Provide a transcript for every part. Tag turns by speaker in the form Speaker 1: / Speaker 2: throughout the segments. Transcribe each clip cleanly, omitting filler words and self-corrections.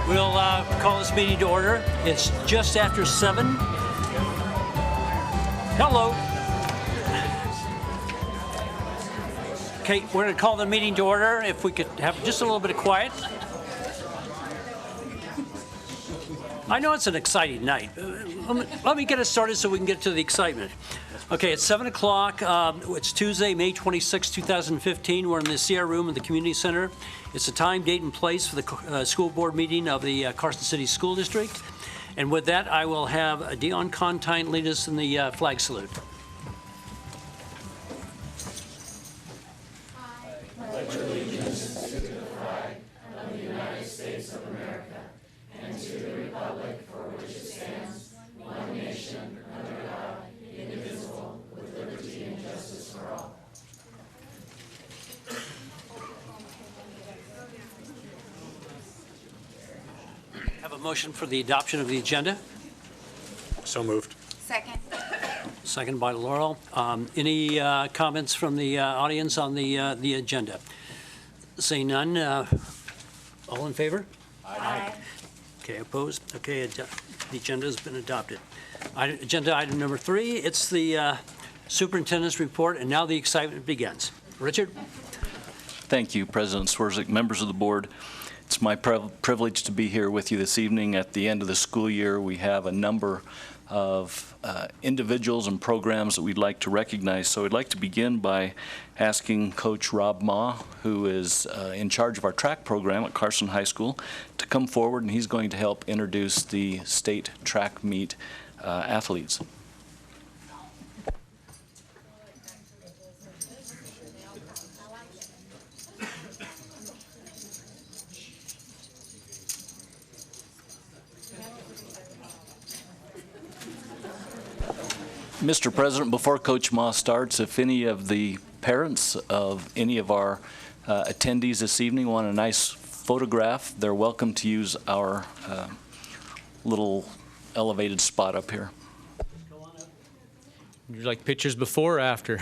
Speaker 1: We'll call this meeting to order. It's just after 7. Hello. Okay, we're going to call the meeting to order. If we could have just a little bit of quiet. I know it's an exciting night. Let me get us started so we can get to the excitement. Okay, it's 7 o'clock. It's Tuesday, May 26, 2015. We're in the CR room in the Community Center. It's the time, date, and place for the school board meeting of the Carson City School District. And with that, I will have Dion Contine lead us in the flag salute.
Speaker 2: I pledge allegiance to the flag of the United States of America and to the republic for which it stands, one nation, under God, indivisible, with liberty and justice for all.
Speaker 1: Have a motion for the adoption of the agenda.
Speaker 3: So moved.
Speaker 4: Second.
Speaker 1: Second by Laurel. Any comments from the audience on the agenda? Seeing none, all in favor?
Speaker 4: Aye.
Speaker 1: Okay, opposed? Okay, the agenda has been adopted. Agenda item number 3, it's the superintendent's report, and now the excitement begins. Richard?
Speaker 5: Thank you, President Swerzik, members of the board. It's my privilege to be here with you this evening. At the end of the school year, we have a number of individuals and programs that we'd like to recognize. So I'd like to begin by asking Coach Rob Ma, who is in charge of our track program at Carson High School, to come forward, and he's going to help introduce the state track meet athletes. Mr. President, before Coach Ma starts, if any of the parents of any of our attendees this evening want a nice photograph, they're welcome to use our little elevated spot up here.
Speaker 6: Would you like pictures before or after?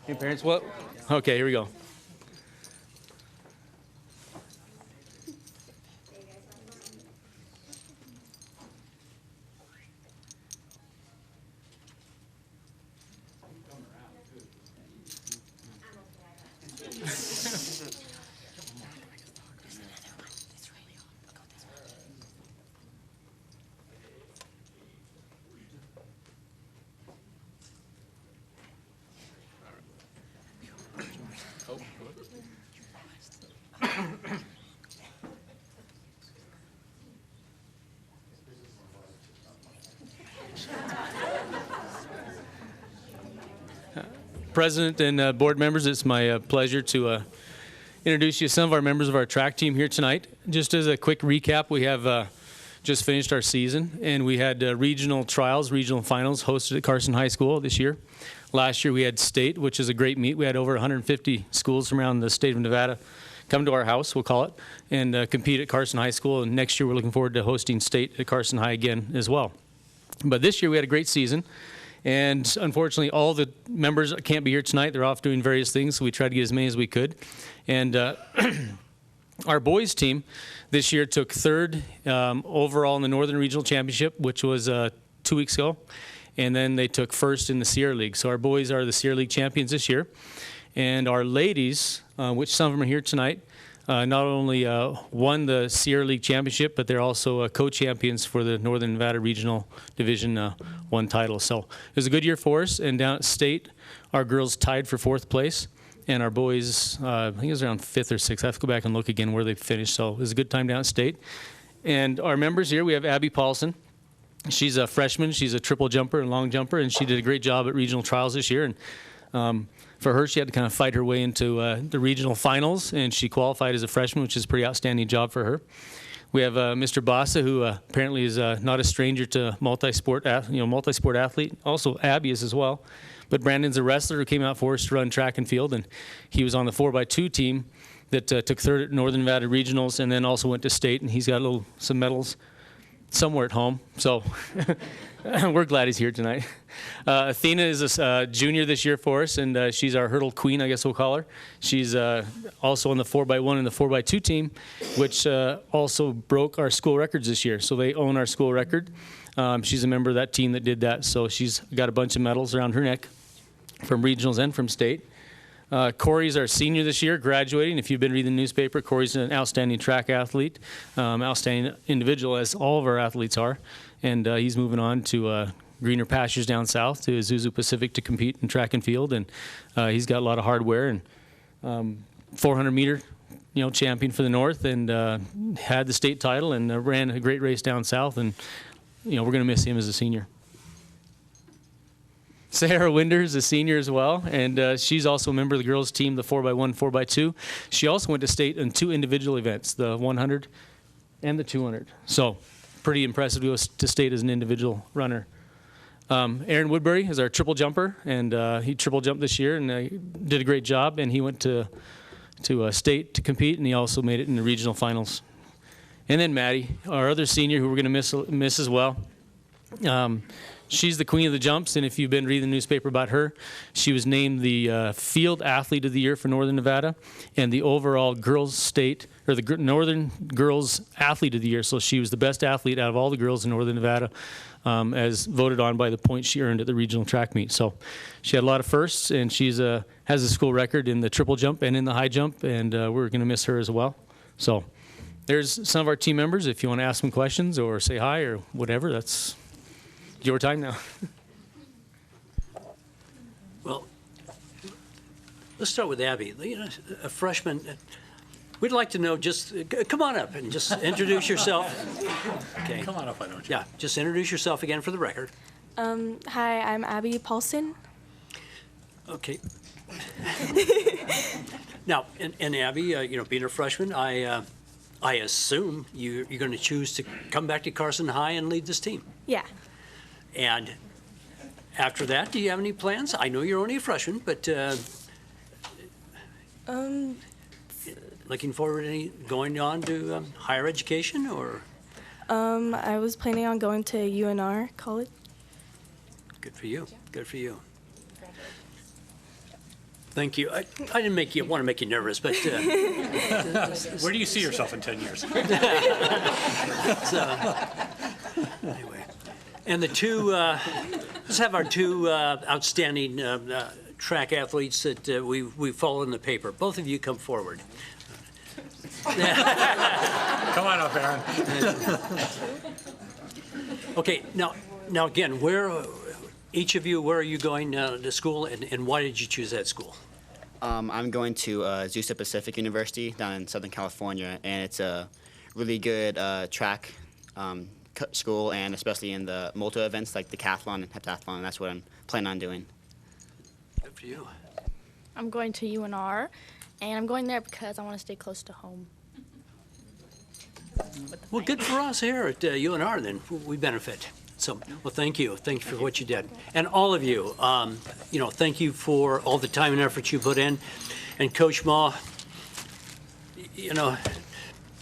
Speaker 6: Hey, parents, what? Okay, here we go. President and board members, it's my pleasure to introduce you to some of our members of our track team here tonight. Just as a quick recap, we have just finished our season, and we had regional trials, regional finals hosted at Carson High School this year. Last year we had state, which is a great meet. We had over 150 schools from around the state of Nevada come to our house, we'll call it, and compete at Carson High School. And next year we're looking forward to hosting state at Carson High again as well. But this year we had a great season. And unfortunately, all the members can't be here tonight. They're off doing various things, so we tried to get as many as we could. And our boys team this year took third overall in the Northern Regional Championship, which was 2 weeks ago. And then they took first in the Sierra League. So our boys are the Sierra League champions this year. And our ladies, which some of them are here tonight, not only won the Sierra League Championship, but they're also co-champions for the Northern Nevada Regional Division 1 title. So it was a good year for us. And down at state, our girls tied for 4th place. And our boys, I think it was around 5th or 6th. I have to go back and look again where they finished. So it was a good time down at state. And our members here, we have Abby Paulson. She's a freshman. She's a triple jumper and long jumper. And she did a great job at regional trials this year. And for her, she had to kind of fight her way into the regional finals, and she qualified as a freshman, which is a pretty outstanding job for her. We have Mr. Bassa, who apparently is not a stranger to multi-sport athlete. Also, Abby is as well. But Brandon's a wrestler who came out for us to run track and field, and he was on the 4x2 team that took third at Northern Nevada Regionals, and then also went to state, and he's got some medals somewhere at home, so we're glad he's here tonight. Athena is a junior this year for us, and she's our hurdle queen, I guess we'll call her. She's also on the 4x1 and the 4x2 team, which also broke our school records this year, so they own our school record. She's a member of that team that did that, so she's got a bunch of medals around her neck from regionals and from state. Corey's our senior this year, graduating. If you've been reading the newspaper, Corey's an outstanding track athlete, outstanding individual, as all of our athletes are. And he's moving on to greener pastures down south to Isuzu Pacific to compete in track and field. And he's got a lot of hardware and 400-meter, champion for the North, and had the state title and ran a great race down south. And we're going to miss him as a senior. Sarah Winder is a senior as well, and she's also a member of the girls' team, the 4x1, 4x2. She also went to state in 2 individual events, the 100 and the 200. So pretty impressive to go to state as an individual runner. Aaron Woodbury is our triple jumper, and he triple jumped this year and did a great job, and he went to state to compete, and he also made it in the regional finals. And then Maddie, our other senior, who we're going to miss as well. She's the queen of the jumps, and if you've been reading the newspaper about her, she was named the Field Athlete of the Year for Northern Nevada and the overall girls state, or the Northern Girls Athlete of the Year. So she was the best athlete out of all the girls in Northern Nevada, as voted on by the points she earned at the regional track meet. So she had a lot of firsts, and she's has a school record in the triple jump and in the high jump, and we're going to miss her as well. So there's some of our team members. If you want to ask them questions or say hi or whatever, that's your time now.
Speaker 1: Well, let's start with Abby. A freshman. We'd like to know, just come on up and just introduce yourself. Okay.
Speaker 3: Come on up, why don't you?
Speaker 1: Yeah, just introduce yourself again for the record.
Speaker 4: Hi, I'm Abby Paulson.
Speaker 1: Okay. Now, and Abby, being a freshman, I assume you're going to choose to come back to Carson High and lead this team.
Speaker 4: Yeah.
Speaker 1: And after that, do you have any plans? I know you're only a freshman, but looking forward to going on to higher education, or?
Speaker 4: I was planning on going to UNR college.
Speaker 1: Good for you. Good for you. Thank you. I didn't want to make you nervous, but
Speaker 3: Where do you see yourself in 10 years?
Speaker 1: anyway. And the two, let's have our two outstanding track athletes that we follow in the paper. Both of you come forward.
Speaker 3: Come on up, Aaron.
Speaker 1: Okay, now again, each of you, where are you going to school, and why did you choose that school?
Speaker 7: I'm going to Isuzu Pacific University down in Southern California, and it's a really good track school, and especially in the multi events like the decathlon and heptathlon. That's what I'm planning on doing.
Speaker 1: Good for you.
Speaker 2: I'm going to UNR, and I'm going there because I want to stay close to home.
Speaker 1: Well, good for us here at UNR, then. We benefit. So, well, thank you. Thank you for what you did. And all of you, thank you for all the time and effort you put in. And Coach Ma,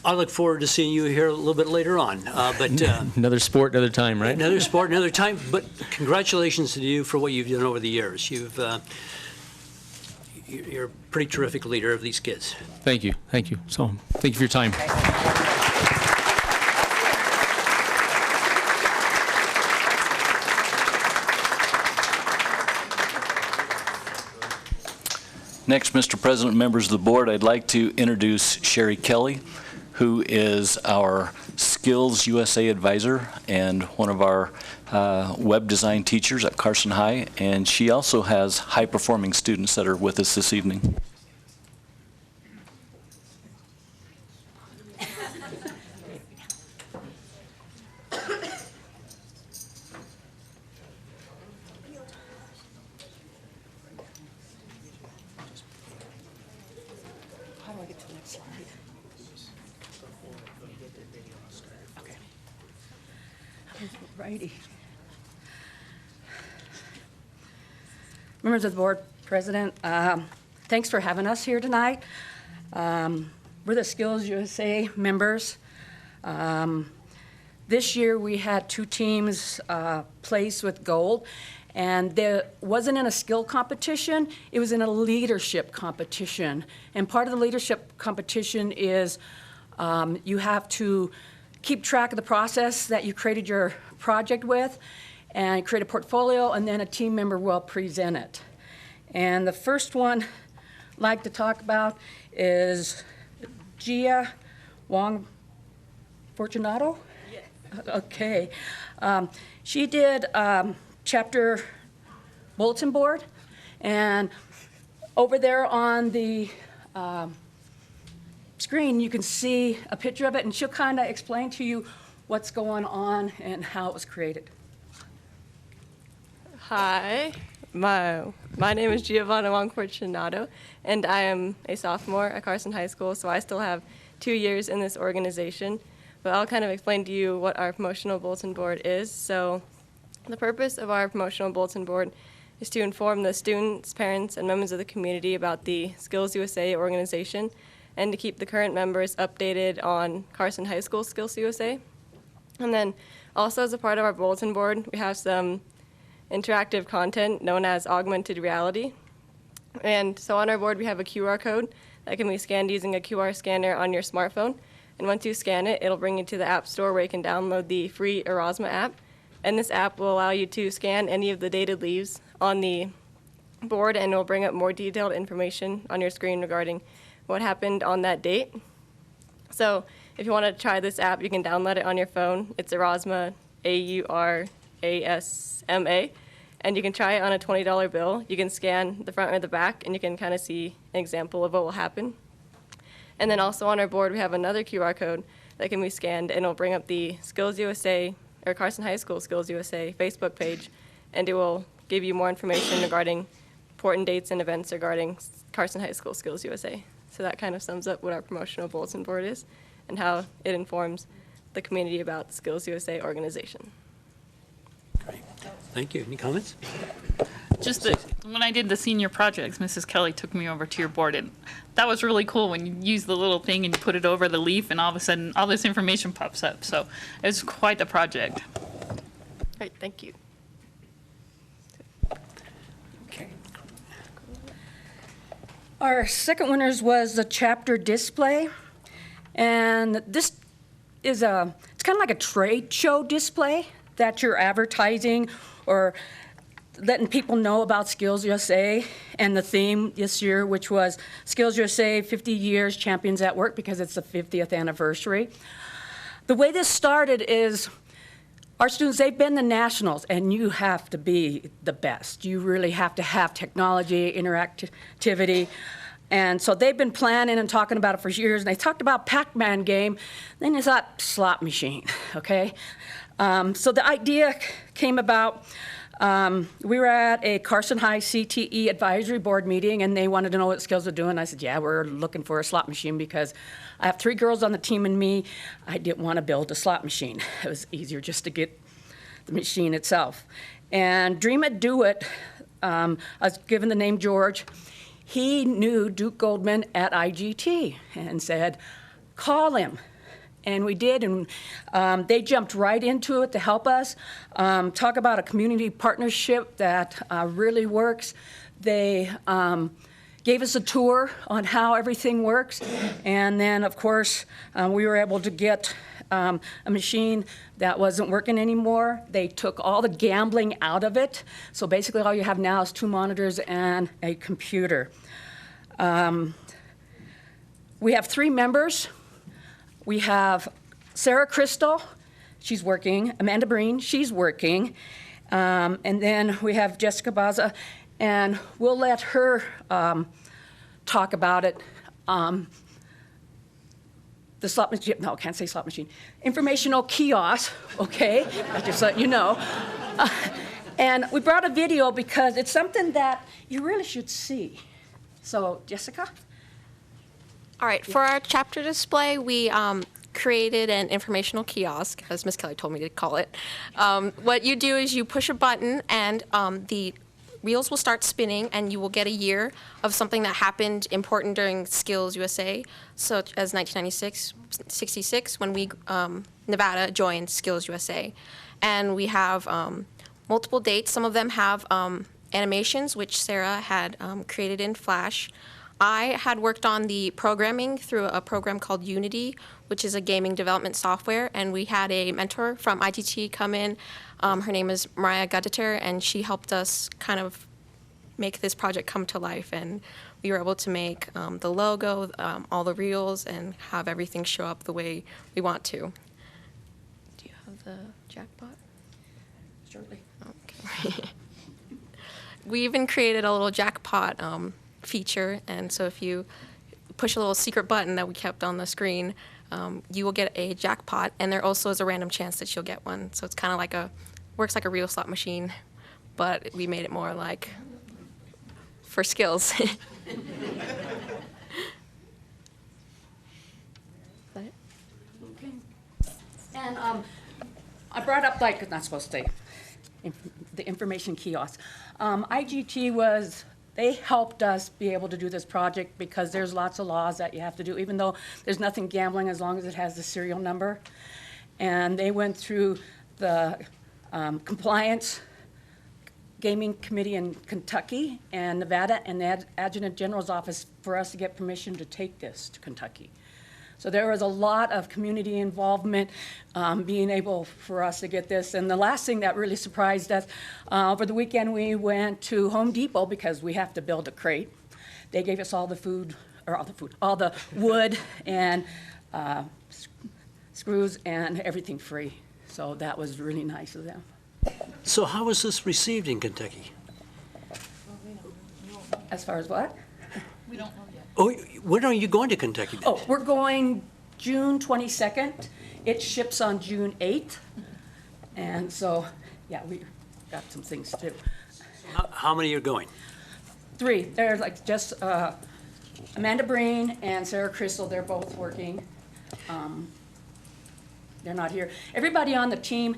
Speaker 1: I look forward to seeing you here a little bit later on. But
Speaker 6: Another sport, another time, right?
Speaker 1: Another sport, another time. But congratulations to you for what you've done over the years. You're a pretty terrific leader of these kids.
Speaker 6: Thank you. Thank you. So, thank you for your time.
Speaker 5: Next, Mr. President, members of the board, I'd like to introduce Sherry Kelly, who is our Skills USA advisor and one of our web design teachers at Carson High, and she also has high-performing students that are with us this evening.
Speaker 8: Righty. Members of the board, President, thanks for having us here tonight. We're the Skills USA members. This year, we had 2 teams place with gold, and there wasn't in a skill competition, it was in a leadership competition. And part of the leadership competition is you have to keep track of the process that you created your project with, and create a portfolio, and then a team member will present it. And the first one I'd like to talk about is Gia Wong Fortunato? Yes. Okay. She did chapter bulletin board, and over there on the screen you can see a picture of it, and she'll kind of explain to you what's going on and how it was created.
Speaker 9: Hi, my name is Giovanna Wong Fortunato, and I am a sophomore at Carson High School, so I still have 2 years in this organization. But I'll kind of explain to you what our promotional bulletin board is. So the purpose of our promotional bulletin board is to inform the students, parents, and members of the community about the Skills USA organization, and to keep the current members updated on Carson High School Skills USA. And then also as a part of our bulletin board, we have some interactive content known as augmented reality. And so on our board, we have a QR code that can be scanned using a QR scanner on your smartphone. And once you scan it, it'll bring you to the App Store where you can download the free Erasmus app. And this app will allow you to scan any of the dated leaves on the board, and it will bring up more detailed information on your screen regarding what happened on that date. So if you want to try this app, you can download it on your phone. It's Erasmus, AURASMA, and you can try it on a $20 bill. You can scan the front or the back, and you can kind of see an example of what will happen. And then also on our board, we have another QR code that can be scanned, and it'll bring up the Skills USA, or Carson High School Skills USA Facebook page, and it will give you more information regarding important dates and events regarding Carson High School Skills USA. So that kind of sums up what our promotional bulletin board is and how it informs the community about the Skills USA organization.
Speaker 1: Great. Thank you. Any comments?
Speaker 2: Just that when I did the senior projects, Mrs. Kelly took me over to your board, and that was really cool when you use the little thing and you put it over the leaf, and all of a sudden all this information pops up. So it was quite the project.
Speaker 9: All right, thank you.
Speaker 1: Okay.
Speaker 8: Our second winners was the chapter display, and this is it's kind of like a trade show display that you're advertising or letting people know about Skills USA, and the theme this year, which was Skills USA 50 Years Champions at Work, because it's the 50th anniversary. The way this started is our students, they've been the nationals, and you have to be the best. You really have to have technology, interactivity. And so they've been planning and talking about it for years, and they talked about Pac-Man game, then they thought slot machine, okay? So the idea came about, we were at a Carson High CTE advisory board meeting, and they wanted to know what Skills were doing. I said, yeah, we're looking for a slot machine because I have 3 girls on the team and me. I didn't want to build a slot machine. It was easier just to get the machine itself. And Dream It, Do It, I was given the name George. He knew Duke Goldman at IGT and said, call him. And we did, and they jumped right into it to help us. Talk about a community partnership that really works. They gave us a tour on how everything works. And then, of course, we were able to get a machine that wasn't working anymore. They took all the gambling out of it. So basically all you have now is 2 monitors and a computer. We have 3 members. We have Sarah Crystal, she's working. Amanda Breen, she's working. And then we have Jessica Baza, and we'll let her talk about it. The slot machine, no, can't say slot machine. Informational kiosk, okay, I just let you know. And we brought a video because it's something that you really should see. So, Jessica?
Speaker 10: All right, for our chapter display, we created an informational kiosk, as Ms. Kelly told me to call it. What you do is you push a button, and the reels will start spinning, and you will get a year of something that happened important during Skills USA, such as 1966, when Nevada joined Skills USA. And we have multiple dates. Some of them have animations, which Sarah had created in Flash. I had worked on the programming through a program called Unity, which is a gaming development software, and we had a mentor from ITT come in. Her name is Mariah Gudeter, and she helped us kind of make this project come to life, and we were able to make the logo, all the reels, and have everything show up the way we want to. Do you have the jackpot?
Speaker 8: Shortly.
Speaker 10: Okay. We even created a little jackpot feature, and so if you push a little secret button that we kept on the screen, you will get a jackpot, and there also is a random chance that you'll get one. So it's kind of like works like a real slot machine, but we made it more like for skills. Is that it?
Speaker 8: Okay. And I brought up, like, not supposed to say, the information kiosk. IGT they helped us be able to do this project because there's lots of laws that you have to do, even though there's nothing gambling as long as it has the serial number. And they went through the compliance gaming committee in Kentucky and Nevada and the Adjutant General's office for us to get permission to take this to Kentucky. So there was a lot of community involvement being able for us to get this. And the last thing that really surprised us, over the weekend we went to Home Depot because we have to build a crate. They gave us all the wood and screws and everything free. So that was really nice of them.
Speaker 1: So how was this received in Kentucky?
Speaker 8: As far as what?
Speaker 1: Oh, when are you going to Kentucky then?
Speaker 8: Oh, we're going June 22nd. It ships on June 8th. And so, yeah, we got some things to do.
Speaker 1: How many are going?
Speaker 8: 3. There's like just Amanda Breen and Sarah Crystal. They're both working. They're not here. Everybody on the team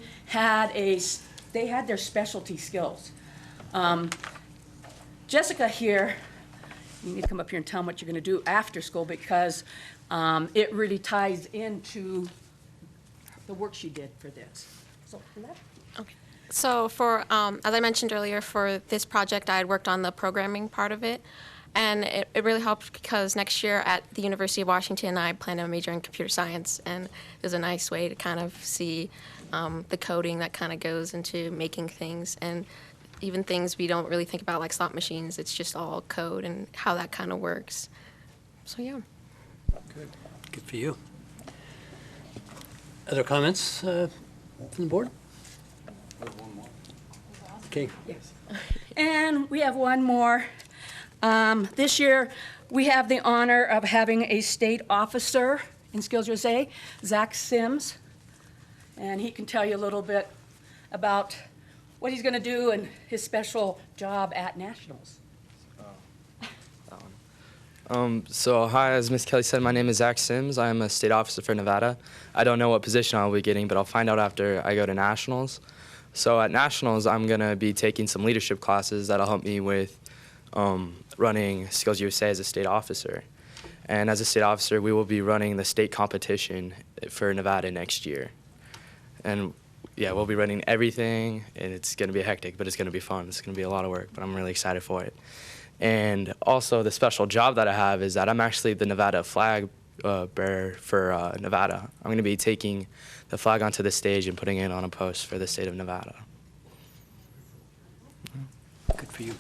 Speaker 8: they had their specialty skills. Jessica here, you need to come up here and tell them what you're going to do after school because it really ties into the work she did for this. So,
Speaker 10: Okay. So for, as I mentioned earlier, for this project, I had worked on the programming part of it. And it really helped because next year at the University of Washington, I plan to major in computer science. And it was a nice way to kind of see the coding that kind of goes into making things. And even things we don't really think about, like slot machines, it's just all code and how that kind of works. So, yeah.
Speaker 1: Good. Good for you. Other comments from the board? Okay.
Speaker 8: yes. And we have one more. This year, we have the honor of having a state officer in Skills USA, Zach Sims. And he can tell you a little bit about what he's going to do and his special job at Nationals.
Speaker 11: So hi, as Ms. Kelly said, my name is Zach Sims. I am a state officer for Nevada. I don't know what position I'll be getting, but I'll find out after I go to Nationals. So at Nationals, I'm going to be taking some leadership classes that'll help me with running Skills USA as a state officer. And as a state officer, we will be running the state competition for Nevada next year. And yeah, we'll be running everything, and it's going to be hectic, but it's going to be fun. It's going to be a lot of work, but I'm really excited for it. And also, the special job that I have is that I'm actually the Nevada flag bearer for Nevada. I'm going to be taking the flag onto the stage and putting it on a post for the state of Nevada.
Speaker 1: Good for you.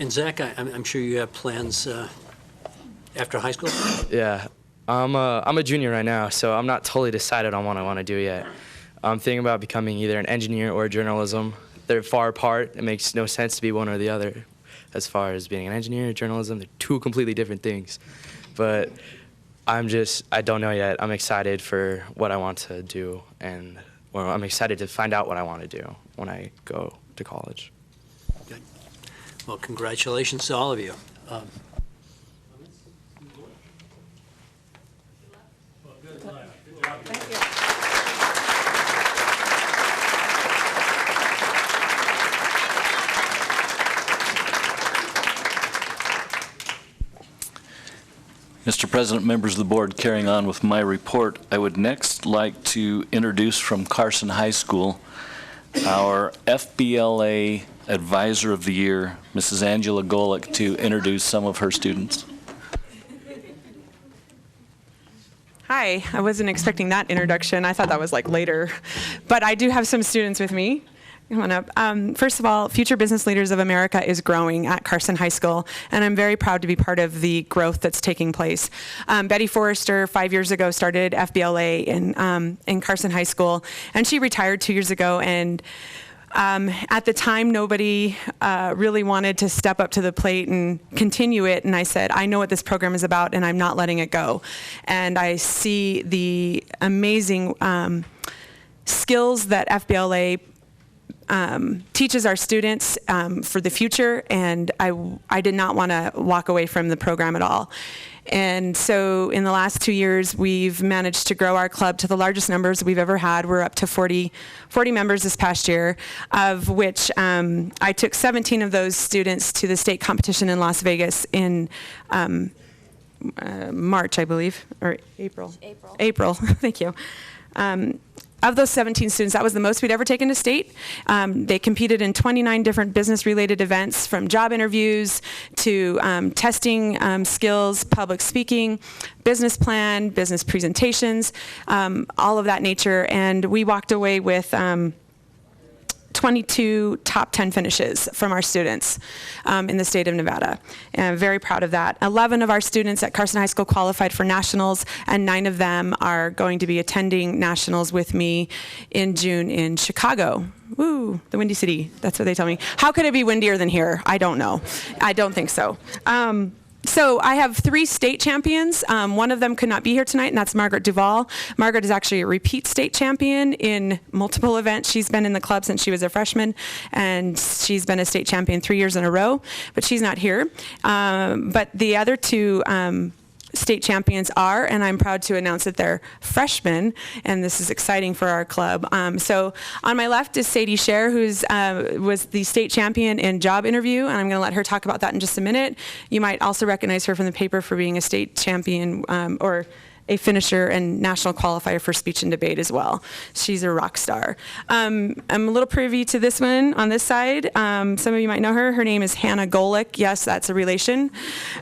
Speaker 1: And Zach, I'm sure you have plans after high school?
Speaker 11: Yeah, I'm a junior right now, so I'm not totally decided on what I want to do yet. I'm thinking about becoming either an engineer or journalism. They're far apart. It makes no sense to be one or the other. As far as being an engineer or journalism, they're two completely different things. But I don't know yet. I'm excited for what I want to do, and I'm excited to find out what I want to do when I go to college.
Speaker 1: Good. Well, congratulations to all of you.
Speaker 8: Thank you.
Speaker 5: Mr. President, members of the board, carrying on with my report, I would next like to introduce from Carson High School our FBLA Advisor of the Year, Mrs. Angela Golick, to introduce some of her students.
Speaker 12: Hi, I wasn't expecting that introduction. I thought that was like later. But I do have some students with me. Come on up. First of all, Future Business Leaders of America is growing at Carson High School, and I'm very proud to be part of the growth that's taking place. Betty Forrester, 5 years ago, started FBLA in Carson High School, and she retired 2 years ago, and at the time, nobody really wanted to step up to the plate and continue it, and I said, I know what this program is about, and I'm not letting it go. And I see the amazing skills that FBLA teaches our students for the future, and I did not want to walk away from the program at all. And so in the last 2 years, we've managed to grow our club to the largest numbers we've ever had. We're up to 40 members this past year, of which I took 17 of those students to the state competition in Las Vegas in March, I believe, or April. April, thank you. Of those 17 students, that was the most we'd ever taken to state. They competed in 29 different business-related events, from job interviews to testing skills, public speaking, business plan, business presentations, all of that nature. And we walked away with 22 top 10 finishes from our students in the state of Nevada. And I'm very proud of that. 11 of our students at Carson High School qualified for nationals, and 9 of them are going to be attending nationals with me in June in Chicago. Woo, the Windy City, that's what they tell me. How could it be windier than here? I don't know. I don't think so. So I have 3 state champions. One of them could not be here tonight, and that's Margaret Duvall. Margaret is actually a repeat state champion in multiple events. She's been in the club since she was a freshman, and she's been a state champion 3 years in a row, but she's not here. But the other 2 state champions are, and I'm proud to announce that they're freshmen, and this is exciting for our club. So on my left is Sadie Scher, who's was the state champion in job interview, and I'm going to let her talk about that in just a minute. You might also recognize her from the paper for being a state champion or a finisher and national qualifier for speech and debate as well. She's a rock star. I'm a little privy to this one on this side. Some of you might know her. Her name is Hannah Golick. Yes, that's a relation.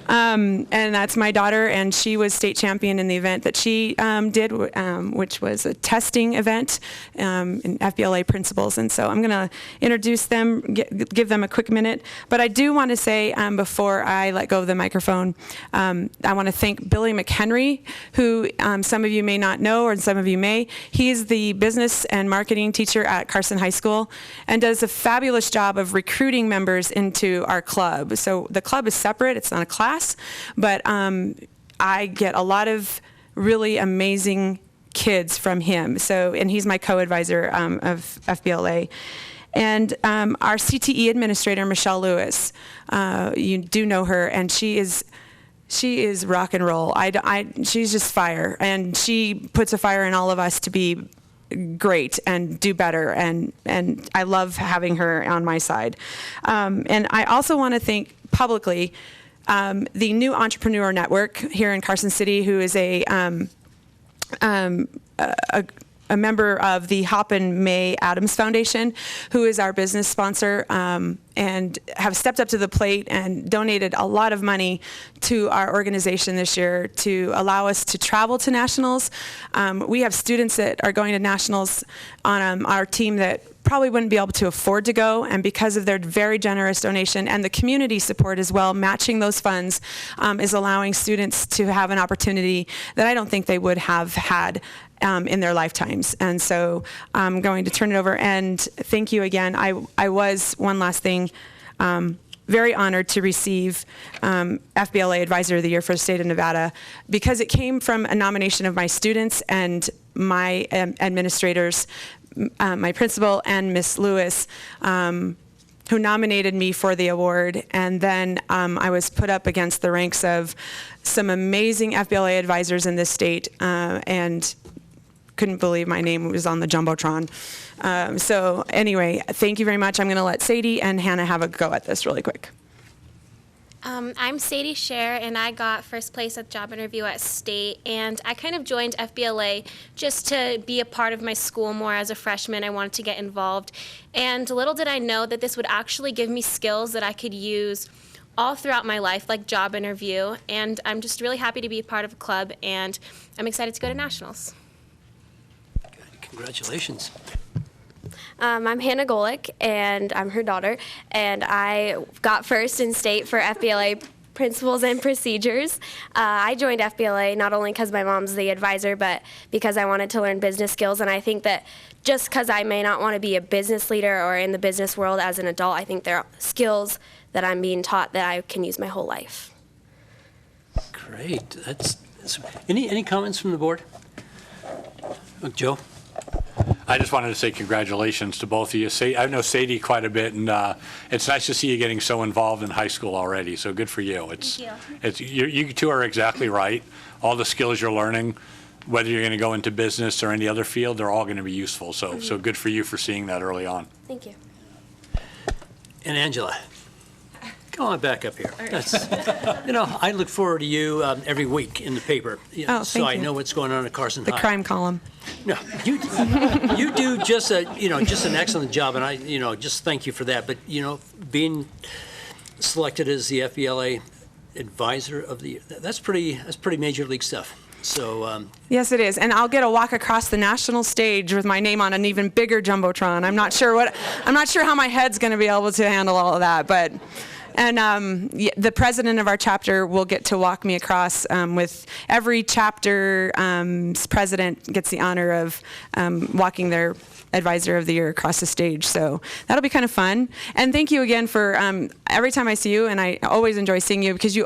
Speaker 12: And that's my daughter, and she was state champion in the event that she did, which was a testing event in FBLA principles. And so I'm going to introduce them, give them a quick minute. But I do want to say, before I let go of the microphone, I want to thank Billy McHenry, who some of you may not know, or some of you may. He is the business and marketing teacher at Carson High School and does a fabulous job of recruiting members into our club. So the club is separate, it's not a class, but I get a lot of really amazing kids from him. So, and he's my co-advisor of FBLA. And our CTE administrator, Michelle Lewis, you do know her, and she is rock and roll. She's just fire, and she puts a fire in all of us to be great and do better, and I love having her on my side. And I also want to thank publicly the New Entrepreneur Network here in Carson City, who is a member of the Hop and May Adams Foundation, who is our business sponsor, and have stepped up to the plate and donated a lot of money to our organization this year to allow us to travel to nationals. We have students that are going to nationals on our team that probably wouldn't be able to afford to go, and because of their very generous donation and the community support as well, matching those funds is allowing students to have an opportunity that I don't think they would have had in their lifetimes. And so I'm going to turn it over, and thank you again. I was, one last thing, very honored to receive FBLA Advisor of the Year for the state of Nevada, because it came from a nomination of my students and my administrators, my principal and Miss Lewis, who nominated me for the award. And then I was put up against the ranks of some amazing FBLA advisors in this state, and couldn't believe my name was on the Jumbotron. So anyway, thank you very much. I'm going to let Sadie and Hannah have a go at this really quick.
Speaker 13: I'm Sadie Scher, and I got first place at job interview at State, and I kind of joined FBLA just to be a part of my school more as a freshman. I wanted to get involved, and little did I know that this would actually give me skills that I could use all throughout my life, like job interview, and I'm just really happy to be a part of a club, and I'm excited to go to nationals.
Speaker 1: Congratulations.
Speaker 14: I'm Hannah Golick, and I'm her daughter, and I got first in state for FBLA Principles and Procedures. I joined FBLA not only because my mom's the advisor, but because I wanted to learn business skills, and I think that just because I may not want to be a business leader or in the business world as an adult, I think there are skills that I'm being taught that I can use my whole life.
Speaker 1: Great. That's any comments from the board? Joe?
Speaker 3: I just wanted to say congratulations to both of you. I know Sadie quite a bit, and it's nice to see you getting so involved in high school already, so good for you.
Speaker 13: Thank
Speaker 3: you. You two are exactly right. All the skills you're learning, whether you're going to go into business or any other field, they're all going to be useful, so good for you for seeing that early on.
Speaker 14: Thank you.
Speaker 1: And Angela, come on back up here. I look forward to you every week in the paper, so I know what's going on at Carson High.
Speaker 12: The crime column.
Speaker 1: No, you do just an excellent job, and I just thank you for that. But being selected as the FBLA advisor of the year, that's pretty major league stuff. So
Speaker 12: yes, it is, and I'll get a walk across the national stage with my name on an even bigger jumbotron. I'm not sure how my head's going to be able to handle all of that, but. And the president of our chapter will get to walk me across with every chapter president gets the honor of walking their advisor of the year across the stage. So that'll be kind of fun. And thank you again for every time I see you, and I always enjoy seeing you because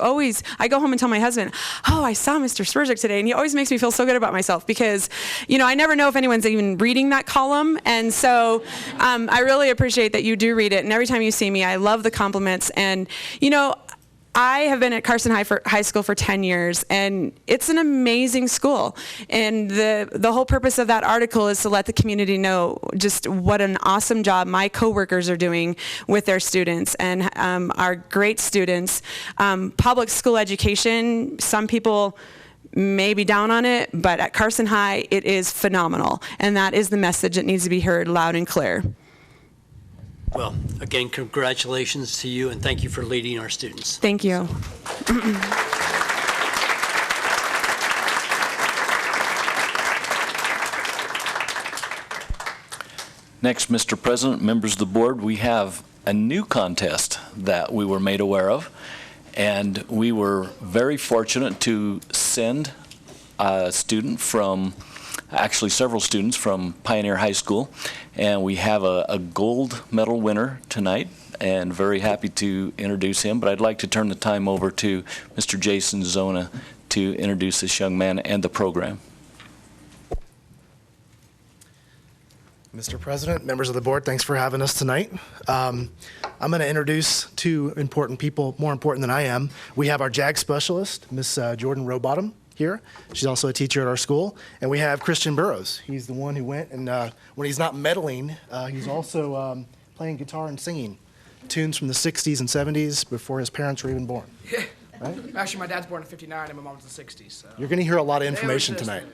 Speaker 12: I go home and tell my husband, oh, I saw Mr. Swirzak today, and he always makes me feel so good about myself because, I never know if anyone's even reading that column. And so I really appreciate that you do read it. And every time you see me, I love the compliments. And I have been at Carson High School for 10 years, and it's an amazing school. And the whole purpose of that article is to let the community know just what an awesome job my coworkers are doing with their students and our great students. Public school education, some people may be down on it, but at Carson High, it is phenomenal. And that is the message that needs to be heard loud and clear.
Speaker 1: Well, again, congratulations to you, and thank you for leading our students.
Speaker 12: Thank you.
Speaker 5: Next, Mr. President, members of the board, we have a new contest that we were made aware of, and we were very fortunate to send a student actually several students from Pioneer High School, and we have a gold medal winner tonight, and very happy to introduce him. But I'd like to turn the time over to Mr. Jason Zona to introduce this young man and the program.
Speaker 15: Mr. President, members of the board, thanks for having us tonight. I'm going to introduce two important people, more important than I am. We have our JAG specialist, Miss Jordan Rowbottom, here. She's also a teacher at our school. And we have Christian Burrows. He's the one who went and when he's not medaling, he's also playing guitar and singing tunes from the 60s and 70s before his parents were even born. Right?
Speaker 16: Actually, my dad's born in '59 and my mom's in the '60s. So.
Speaker 15: You're going to hear a lot of information tonight.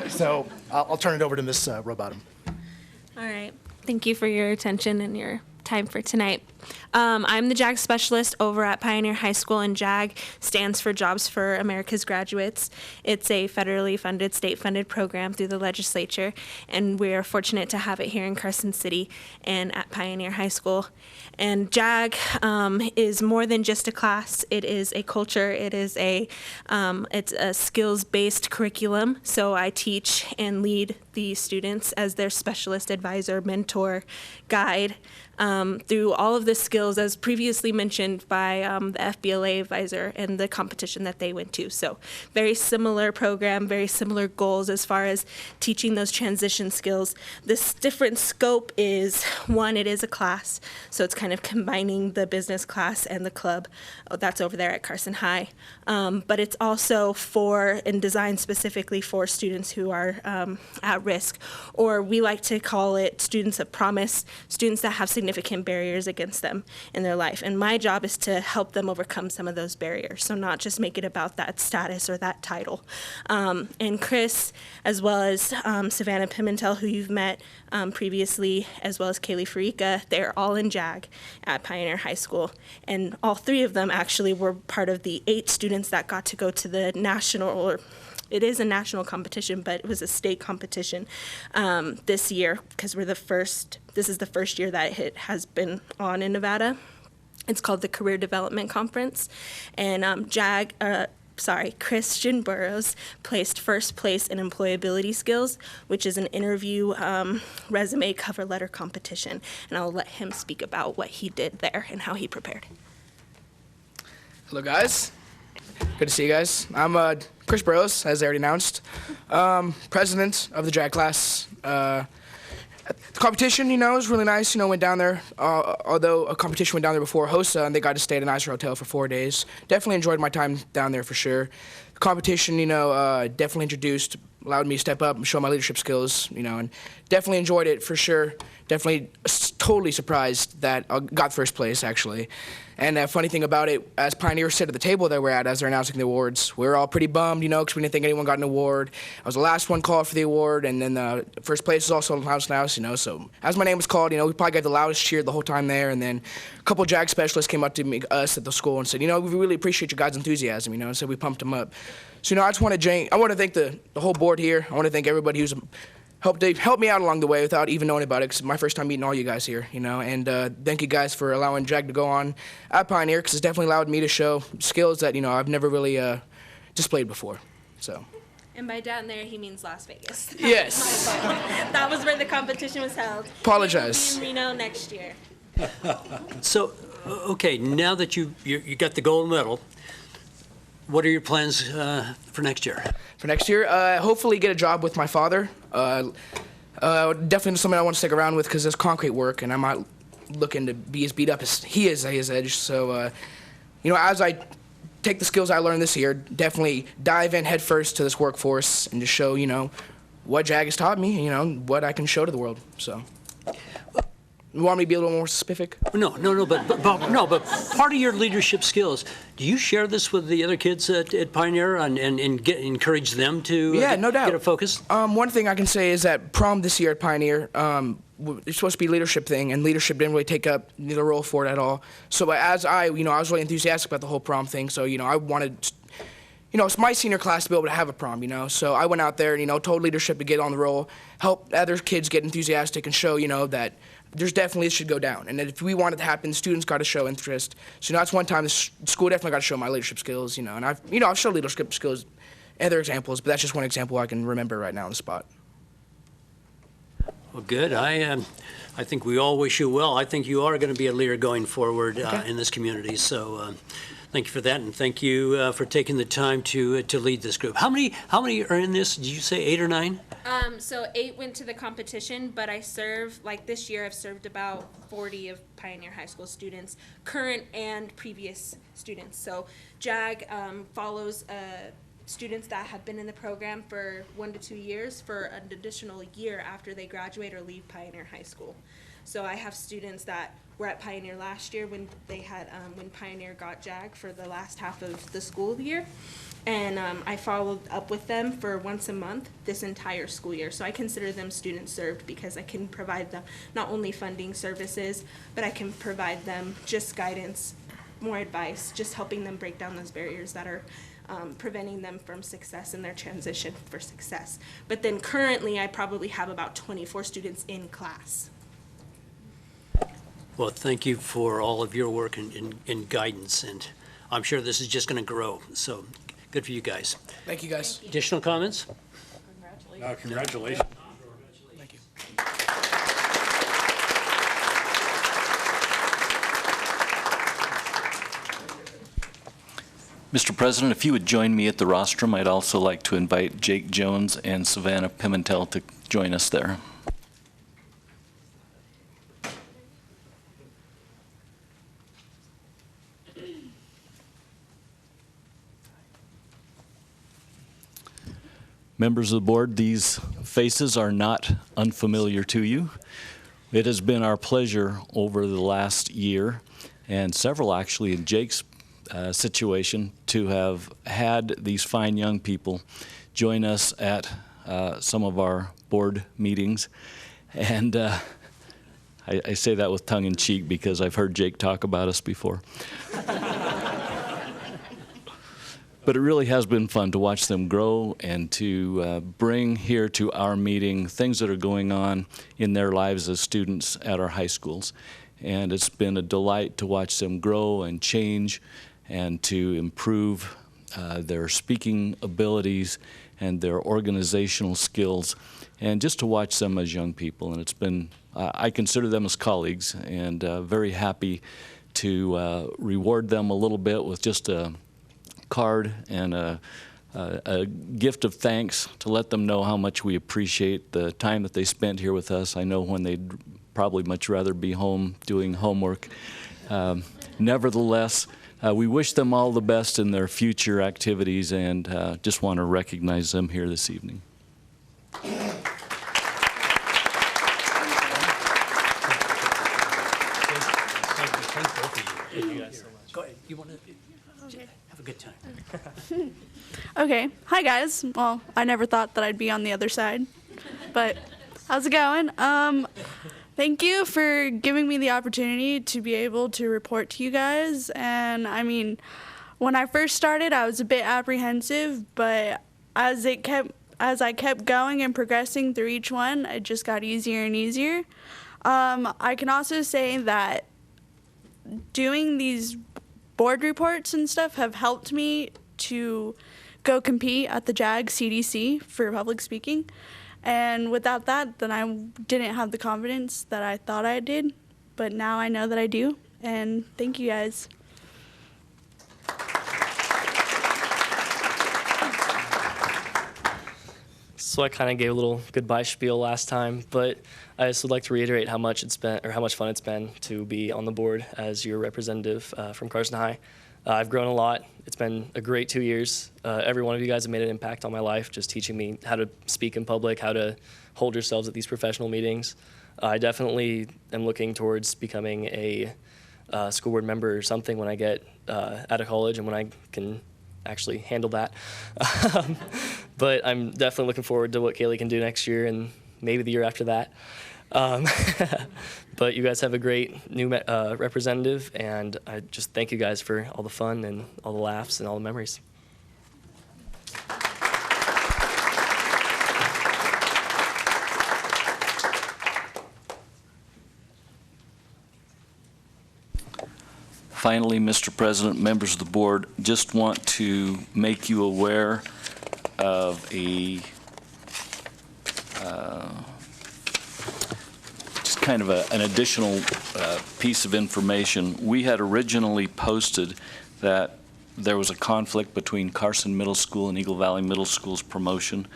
Speaker 15: So I'll turn it over to Miss Rowbottom.
Speaker 17: All right. Thank you for your attention and your time for tonight. I'm the JAG specialist over at Pioneer High School, and JAG stands for Jobs for America's Graduates. It's a federally funded, state-funded program through the legislature, and we are fortunate to have it here in Carson City and at Pioneer High School. And JAG is more than just a class. It is a culture. It's a skills-based curriculum. So I teach and lead the students as their specialist advisor, mentor, guide, through all of the skills as previously mentioned by the FBLA advisor and the competition that they went to. So very similar program, very similar goals as far as teaching those transition skills. This different scope is, one, it is a class, so it's kind of combining the business class and the club. That's over there at Carson High. But it's also for and designed specifically for students who are at at risk, or we like to call it students of promise, students that have significant barriers against them in their life. And my job is to help them overcome some of those barriers, so not just make it about that status or that title. And Chris, as well as Savannah Pimentel, who you've met previously, as well as Kaylee Farika, they're all in JAG at Pioneer High School. And all three of them actually were part of the 8 students that got to go to the national, or it is a national competition, but it was a state competition this year, because this is the first year that it has been on in Nevada. It's called the Career Development Conference. And Christian Burrows placed first place in employability skills, which is an interview resume cover letter competition. And I'll let him speak about what he did there and how he prepared.
Speaker 16: Hello, guys. Good to see you guys. I'm Chris Burrows, as I already announced, president of the JAG class. The competition, was really nice. Went down there, although a competition went down there before HOSA, and they got to stay at a nicer hotel for 4 days. Definitely enjoyed my time down there for sure. The competition, definitely allowed me to step up and show my leadership skills, and definitely enjoyed it for sure. Definitely totally surprised that I got first place, actually. And the funny thing about it, as Pioneers sit at the table that we're at as they're announcing the awards, we were all pretty bummed, because we didn't think anyone got an award. I was the last one called for the award, and then the first place was also announced, so as my name was called, we probably got the loudest cheer the whole time there, and then a couple of JAG specialists came up to us at the school and said, we really appreciate your guys' enthusiasm, and so we pumped them up. So, I just want to thank the whole board here. I want to thank everybody who's helped me out along the way without even knowing about it, because it's my first time meeting all you guys here, and thank you guys for allowing JAG to go on at Pioneer, because it's definitely allowed me to show skills that, I've never really displayed before, so.
Speaker 17: And by down there, he means Las Vegas.
Speaker 16: Yes.
Speaker 17: That was where the competition was held.
Speaker 16: Apologize.
Speaker 17: It will be in Reno next year.
Speaker 1: So, okay, now that you got the gold medal, what are your plans for next year?
Speaker 16: For next year, hopefully get a job with my father. Definitely something I want to stick around with, because it's concrete work, and I'm not looking to be as beat up as he is at his age. So, as I take the skills I learned this year, definitely dive in head first to this workforce and just show, what JAG has taught me, what I can show to the world. So. You want me to be a little more specific?
Speaker 1: No, but part of your leadership skills, do you share this with the other kids at Pioneer and encourage them to
Speaker 16: no doubt.
Speaker 1: get a focus?
Speaker 16: One thing I can say is that prom this year at Pioneer, it's supposed to be a leadership thing, and leadership didn't really take up the role for it at all. So as I was really enthusiastic about the whole prom thing, so, I wanted, it's my senior class to be able to have a prom, So I went out there and, told leadership to get on the roll, help other kids get enthusiastic and show, that there's definitely, this should go down. And if we want it to happen, students got to show interest. So, that's one time the school definitely got to show my leadership skills, and I've showed leadership skills in other examples, but that's just one example I can remember right now on the spot.
Speaker 1: Well, good. I think we all wish you well. I think you are going to be a leader going forward in this community. So, thank you for that, and thank you for taking the time to lead this group. How many are in this? Did you say 8 or 9?
Speaker 17: So 8 went to the competition, but I serve, this year I've served about 40 of Pioneer High School students, current and previous students. So JAG follows students that have been in the program for 1 to 2 years for an additional year after they graduate or leave Pioneer High School. So I have students that were at Pioneer last year when they had when Pioneer got JAG for the last half of the school year, and I followed up with them for once a month this entire school year. So I consider them student served, because I can provide them not only funding services, but I can provide them just guidance, more advice, just helping them break down those barriers that are preventing them from success in their transition for success. But then currently I probably have about 24 students in class.
Speaker 1: Well, thank you for all of your work and guidance, and I'm sure this is just going to grow. So, good for you guys.
Speaker 16: Thank you, guys.
Speaker 1: Additional comments?
Speaker 3: Congratulations.
Speaker 16: Thank you.
Speaker 5: Mr. President, if you would join me at the rostrum, I'd also like to invite Jake Jones and Savannah Pimentel to join us there. Members of the board, these faces are not unfamiliar to you. It has been our pleasure over the last year, and several actually in Jake's situation, to have had these fine young people join us at some of our board meetings. And I say that with tongue in cheek because I've heard Jake talk about us before. But it really has been fun to watch them grow and to bring here to our meeting things that are going on in their lives as students at our high schools. And it's been a delight to watch them grow and change and to improve their speaking abilities and their organizational skills, and just to watch them as young people. And it's been, I consider them as colleagues, and very happy to reward them a little bit with just a card and a gift of thanks to let them know how much we appreciate the time that they spent here with us. I know when they'd probably much rather be home doing homework. Nevertheless, we wish them all the best in their future activities, and just want to recognize them here this evening.
Speaker 1: Go ahead. You want to have a good time.
Speaker 18: Okay. Hi, guys. Well, I never thought that I'd be on the other side, but how's it going? Thank you for giving me the opportunity to be able to report to you guys. And I mean, when I first started, I was a bit apprehensive, but as I kept going and progressing through each one, it just got easier and easier. I can also say that doing these board reports and stuff have helped me to go compete at the JAG CDC for public speaking. And without that, then I didn't have the confidence that I thought I did, but now I know that I do. And thank you guys.
Speaker 19: So I kind of gave a little goodbye spiel last time, but I just would like to reiterate how much it's been, or how much fun it's been to be on the board as your representative from Carson High. I've grown a lot. It's been a great 2 years. Every one of you guys have made an impact on my life, just teaching me how to speak in public, how to hold yourselves at these professional meetings. I definitely am looking towards becoming a school board member or something when I get out of college and when I can actually handle that. But I'm definitely looking forward to what Kaylee can do next year and maybe the year after that. But you guys have a great new representative, and I just thank you guys for all the fun and all the laughs and all the memories.
Speaker 5: Finally, Mr. President, members of the board, just want to make you aware of a just kind of an additional piece of information. We had originally posted that there was a conflict between Carson Middle School and Eagle Valley Middle School's promotion.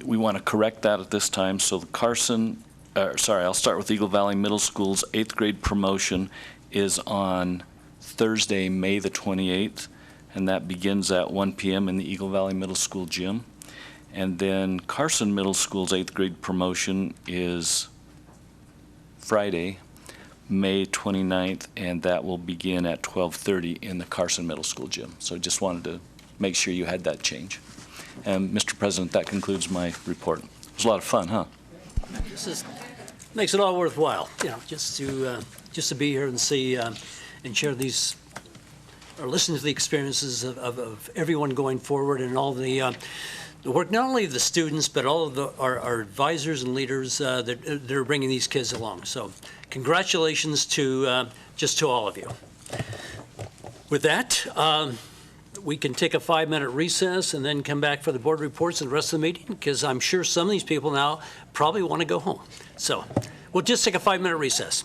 Speaker 5: We want to correct that at this time. So the I'll start with Eagle Valley Middle School's 8th grade promotion is on Thursday, May the 28th, and that begins at 1 p.m. in the Eagle Valley Middle School gym. And then Carson Middle School's 8th grade promotion is Friday, May 29th, and that will begin at 12:30 in the Carson Middle School gym. So just wanted to make sure you had that change. And Mr. President, that concludes my report. It was a lot of fun, huh?
Speaker 1: This makes it all worthwhile, just to be here and see and share these, or listen to the experiences of everyone going forward, and all the work, not only of the students, but all of our advisors and leaders that are bringing these kids along. So congratulations to all of you. With that, we can take a 5-minute recess and then come back for the board reports and the rest of the meeting, because I'm sure some of these people now probably want to go home. So we'll just take a 5-minute recess.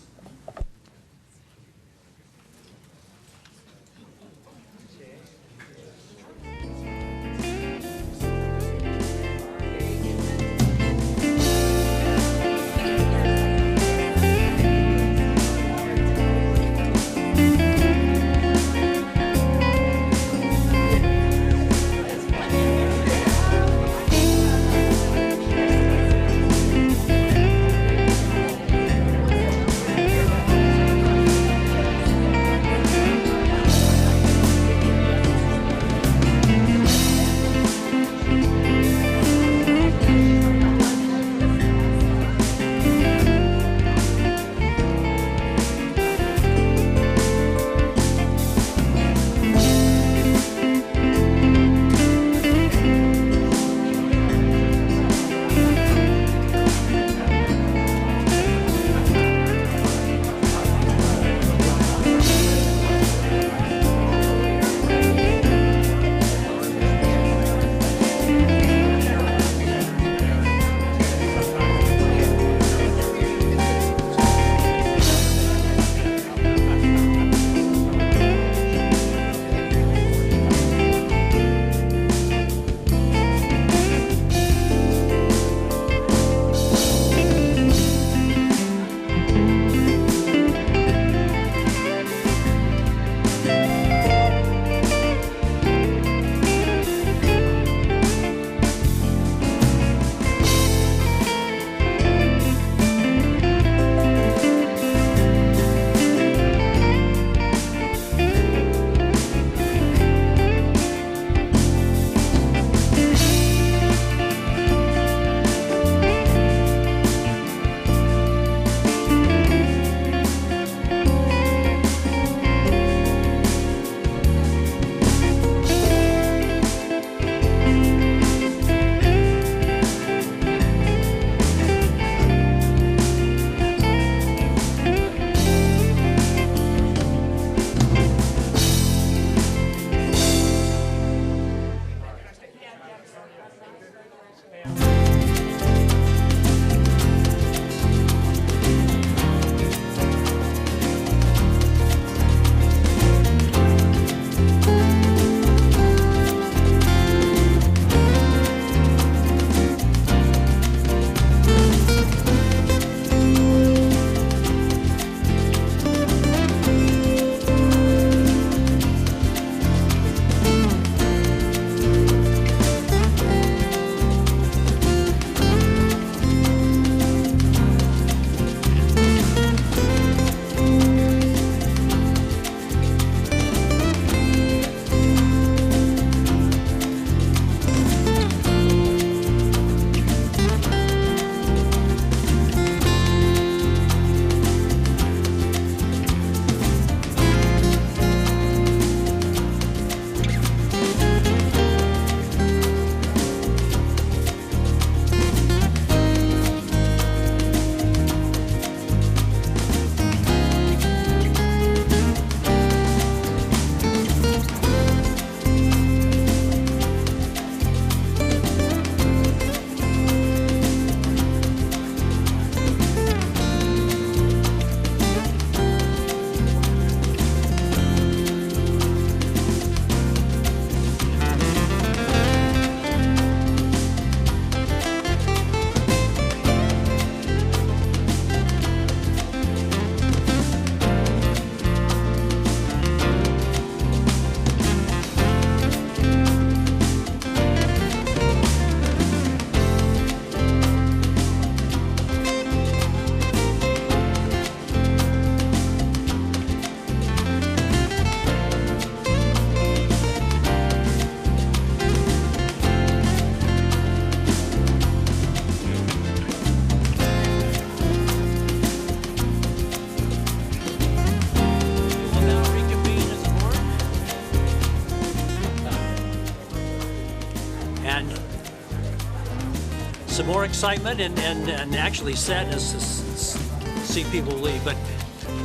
Speaker 1: some more excitement and actually sadness to see people leave. But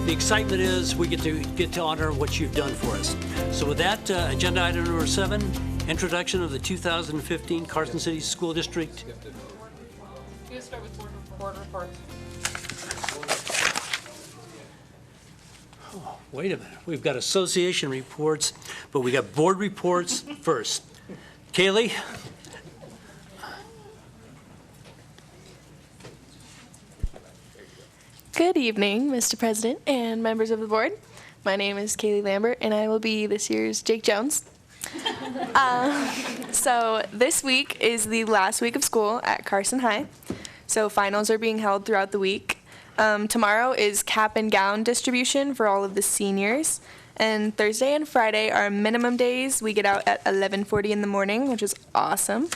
Speaker 1: the excitement is we get to honor what you've done for us. So with that, agenda item number 7, introduction of the 2015 Carson City School District.
Speaker 2: You can start with board reports.
Speaker 1: Oh, wait a minute. We've got association reports, but we got board reports first. Kaylee?
Speaker 9: Good evening, Mr. President and members of the board. My name is Kaylee Lambert, and I will be this year's Jake Jones. So this week is the last week of school at Carson High. So finals are being held throughout the week. Tomorrow is cap and gown distribution for all of the seniors. And Thursday and Friday are minimum days. We get out at 11:40 in the morning, which is awesome.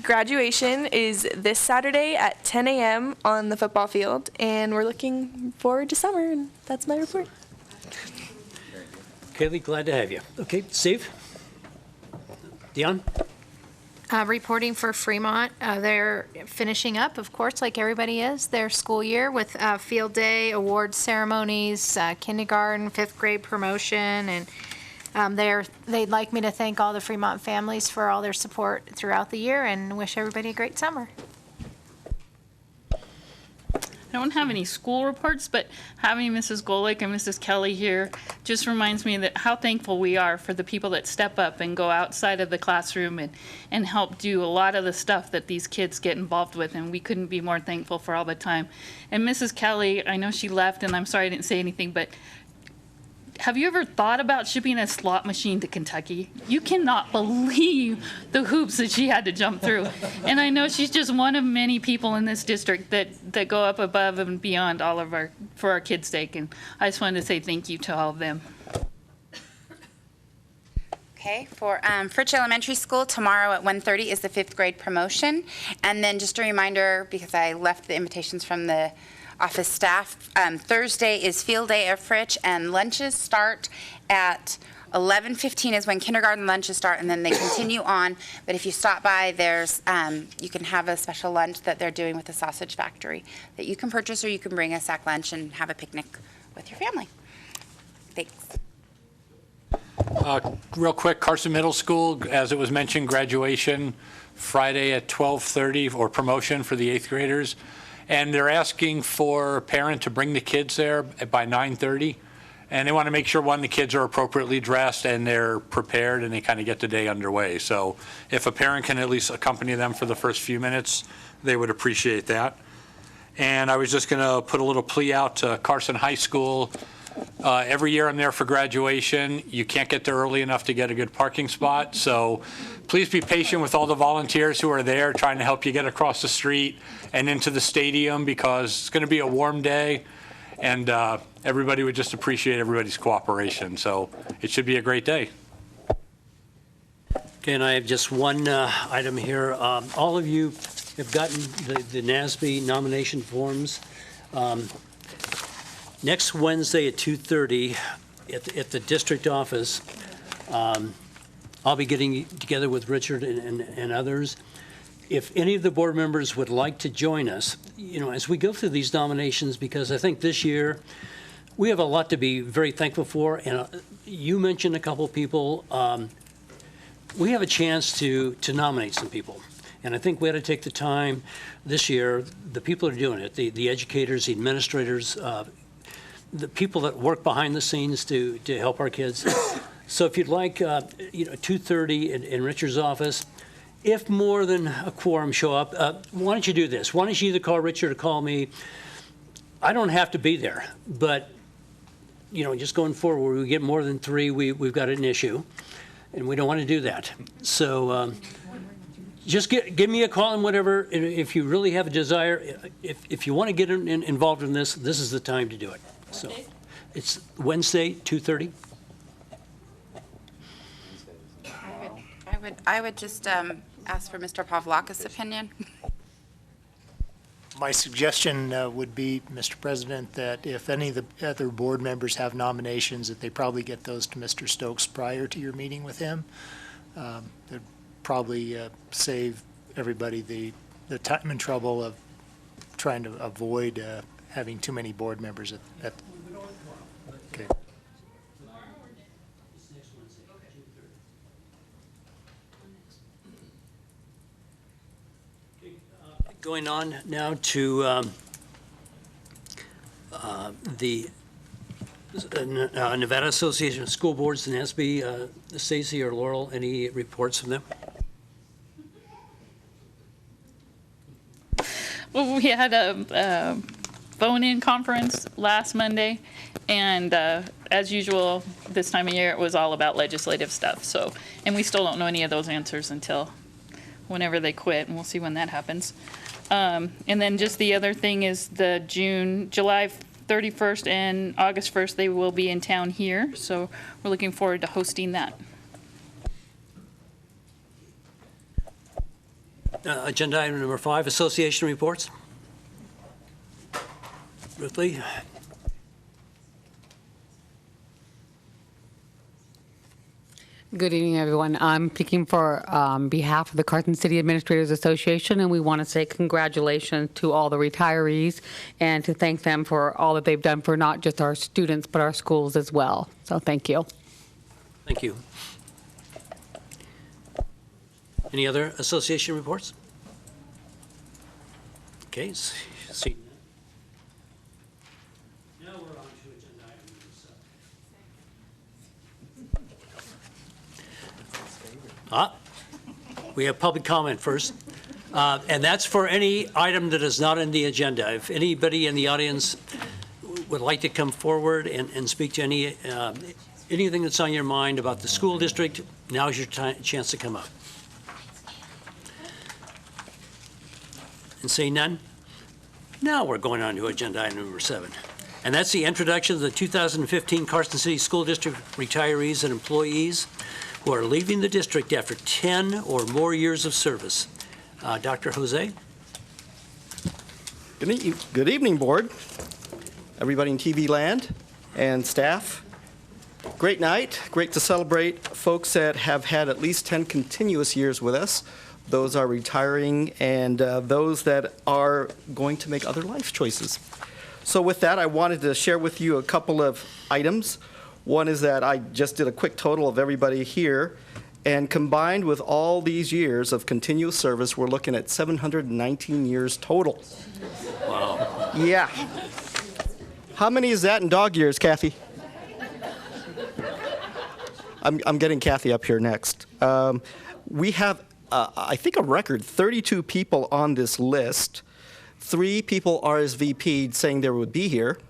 Speaker 9: Graduation is this Saturday at 10 a.m. on the football field, and we're looking forward to summer, and that's my report.
Speaker 1: Kaylee, glad to have you. Okay, Steve? Dion?
Speaker 20: Reporting for Fremont, they're finishing up, of course, like everybody is, their school year with field day, awards ceremonies, kindergarten, 5th grade promotion, and they'd like me to thank all the Fremont families for all their support throughout the year and wish everybody a great summer.
Speaker 2: I don't have any school reports, but having Mrs. Golick and Mrs. Kelly here just reminds me that how thankful we are for the people that step up and go outside of the classroom and help do a lot of the stuff that these kids get involved with, and we couldn't be more thankful for all the time. And Mrs. Kelly, I know she left, and I'm sorry I didn't say anything, but have you ever thought about shipping a slot machine to Kentucky? You cannot believe the hoops that she had to jump through. And I know she's just one of many people in this district that go up above and beyond all of for our kids' sake. And I just wanted to say thank you to all of them.
Speaker 21: Okay, for Fritch Elementary School, tomorrow at 1:30 is the 5th grade promotion. And then just a reminder, because I left the invitations from the office staff, Thursday is field day at Fritch, and lunches start at 11:15 is when kindergarten lunches start, and then they continue on. But if you stop by, there's you can have a special lunch that they're doing with the sausage factory that you can purchase, or you can bring a sack lunch and have a picnic with your family. Thanks.
Speaker 3: Real quick, Carson Middle School, as it was mentioned, graduation Friday at 12:30, or promotion for the 8th graders. And they're asking for a parent to bring the kids there by 9:30. And they want to make sure, one, the kids are appropriately dressed and they're prepared and they kind of get the day underway. So if a parent can at least accompany them for the first few minutes, they would appreciate that. And I was just going to put a little plea out to Carson High School. Every year I'm there for graduation. You can't get there early enough to get a good parking spot. So please be patient with all the volunteers who are there trying to help you get across the street and into the stadium, because it's going to be a warm day, and everybody would just appreciate everybody's cooperation. So it should be a great day.
Speaker 1: Okay, and I have just one item here. All of you have gotten the NASB nomination forms. Next Wednesday at 2:30 at the district office, I'll be getting together with Richard and others. If any of the board members would like to join us, as we go through these nominations, because I think this year we have a lot to be very thankful for. And you mentioned a couple of people. We have a chance to nominate some people. And I think we ought to take the time this year, the people that are doing it, the educators, the administrators, the people that work behind the scenes to help our kids. So if you'd like, 2:30 in Richard's office. If more than a quorum show up, why don't you do this? Why don't you either call Richard or call me? I don't have to be there, but just going forward, where we get more than 3, we've got an issue, and we don't want to do that. So just give me a call and whatever. If you really have a desire, if you want to get involved in this is the time to do it. So it's Wednesday, 2:30.
Speaker 21: I would just ask for Mr. Pavlakis' opinion.
Speaker 22: My suggestion would be, Mr. President, that if any of the other board members have nominations, that they probably get those to Mr. Stokes prior to your meeting with him. That'd probably save everybody the the time and trouble of trying to avoid having too many board members at okay.
Speaker 1: Going on now to the Nevada Association of School Boards, NASB. Stacy or Laurel, any reports from them?
Speaker 4: Well, we had a phone-in conference last Monday, and as usual, this time of year, it was all about legislative stuff. So, and we still don't know any of those answers until whenever they quit, and we'll see when that happens. And then just the other thing is the July 31st and August 1st, they will be in town here. So we're looking forward to hosting that.
Speaker 1: Agenda item number 5, association reports. Ruth Lee.
Speaker 7: Good evening, everyone. I'm speaking for behalf of the Carson City Administrators Association, and we want to say congratulations to all the retirees and to thank them for all that they've done for not just our students, but our schools as well. So thank you.
Speaker 1: Thank you. Any other association reports? Okay, see. Now we're on to agenda item number 7. We have public comment first, and that's for any item that is not in the agenda. If anybody in the audience would like to come forward and speak to anything that's on your mind about the school district, now's your chance to come up. And say none? Now we're going on to agenda item number 7. And that's the introduction of the 2015 Carson City School District retirees and employees who are leaving the district after 10 or more years of service. Dr. Jose?
Speaker 23: Good evening, board, everybody in TV land and staff. Great night, great to celebrate folks that have had at least 10 continuous years with us. Those are retiring, and those that are going to make other life choices. So with that, I wanted to share with you a couple of items. One is that I just did a quick total of everybody here, and combined with all these years of continuous service, we're looking at 719 years total.
Speaker 1: Wow.
Speaker 23: Yeah. How many is that in dog years, Kathy? I'm getting Kathy up here next. We have I think a record 32 people on this list. 3 people RSVP'd saying they would be here.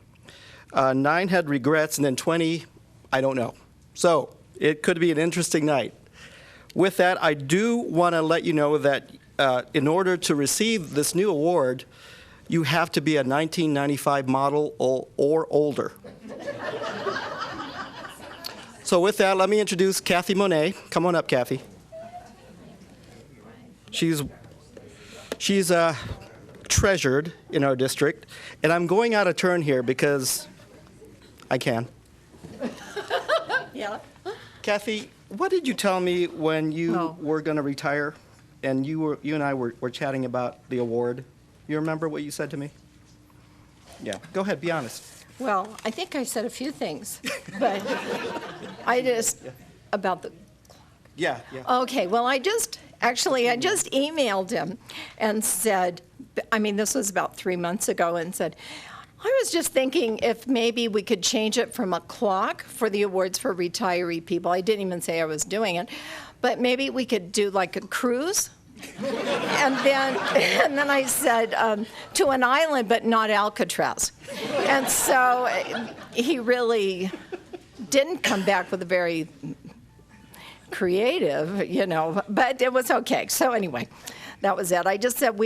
Speaker 23: 9 had regrets, and then 20, I don't know. So it could be an interesting night. With that, I do want to let you know that in order to receive this new award, you have to be a 1995 model or older. So with that, let me introduce Kathy Monet. Come on up, Kathy. She's treasured in our district, and I'm going out of turn here because I can.
Speaker 24: Yeah.
Speaker 23: Kathy, what did you tell me when you were going to retire, and you and I were chatting about the award? You remember what you said to me? Yeah. Go ahead, be honest.
Speaker 24: Well, I think I said a few things, but I just about the.
Speaker 23: Yeah.
Speaker 24: Okay, well, I just emailed him and said, I mean, this was about 3 months ago, and said, I was just thinking if maybe we could change it from a clock for the awards for retiree people. I didn't even say I was doing it, but maybe we could do like a cruise. And then I said, to an island, but not Alcatraz. And so he really didn't come back with a very creative, but it was okay. So anyway, that was it. I just said,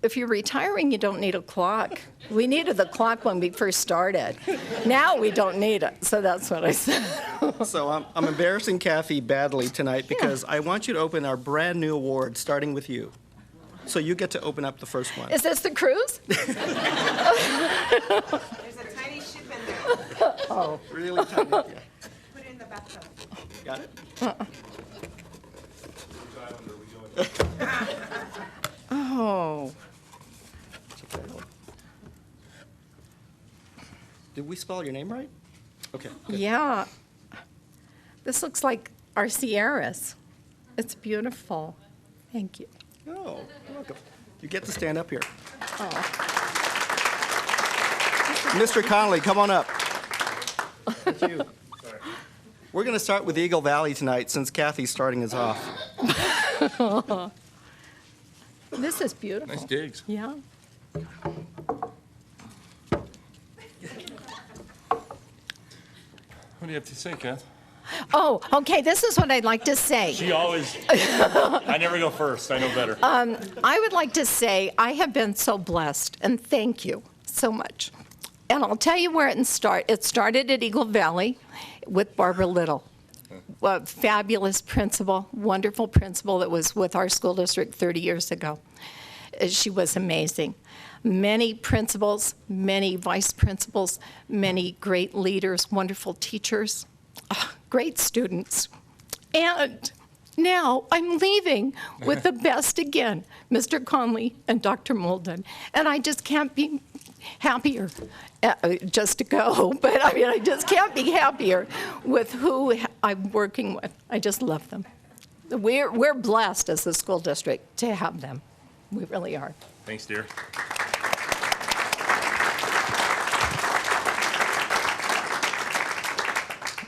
Speaker 24: if you're retiring, you don't need a clock. We needed the clock when we first started. Now we don't need it. So that's what I said.
Speaker 23: So I'm embarrassing Kathy badly tonight because I want you to open our brand new award, starting with you. So you get to open up the first one.
Speaker 24: Is this the cruise?
Speaker 25: There's a tiny ship in there.
Speaker 23: Oh, really tiny. Yeah.
Speaker 25: Put it in the bathtub.
Speaker 23: Got it?
Speaker 24: Oh.
Speaker 23: Did we spell your name right? Okay. Good.
Speaker 24: Yeah. This looks like our Sierras. It's beautiful. Thank you.
Speaker 23: Oh, you're welcome. You get to stand up here. Mr. Connolly, come on up. Thank you. We're going to start with Eagle Valley tonight since Kathy's starting us off.
Speaker 24: This is beautiful.
Speaker 6: Nice digs.
Speaker 24: Yeah.
Speaker 6: What do you have to say, Kath?
Speaker 24: Oh, okay, this is what I'd like to say.
Speaker 6: She always, I never go first. I know better.
Speaker 24: I would like to say I have been so blessed, and thank you so much. And I'll tell you where it started at Eagle Valley with Barbara Little. A fabulous principal, wonderful principal that was with our school district 30 years ago. She was amazing. Many principals, many vice principals, many great leaders, wonderful teachers, great students. And now I'm leaving with the best again, Mr. Conley and Dr. Molden. And I just can't be happier just to go, but I mean, I just can't be happier with who I'm working with. I just love them. We're blessed as the school district to have them. We really are.
Speaker 6: Thanks, dear.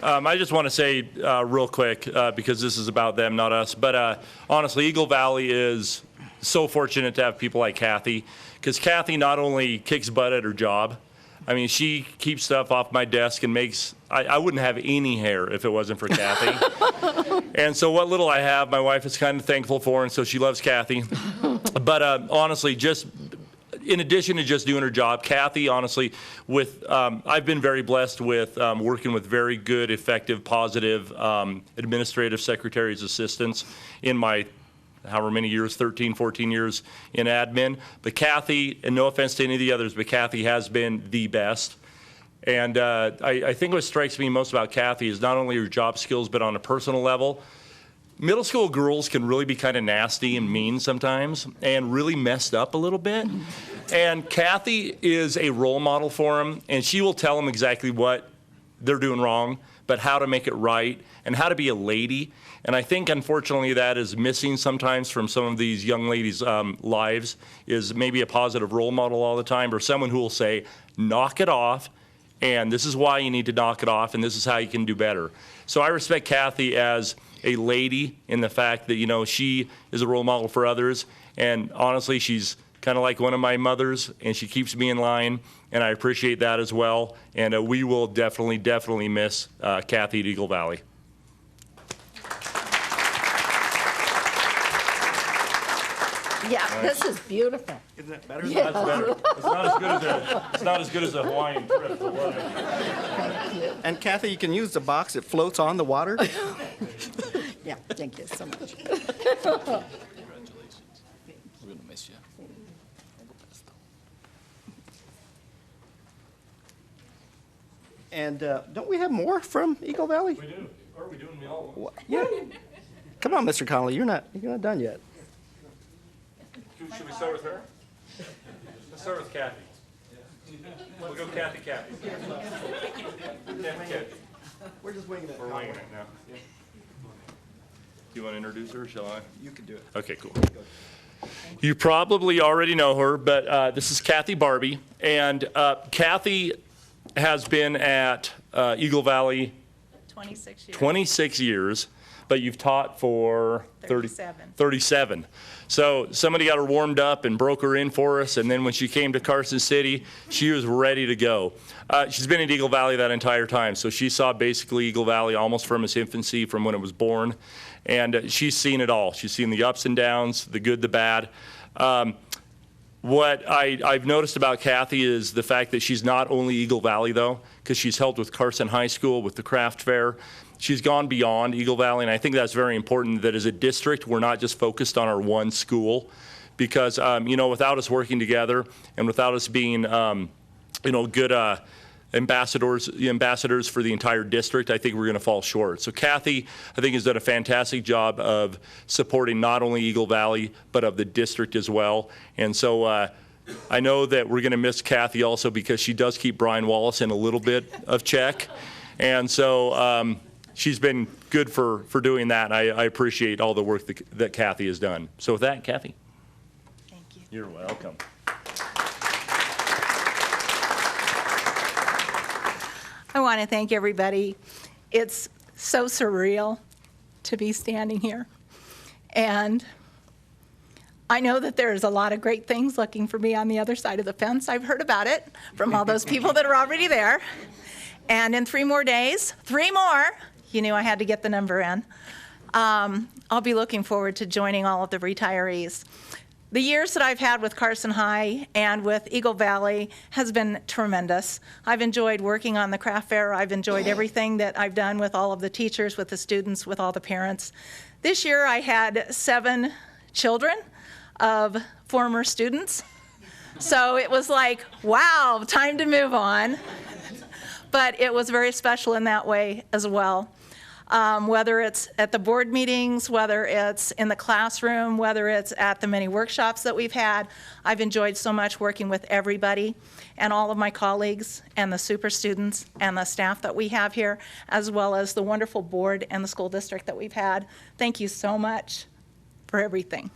Speaker 6: I just want to say real quick, because this is about them, not us, but honestly, Eagle Valley is so fortunate to have people like Kathy, because Kathy not only kicks butt at her job, I mean, she keeps stuff off my desk and makes, I wouldn't have any hair if it wasn't for Kathy. And so what little I have, my wife is kind of thankful for, and so she loves Kathy. But honestly, just in addition to just doing her job, Kathy, honestly, I've been very blessed with working with very good, effective, positive administrative secretaries, assistants in my however many years, 13, 14 years in admin. But Kathy, and no offense to any of the others, but Kathy has been the best. And I think what strikes me most about Kathy is not only her job skills, but on a personal level. Middle school girls can really be kind of nasty and mean sometimes and really messed up a little bit. And Kathy is a role model for them, and she will tell them exactly what they're doing wrong, but how to make it right and how to be a lady. And I think, unfortunately, that is missing sometimes from some of these young ladies' lives, is maybe a positive role model all the time, or someone who will say, knock it off, and this is why you need to knock it off, and this is how you can do better. So I respect Kathy as a lady in the fact that, you know, she is a role model for others, and honestly, she's kind of like one of my mothers, and she keeps me in line, and I appreciate that as well. And we will definitely miss Kathy at Eagle Valley.
Speaker 24: Yeah, this is beautiful.
Speaker 23: Isn't that better?
Speaker 24: Yeah.
Speaker 6: That's better. It's not as good as a Hawaiian trip. But love it.
Speaker 23: And Kathy, you can use the box. It floats on the water.
Speaker 24: Yeah, thank you so much.
Speaker 5: Congratulations. We're going to miss you.
Speaker 23: And don't we have more from Eagle Valley?
Speaker 6: We do. Or are we doing me all?
Speaker 23: Yeah. Come on, Mr. Connolly. You're not done yet.
Speaker 6: Should we start with her? Let's start with Kathy. We'll go Kathy. Kathy.
Speaker 23: We're just winging it.
Speaker 6: We're winging it now. Do you want to introduce her, or shall I?
Speaker 23: You can do it.
Speaker 6: Okay, cool. You probably already know her, but this is Kathy Barbie. And Kathy has been at Eagle Valley
Speaker 8: 26 years.
Speaker 6: 26 years, but you've taught for 37. So somebody got her warmed up and broke her in for us, and then when she came to Carson City, she was ready to go. She's been at Eagle Valley that entire time, so she saw basically Eagle Valley almost from its infancy, from when it was born, and she's seen it all. She's seen the ups and downs, the good, the bad. What I've noticed about Kathy is the fact that she's not only Eagle Valley, though, because she's helped with Carson High School, with the craft fair. She's gone beyond Eagle Valley, and I think that's very important, that as a district, we're not just focused on our one school, because, you know, without us working together and without us being, you know, good ambassadors for the entire district, I think we're going to fall short. So Kathy, I think, has done a fantastic job of supporting not only Eagle Valley, but of the district as well. And so I know that we're going to miss Kathy also because she does keep Brian Wallace in a little bit of check. And so she's been good for doing that. And I appreciate all the work that Kathy has done. So with that, Kathy.
Speaker 24: Thank you.
Speaker 6: You're welcome.
Speaker 24: I want to thank everybody. It's so surreal to be standing here. And I know that there's a lot of great things looking for me on the other side of the fence. I've heard about it from all those people that are already there. And in 3 more days, 3 more, you knew I had to get the number in, I'll be looking forward to joining all of the retirees. The years that I've had with Carson High and with Eagle Valley has been tremendous. I've enjoyed working on the craft fair. I've enjoyed everything that I've done with all of the teachers, with the students, with all the parents. This year I had 7 children of former students. So it was like, wow, time to move on. But it was very special in that way as well. Whether it's at the board meetings, whether it's in the classroom, whether it's at the many workshops that we've had, I've enjoyed so much working with everybody and all of my colleagues and the super students and the staff that we have here, as well as the wonderful board and the school district that we've had. Thank you so much for everything.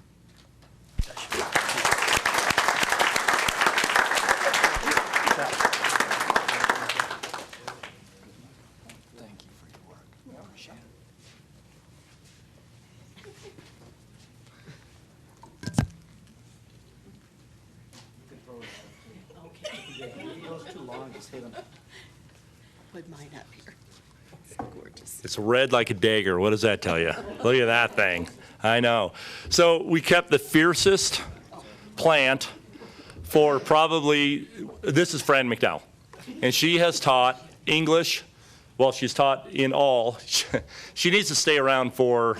Speaker 2: Put mine up here. It's gorgeous.
Speaker 6: It's red like a dagger. What does that tell you? Look at that thing. I know. So we kept the fiercest plant for probably, this is Fran McDowell. And she has taught English, well, she's taught in all. She needs to stay around for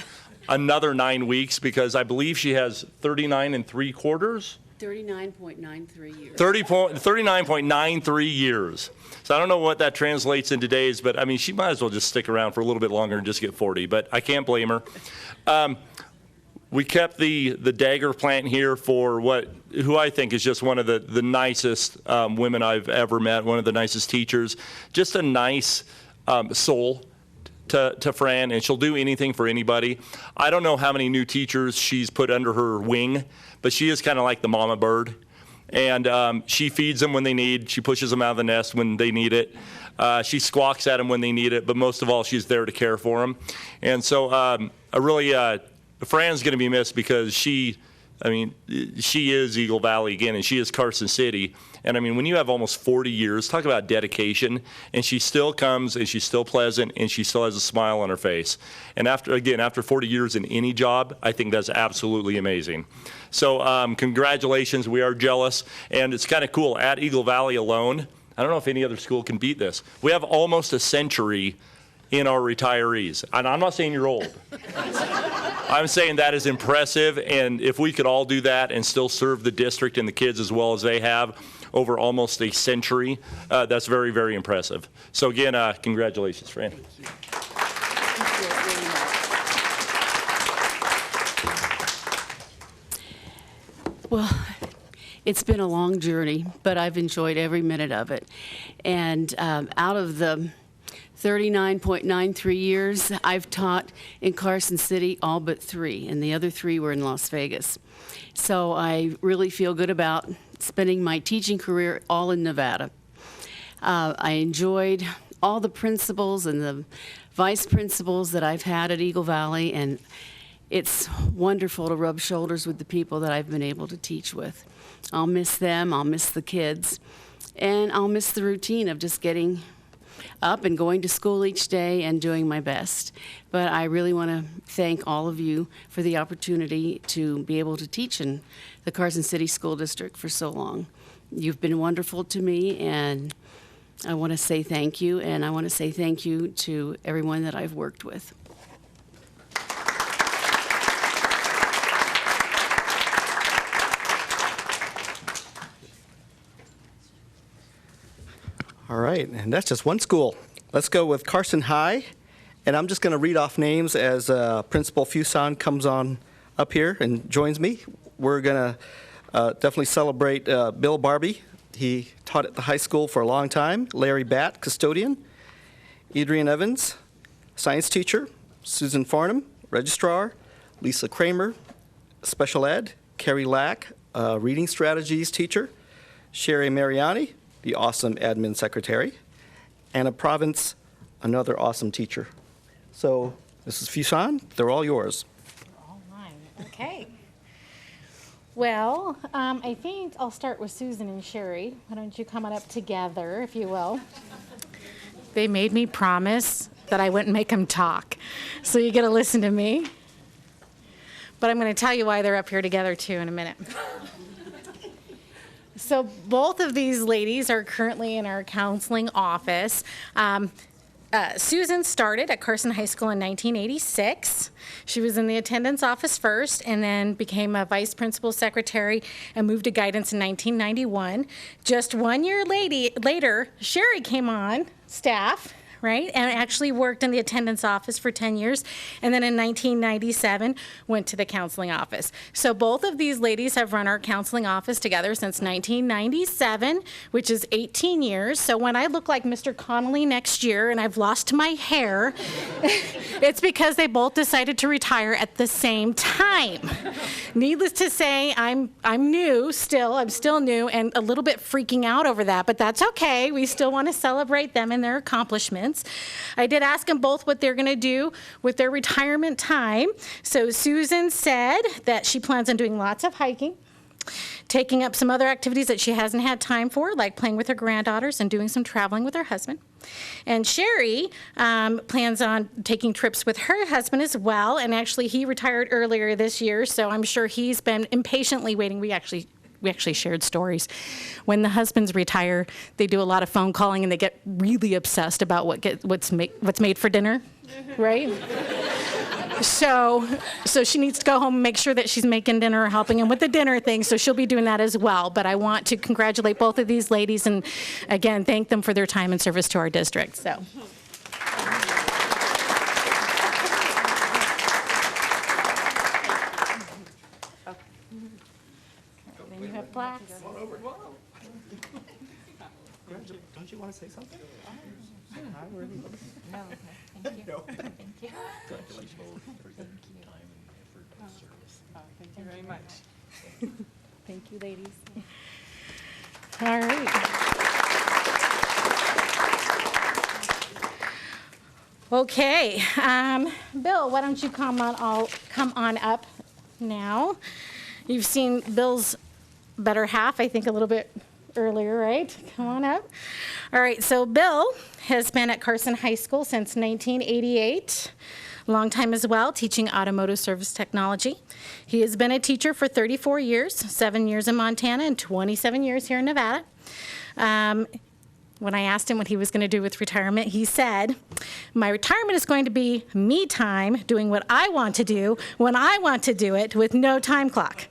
Speaker 6: another 9 weeks because I believe she has 39 3/4.
Speaker 2: 39.93 years.
Speaker 6: 39.93 years. So I don't know what that translates into days, but I mean, she might as well just stick around for a little bit longer and just get 40, but I can't blame her. We kept the dagger plant here for who I think is just one of the nicest women I've ever met, one of the nicest teachers, just a nice soul to Fran, and she'll do anything for anybody. I don't know how many new teachers she's put under her wing, but she is kind of like the mama bird. And she feeds them when they need. She pushes them out of the nest when they need it. She squawks at them when they need it. But most of all, she's there to care for them. And so Fran's going to be missed because she is Eagle Valley again, and she is Carson City. And I mean, when you have almost 40 years, talk about dedication, and she still comes, and she's still pleasant, and she still has a smile on her face. And after 40 years in any job, I think that's absolutely amazing. So congratulations, we are jealous, and it's kind of cool. At Eagle Valley alone, I don't know if any other school can beat this. We have almost a century in our retirees. And I'm not saying you're old. I'm saying that is impressive, and if we could all do that and still serve the district and the kids as well as they have over almost a century, that's very, very impressive. So again, congratulations, Fran.
Speaker 2: Well, it's been a long journey, but I've enjoyed every minute of it. And out of the 39.93 years I've taught in Carson City, all but 3, and the other 3 were in Las Vegas. So I really feel good about spending my teaching career all in Nevada. I enjoyed all the principals and the vice principals that I've had at Eagle Valley, and it's wonderful to rub shoulders with the people that I've been able to teach with. I'll miss them, I'll miss the kids, and I'll miss the routine of just getting up and going to school each day and doing my best. But I really want to thank all of you for the opportunity to be able to teach in the Carson City School District for so long. You've been wonderful to me, and I want to say thank you, and I want to say thank you to everyone that I've worked with.
Speaker 23: All right, and that's just one school. Let's go with Carson High, and I'm just going to read off names as Principal Fuson comes on up here and joins me. We're going Definitely celebrate Bill Barbie. He taught at the high school for a long time. Larry Batt, custodian. Adrian Evans, science teacher. Susan Farnham, registrar. Lisa Kramer, special ed. Carrie Lack, reading strategies teacher. Sherry Mariani, the awesome admin secretary. Anna Province, another awesome teacher. So, Mrs. Fuson, they're all yours.
Speaker 8: All mine. Okay. Well, I think I'll start with Susan and Sherry. Why don't you come on up together, if you will? They made me promise that I wouldn't make them talk, so you get to listen to me. But I'm going to tell you why they're up here together, too, in a minute. So both of these ladies are currently in our counseling office. Susan started at Carson High School in 1986. She was in the attendance office first and then became a vice principal secretary and moved to guidance in 1991. Just 1 year later, Sherry came on staff, right, and actually worked in the attendance office for 10 years, and then in 1997 went to the counseling office. So both of these ladies have run our counseling office together since 1997, which is 18 years. So when I look like Mr. Connolly next year and I've lost my hair, it's because they both decided to retire at the same time. Needless to say, I'm new still. I'm still new and a little bit freaking out over that, but that's okay. We still want to celebrate them and their accomplishments. I did ask them both what they're going to do with their retirement time. So Susan said that she plans on doing lots of hiking, taking up some other activities that she hasn't had time for, like playing with her granddaughters and doing some traveling with her husband. And Sherry plans on taking trips with her husband as well. And actually, he retired earlier this year, so I'm sure he's been impatiently waiting. We actually shared stories. When the husbands retire, they do a lot of phone calling and they get really obsessed about what's made for dinner, right? So she needs to go home and make sure that she's making dinner or helping him with the dinner thing, so she'll be doing that as well. But I want to congratulate both of these ladies and, again, thank them for their time and service to our district. So. You have plaques.
Speaker 23: Come on over. Don't you want to say something?
Speaker 8: No, thank you. Thank you.
Speaker 23: Congratulations.
Speaker 8: Thank you very much. Thank you, ladies. All right. Okay, Bill, why don't you come on up now? You've seen Bill's better half, I think, a little bit earlier, right? Come on up. All right, so Bill has been at Carson High School since 1988, a long time as well, teaching automotive service technology. He has been a teacher for 34 years, 7 years in Montana and 27 years here in Nevada. When I asked him what he was going to do with retirement, he said, my retirement is going to be me time, doing what I want to do when I want to do it with no time clock.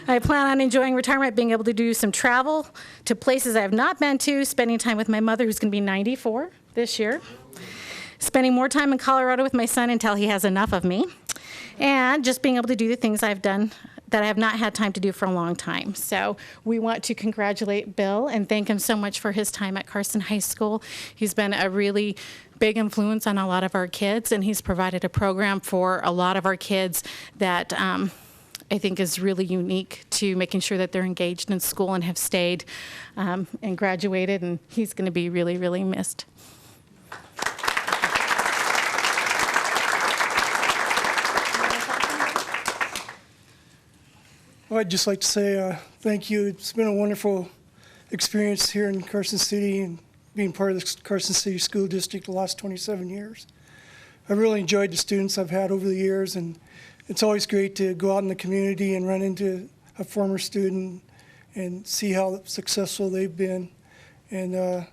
Speaker 8: I plan on enjoying retirement, being able to do some travel to places I have not been to, spending time with my mother, who's going to be 94 this year, spending more time in Colorado with my son until he has enough of me, and just being able to do the things I've done that I have not had time to do for a long time. So we want to congratulate Bill and thank him so much for his time at Carson High School. He's been a really big influence on a lot of our kids, and he's provided a program for a lot of our kids that I think is really unique to making sure that they're engaged in school and have stayed and graduated, and he's going to be really, really missed.
Speaker 10: Well, I'd just like to say thank you. It's been a wonderful experience here in Carson City and being part of the Carson City School District the last 27 years. I've really enjoyed the students I've had over the years, and it's always great to go out in the community and run into a former student and see how successful they've been and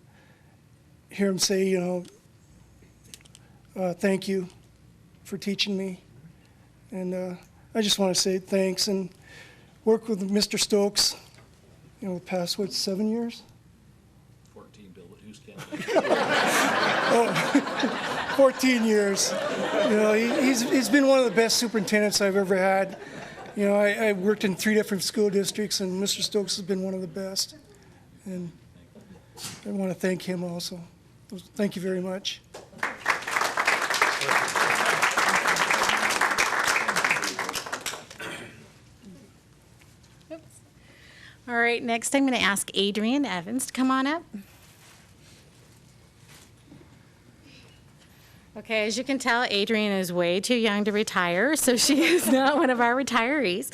Speaker 10: hear them say, you know, thank you for teaching me. And I just want to say thanks and work with Mr. Stokes, you know, the past, 7 years?
Speaker 3: 14, Bill, but who's counting?
Speaker 10: 14 years. You know, he's been one of the best superintendents I've ever had. You know, I worked in 3 different school districts, and Mr. Stokes has been one of the best. And I want to thank him also. Thank you very much.
Speaker 8: All right, next I'm going to ask Adrienne Evans to come on up. Okay, as you can tell, Adrienne is way too young to retire, so she is not one of our retirees.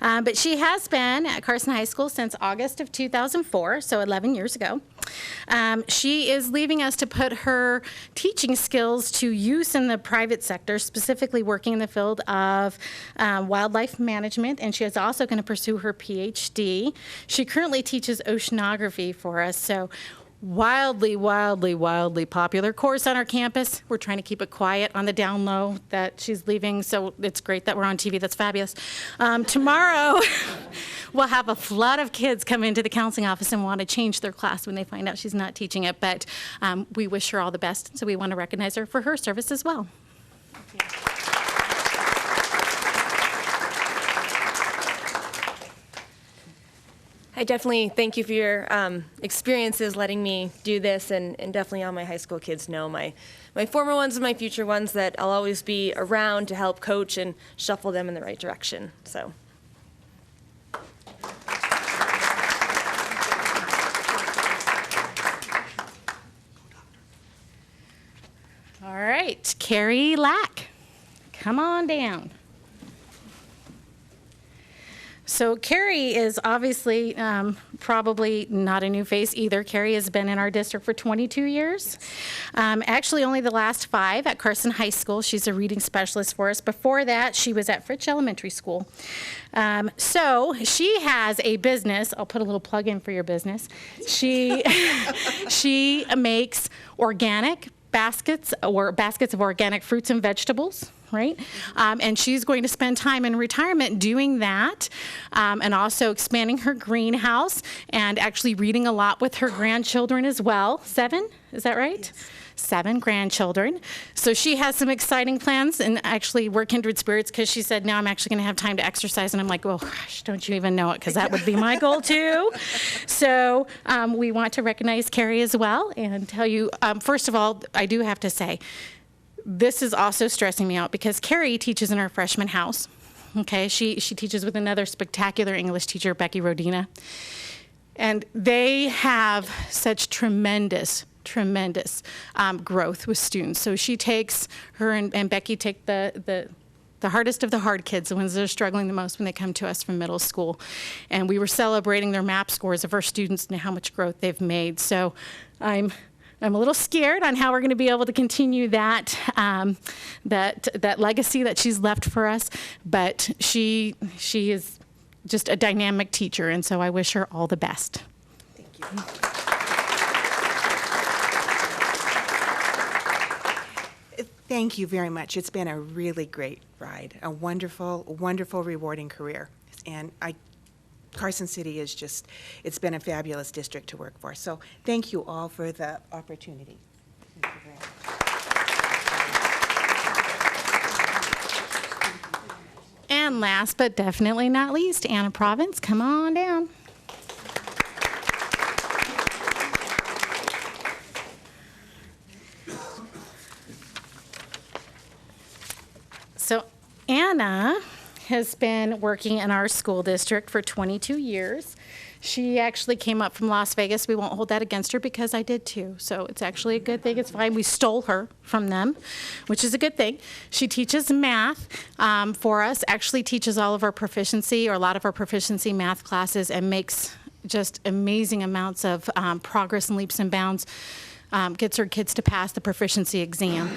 Speaker 8: But she has been at Carson High School since August of 2004, so 11 years ago. She is leaving us to put her teaching skills to use in the private sector, specifically working in the field of wildlife management, and she is also going to pursue her PhD. She currently teaches oceanography for us, so wildly popular course on our campus. We're trying to keep it quiet on the down low that she's leaving, so it's great that we're on TV. That's fabulous. Tomorrow, we'll have a flood of kids come into the counseling office and want to change their class when they find out she's not teaching it, but we wish her all the best, so we want to recognize her for her service as well.
Speaker 11: I definitely thank you for your experiences letting me do this, and definitely all my high school kids know, my former ones and my future ones, that I'll always be around to help coach and shuffle them in the right direction. So.
Speaker 8: All right, Carrie Lack, come on down. So Carrie is obviously probably not a new face either. Carrie has been in our district for 22 years. Actually, only the last 5 at Carson High School. She's a reading specialist for us. Before that, she was at Fritch Elementary School. So she has a business. I'll put a little plug in for your business. She makes organic baskets of organic fruits and vegetables, right? And she's going to spend time in retirement doing that, and also expanding her greenhouse and actually reading a lot with her grandchildren as well. 7, is that right? Yes. 7 grandchildren. So she has some exciting plans, and actually we're kindred spirits, because she said, now I'm actually going to have time to exercise. And I'm like, oh gosh, don't you even know it, because that would be my goal too. So we want to recognize Carrie as well and tell you, first of all, I do have to say, this is also stressing me out because Carrie teaches in her freshman house. Okay, she teaches with another spectacular English teacher, Becky Rodina. And they have such tremendous growth with students. So she takes, her and Becky take the hardest of the hard kids, the ones that are struggling the most when they come to us from middle school. And we were celebrating their MAP scores of our students and how much growth they've made. So I'm a little scared on how we're going to be able to continue that that legacy that she's left for us. But she is just a dynamic teacher, and so I wish her all the best.
Speaker 25: Thank you. Thank you very much. It's been a really great ride, a wonderful, rewarding career. And Carson City is just, it's been a fabulous district to work for. So thank you all for the opportunity. Thank you very much.
Speaker 8: And last but definitely not least, Anna Province, come on down. So Anna has been working in our school district for 22 years. She actually came up from Las Vegas. We won't hold that against her because I did too. So it's actually a good thing. It's fine. We stole her from them, which is a good thing. She teaches math for us, actually teaches all of our proficiency or a lot of our proficiency math classes, and makes just amazing amounts of progress and leaps and bounds. Gets her kids to pass the proficiency exam.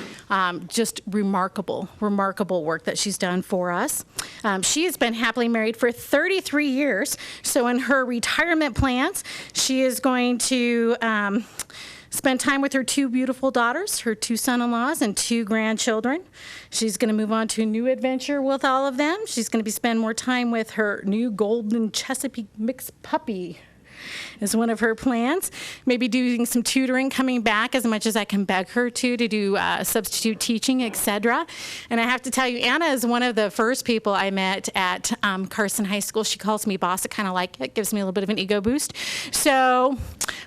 Speaker 8: Just remarkable work that she's done for us. She has been happily married for 33 years. So in her retirement plans, she is going to spend time with her 2 beautiful daughters, her 2 son-in-laws, and 2 grandchildren. She's going to move on to a new adventure with all of them. She's going to spend more time with her new golden Chesapeake mixed puppy. is one of her plans. Maybe doing some tutoring, coming back as much as I can beg her to do substitute teaching, etc. And I have to tell you, Anna is one of the first people I met at Carson High School. She calls me boss. I kind of like it. Gives me a little bit of an ego boost. So,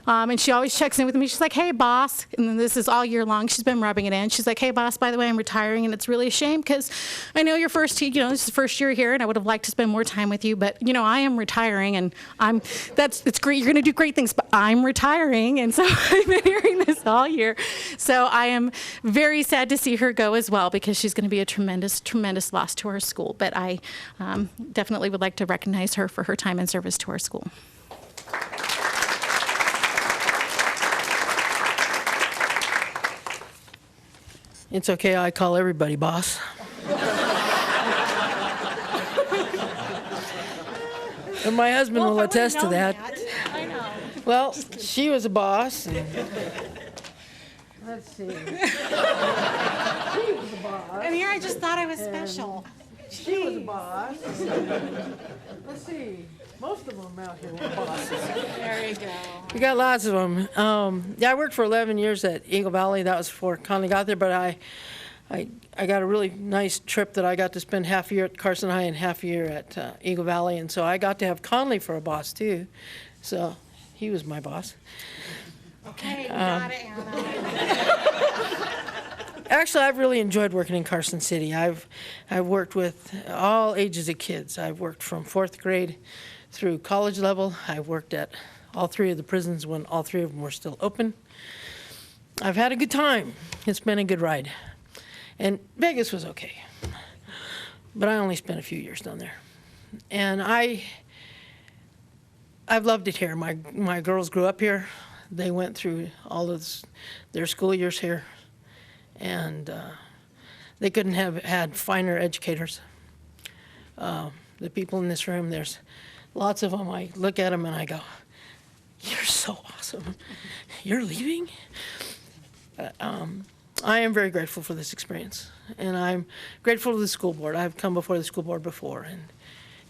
Speaker 8: and she always checks in with me. She's like, hey, boss. And then this is all year long. She's been rubbing it in. She's like, hey, boss, by the way, I'm retiring, and it's really a shame because I know this is the first year here, and I would have liked to spend more time with you, but, I am retiring, and it's great. You're going to do great things, but I'm retiring, and so I've been hearing this all year. So I am very sad to see her go as well because she's going to be a tremendous, tremendous loss to our school, but I definitely would like to recognize her for her time and service to our school.
Speaker 12: It's okay, I call everybody boss. And my husband will attest to that.
Speaker 8: I know.
Speaker 12: Well, she was a boss. Let's see. She was a boss.
Speaker 8: And here I just thought I was special.
Speaker 12: She was a boss. Let's see. Most of them out here were bosses.
Speaker 8: There you go.
Speaker 12: We got lots of them. I worked for 11 years at Eagle Valley. That was before Conley got there, but I got a really nice trip that I got to spend half a year at Carson High and half a year at Eagle Valley, and so I got to have Conley for a boss too. So he was my boss.
Speaker 8: Okay, got it, Anna.
Speaker 12: Actually, I've really enjoyed working in Carson City. I've worked with all ages of kids. I've worked from 4th grade through college level. I've worked at all 3 of the prisons when all 3 of them were still open. I've had a good time. It's been a good ride. And Vegas was okay. But I only spent a few years down there. And I've loved it here. My girls grew up here. They went through all of their school years here. And they couldn't have had finer educators. The people in this room, there's lots of them. I look at them and I go, you're so awesome. You're leaving? I am very grateful for this experience. And I'm grateful to the school board. I've come before the school board before.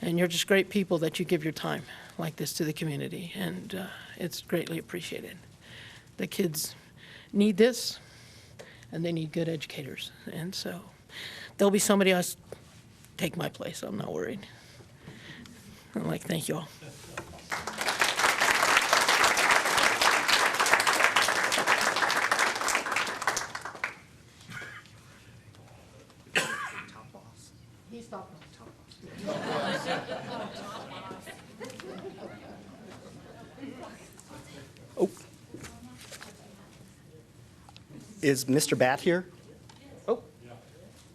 Speaker 12: And you're just great people that you give your time like this to the community. And it's greatly appreciated. The kids need this. And they need good educators. And so there'll be somebody else take my place. I'm not worried. I'm like, thank you all.
Speaker 23: Oh. Is Mr. Bat here? Oh,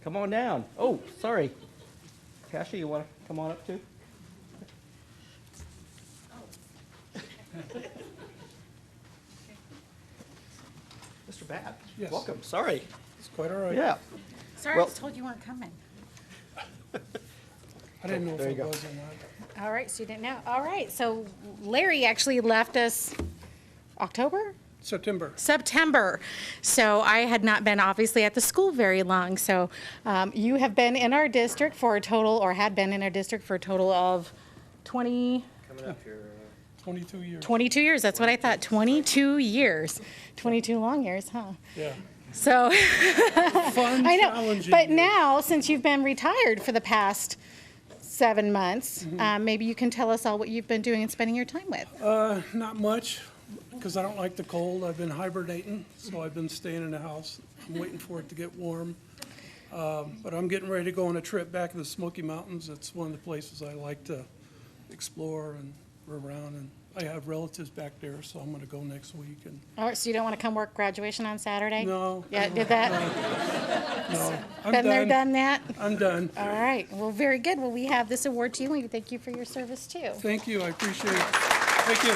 Speaker 23: come on down. Oh, sorry. Cassie, you want to come on up too? Mr. Bat,
Speaker 10: Yes.
Speaker 23: welcome. Sorry.
Speaker 10: It's quite all right.
Speaker 23: Yeah.
Speaker 8: Sorry, I was told you weren't coming.
Speaker 10: I didn't know if it was or not.
Speaker 8: All right, so you didn't know. All right, so Larry actually left us October? September. So I had not been obviously at the school very long. So you have been in our district for a total, or had been in our district for a total of
Speaker 12: coming up here.
Speaker 10: 22 years.
Speaker 8: 22 years, that's what I thought, 22 years. 22 long years, huh?
Speaker 10: Yeah.
Speaker 8: So,
Speaker 10: Fun,
Speaker 8: I know,
Speaker 10: challenging
Speaker 8: but
Speaker 10: years.
Speaker 8: now, since you've been retired for the past 7 months, maybe you can tell us all what you've been doing and spending your time with.
Speaker 10: Not much, because I don't like the cold. I've been hibernating, so I've been staying in the house. I'm waiting for it to get warm. But I'm getting ready to go on a trip back to the Smoky Mountains. It's one of the places I like to explore and around, and I have relatives back there, so I'm going to go next week. And
Speaker 8: All right, so you don't want to come work graduation on Saturday?
Speaker 10: No.
Speaker 8: Yeah, did that?
Speaker 10: No, I'm
Speaker 8: Been there,
Speaker 10: done.
Speaker 8: done that?
Speaker 10: I'm done.
Speaker 8: All right, well, very good. Well, we have this award to you, and we thank you for your service, too.
Speaker 10: Thank you, I appreciate it. Thank you.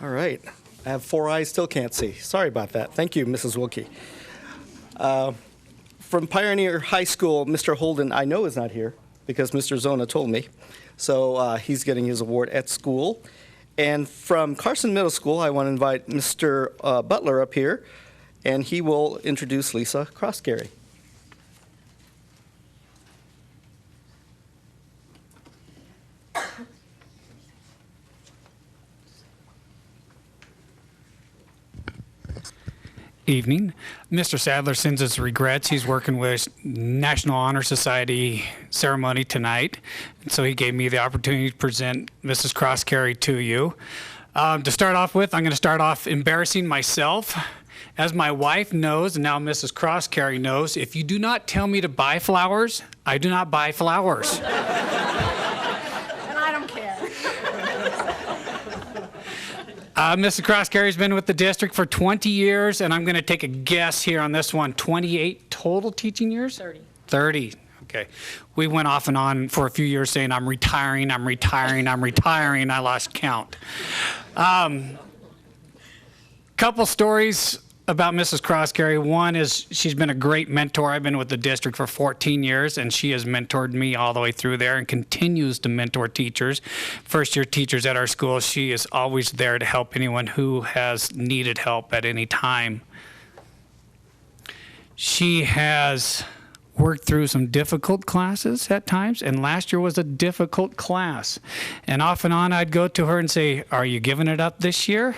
Speaker 23: All right. I have 4 eyes, still can't see. Sorry about that. Thank you, Mrs. Wilkie. From Pioneer High School, Mr. Holden, I know is not here because Mr. Zona told me. So he's getting his award at school. And from Carson Middle School, I want to invite Mr. Butler up here, and he will introduce Lisa Crossgary.
Speaker 13: evening. Mr. Sadler sends his regrets. He's working with National Honor Society ceremony tonight. And so he gave me the opportunity to present Mrs. Crosscarry to you. To start off with, I'm going to start off embarrassing myself. As my wife knows, and now Mrs. Crosscarry knows, if you do not tell me to buy flowers, I do not buy flowers.
Speaker 24: And I don't care.
Speaker 13: Mrs. Crosscarry's been with the district for 20 years, and I'm going to take a guess here on this one. 28 total teaching years? 30. 30. Okay. We went off and on for a few years saying, I'm retiring, I'm retiring, I'm retiring. I lost count. Couple stories about Mrs. Crosscarry. One is she's been a great mentor. I've been with the district for 14 years, and she has mentored me all the way through there and continues to mentor teachers, first-year teachers at our school. She is always there to help anyone who has needed help at any time. She has worked through some difficult classes at times, and last year was a difficult class. And off and on, I'd go to her and say, are you giving it up this year?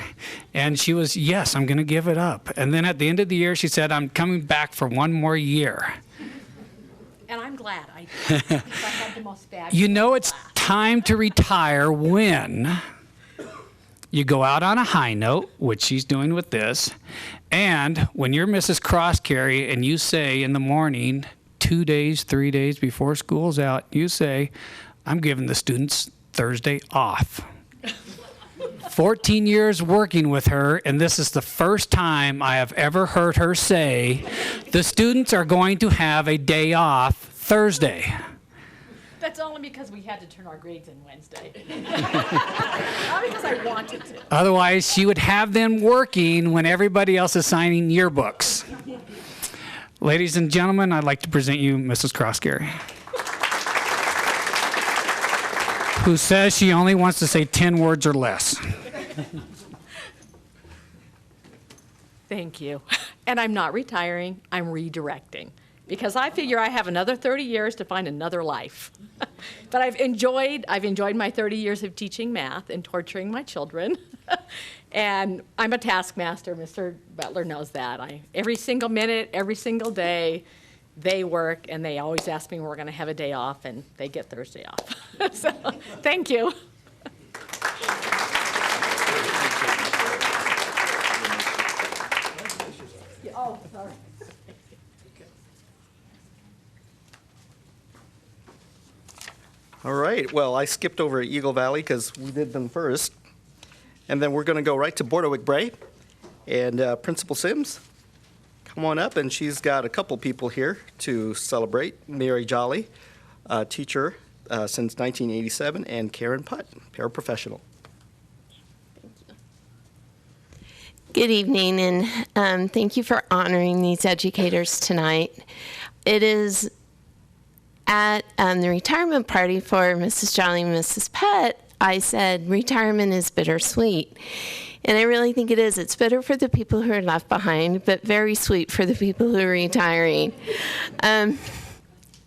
Speaker 13: And she was, yes, I'm going to give it up. And then at the end of the year, she said, I'm coming back for one more year.
Speaker 24: And I'm glad I did, because I had the most fabulous
Speaker 13: You know it's
Speaker 24: class.
Speaker 13: time to retire when you go out on a high note, which she's doing with this, and when you're Mrs. Crosscarry and you say in the morning, 2 days, 3 days before school's out, you say, I'm giving the students Thursday off. 14 years working with her, and this is the first time I have ever heard her say, the students are going to have a day off Thursday.
Speaker 24: That's only because we had to turn our grades in Wednesday. Not because I wanted to.
Speaker 13: Otherwise, she would have them working when everybody else is signing yearbooks. Ladies and gentlemen, I'd like to present you Mrs. Crosscarry, who says she only wants to say 10 words or less.
Speaker 24: Thank you. And I'm not retiring, I'm redirecting. Because I figure I have another 30 years to find another life. But I've enjoyed my 30 years of teaching math and torturing my children. And I'm a taskmaster. Mr. Butler knows that. Every single minute, every single day, they work, and they always ask me when we're going to have a day off, and they get Thursday off. So, thank you. Oh, sorry.
Speaker 23: All right, well, I skipped over Eagle Valley because we did them first. And then we're going to go right to Bordewick Bray. And Principal Sims, come on up. And she's got a couple people here to celebrate. Mary Jolly, teacher since 1987, and Karen Putt, paraprofessional.
Speaker 14: Good evening, and thank you for honoring these educators tonight. It is at the retirement party for Mrs. Jolly and Mrs. Putt, I said retirement is bittersweet. And I really think it is. It's bitter for the people who are left behind, but very sweet for the people who are retiring. And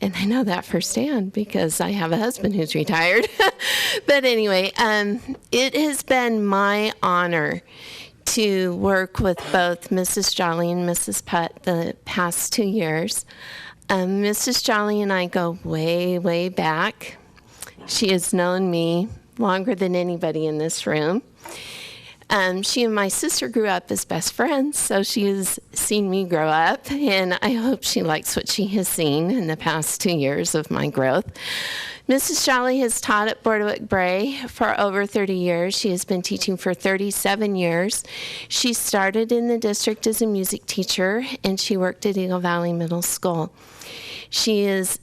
Speaker 14: I know that firsthand because I have a husband who's retired. But anyway, it has been my honor to work with both Mrs. Jolly and Mrs. Putt the past 2 years. Mrs. Jolly and I go way, way back. She has known me longer than anybody in this room. She and my sister grew up as best friends, so she has seen me grow up, and I hope she likes what she has seen in the past 2 years of my growth. Mrs. Jolly has taught at Bordewick Bray for over 30 years. She has been teaching for 37 years. She started in the district as a music teacher, and she worked at Eagle Valley Middle School. She is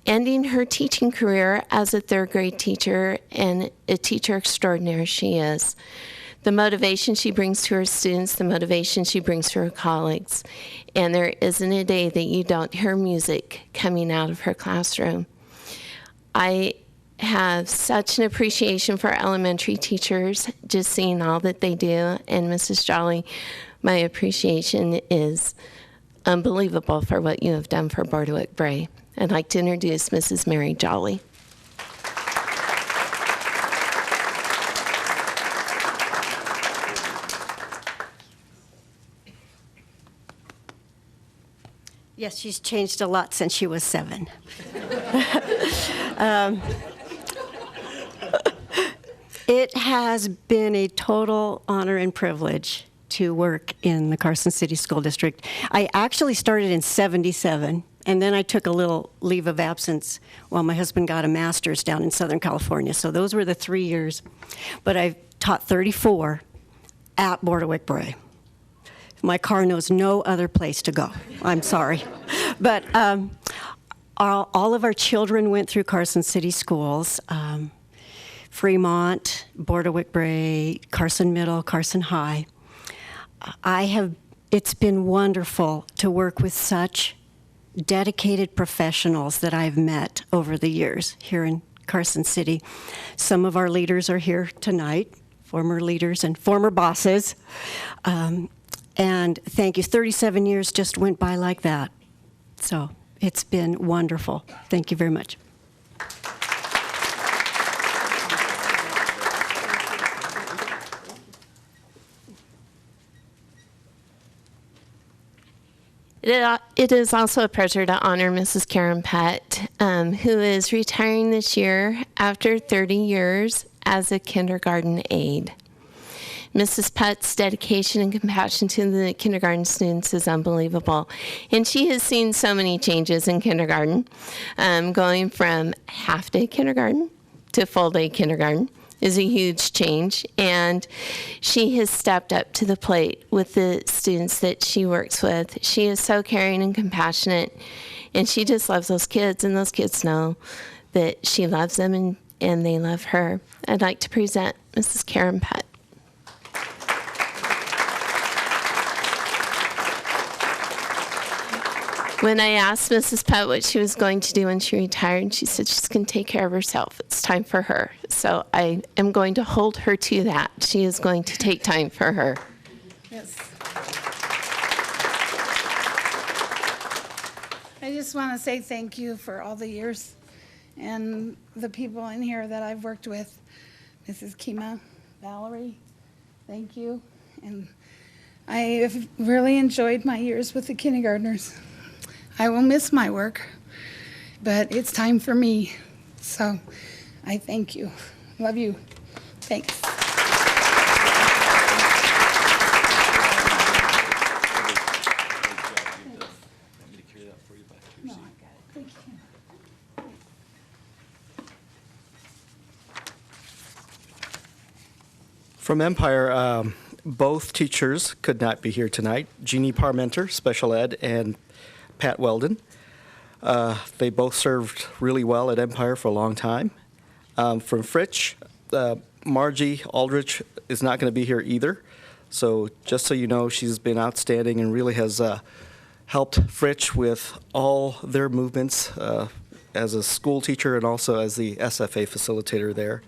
Speaker 14: ending her teaching career as a third grade teacher, and a teacher extraordinaire she is. The motivation she brings to her students, the motivation she brings to her colleagues. And there isn't a day that you don't hear music coming out of her classroom. I have such an appreciation for elementary teachers, just seeing all that they do. And Mrs. Jolly, my appreciation is unbelievable for what you have done for Bordewick Bray. I'd like to introduce Mrs. Mary Jolly.
Speaker 15: Yes, she's changed a lot since she was 7. It has been a total honor and privilege to work in the Carson City School District. I actually started in '77, and then I took a little leave of absence while my husband got a master's down in Southern California. So those were the 3 years. But I've taught 34 at Bordewick-Bray. My car knows no other place to go. I'm sorry. But all of our children went through Carson City schools. Fremont, Bordewick-Bray, Carson Middle, Carson High. It's been wonderful to work with such dedicated professionals that I've met over the years here in Carson City. Some of our leaders are here tonight, former leaders and former bosses. And thank you. 37 years just went by like that. So it's been wonderful. Thank you very much.
Speaker 14: It is also a pleasure to honor Mrs. Karen Pett, who is retiring this year after 30 years as a kindergarten aide. Mrs. Pett's dedication and compassion to the kindergarten students is unbelievable. And she has seen so many changes in kindergarten, going from half-day kindergarten to full-day kindergarten is a huge change. And she has stepped up to the plate with the students that she works with. She is so caring and compassionate, and she just loves those kids, and those kids know that she loves them and they love her. I'd like to present Mrs. Karen Pett. When I asked Mrs. Pett what she was going to do when she retired, she said she's going to take care of herself. It's time for her. So I am going to hold her to that. She is going to take time for her.
Speaker 16: Yes. I just want to say thank you for all the years and the people in here that I've worked with. Mrs. Kima, Valerie, thank you. And I have really enjoyed my years with the kindergartners. I will miss my work, but it's time for me. So I thank you. Love you. Thanks.
Speaker 23: From Empire, both teachers could not be here tonight. Jeannie Parmenter, special ed, and Pat Weldon. They both served really well at Empire for a long time. From Fritch, Margie Aldrich is not going to be here either. So just so you know, she's been outstanding and really has helped Fritch with all their movements as a school teacher and also as the SFA facilitator there.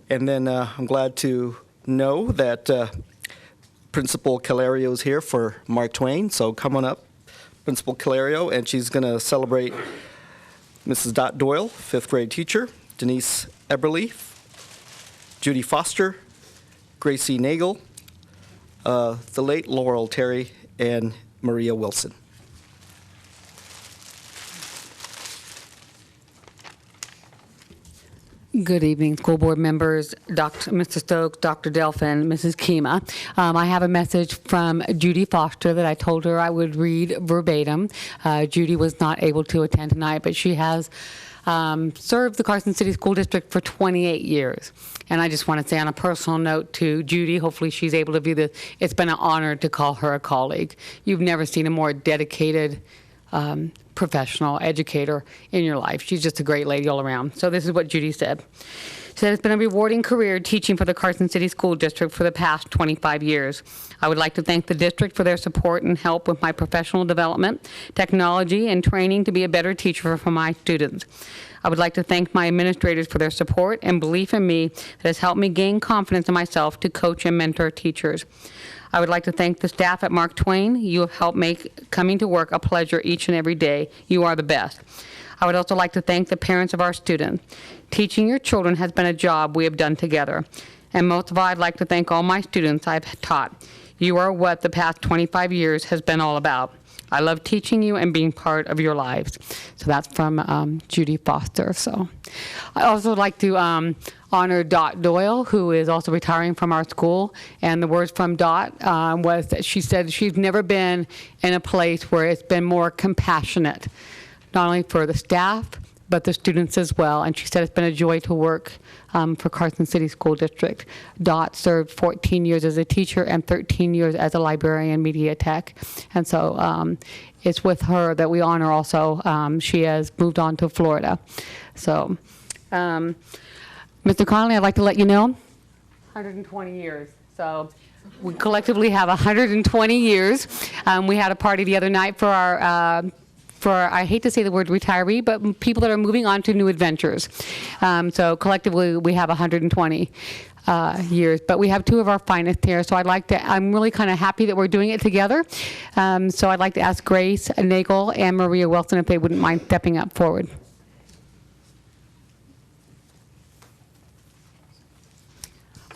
Speaker 23: And then I'm glad to know that Principal Calario is here for Mark Twain. So come on up, Principal Calario, and she's going to celebrate Mrs. Dot Doyle, 5th grade teacher, Denise Eberly, Judy Foster, Gracie Nagel, the late Laurel Terry, and Maria Wilson.
Speaker 7: Good evening, school board members, Mr. Stokes, Dr. Delphin, Mrs. Kima. I have a message from Judy Foster that I told her I would read verbatim. Judy was not able to attend tonight, but she has served the Carson City School District for 28 years. And I just want to say on a personal note to Judy, hopefully she's able to view this, it's been an honor to call her a colleague. You've never seen a more dedicated professional educator in your life. She's just a great lady all around. So this is what Judy said. She said, it's been a rewarding career teaching for the Carson City School District for the past 25 years. I would like to thank the district for their support and help with my professional development, technology, and training to be a better teacher for my students. I would like to thank my administrators for their support and belief in me that has helped me gain confidence in myself to coach and mentor teachers. I would like to thank the staff at Mark Twain. You have helped make coming to work a pleasure each and every day. You are the best. I would also like to thank the parents of our students. Teaching your children has been a job we have done together. And most of all, I'd like to thank all my students I've taught. You are what the past 25 years has been all about. I love teaching you and being part of your lives. So that's from Judy Foster. So I also would like to honor Dot Doyle, who is also retiring from our school. And the words from Dot was that she said she's never been in a place where it's been more compassionate, not only for the staff, but the students as well. And she said it's been a joy to work for Carson City School District. Dot served 14 years as a teacher and 13 years as a librarian media tech. And so it's with her that we honor also. She has moved on to Florida. So, Mr. Connolly, I'd like to let you know, 120 years. So we collectively have 120 years. We had a party the other night for our I hate to say the word retiree, but people that are moving on to new adventures. So collectively, we have 120 years, but we have two of our finest here. So I'm really kind of happy that we're doing it together. So I'd like to ask Grace Nagel and Maria Wilson if they wouldn't mind stepping up forward.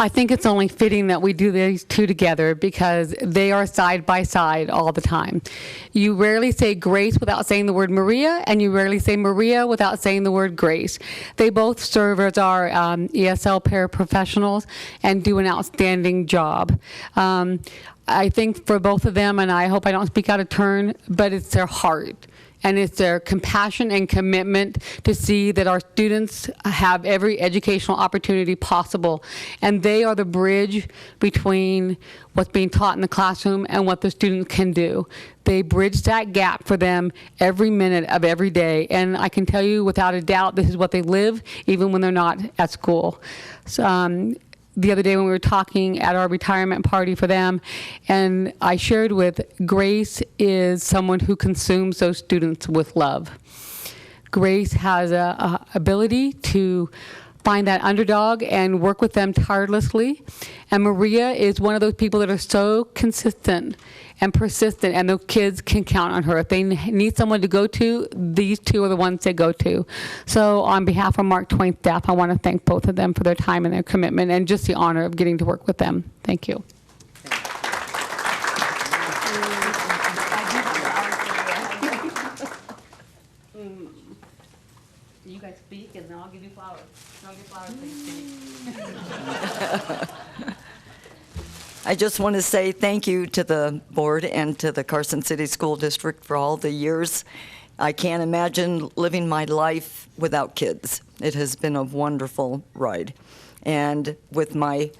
Speaker 7: I think it's only fitting that we do these two together because they are side by side all the time. You rarely say Grace without saying the word Maria, and you rarely say Maria without saying the word Grace. They both serve as our ESL paraprofessionals and do an outstanding job. I think for both of them, and I hope I don't speak out of turn, but it's their heart. And it's their compassion and commitment to see that our students have every educational opportunity possible. And they are the bridge between what's being taught in the classroom and what the students can do. They bridge that gap for them every minute of every day. And I can tell you without a doubt, this is what they live, even when they're not at school. So, the other day when we were talking at our retirement party for them, and I shared with Grace is someone who consumes those students with love. Grace has a ability to find that underdog and work with them tirelessly. And Maria is one of those people that are so consistent and persistent, and those kids can count on her. If they need someone to go to, these two are the ones they go to. So on behalf of Mark Twain staff, I want to thank both of them for their time and their commitment and just the honor of getting to work with them. Thank you. You guys speak, and then I'll give you flowers. I'll give flowers, please.
Speaker 9: I just want to say thank you to the board and to the Carson City School District for all the years. I can't imagine living my life without kids. It has been a wonderful ride. And with my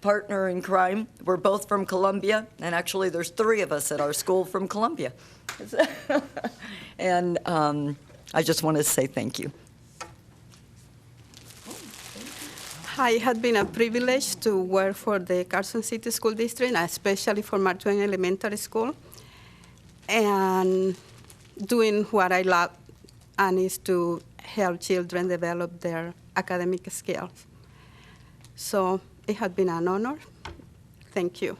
Speaker 9: partner in crime, we're both from Columbia, and actually there's 3 of us at our school from Columbia. And I just want to say thank you.
Speaker 17: It has been a privilege to work for the Carson City School District, especially for Mark Twain Elementary School, and doing what I love, and is to help children develop their academic skills. So it has been an honor. Thank you.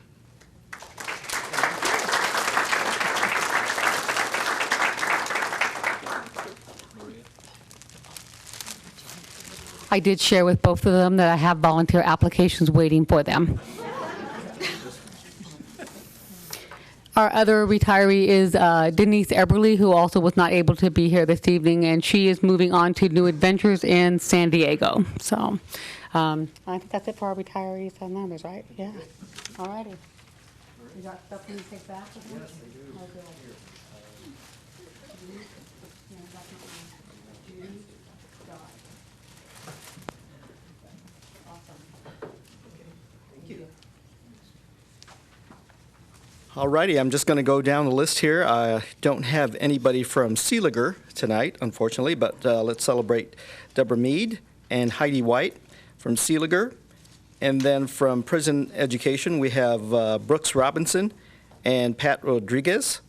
Speaker 7: I did share with both of them that I have volunteer applications waiting for them. Our other retiree is Denise Eberly, who also was not able to be here this evening, and she is moving on to new adventures in San Diego. So I think that's it for our retirees and members, right? Yeah. All righty. You got stuff you can take back with you? Yes, I do.
Speaker 23: All righty, I'm just going to go down the list here. I don't have anybody from Seeliger tonight, unfortunately, but let's celebrate Deborah Mead and Heidi White from Seeliger. And then from Prison Education, we have Brooks Robinson and Pat Rodriguez.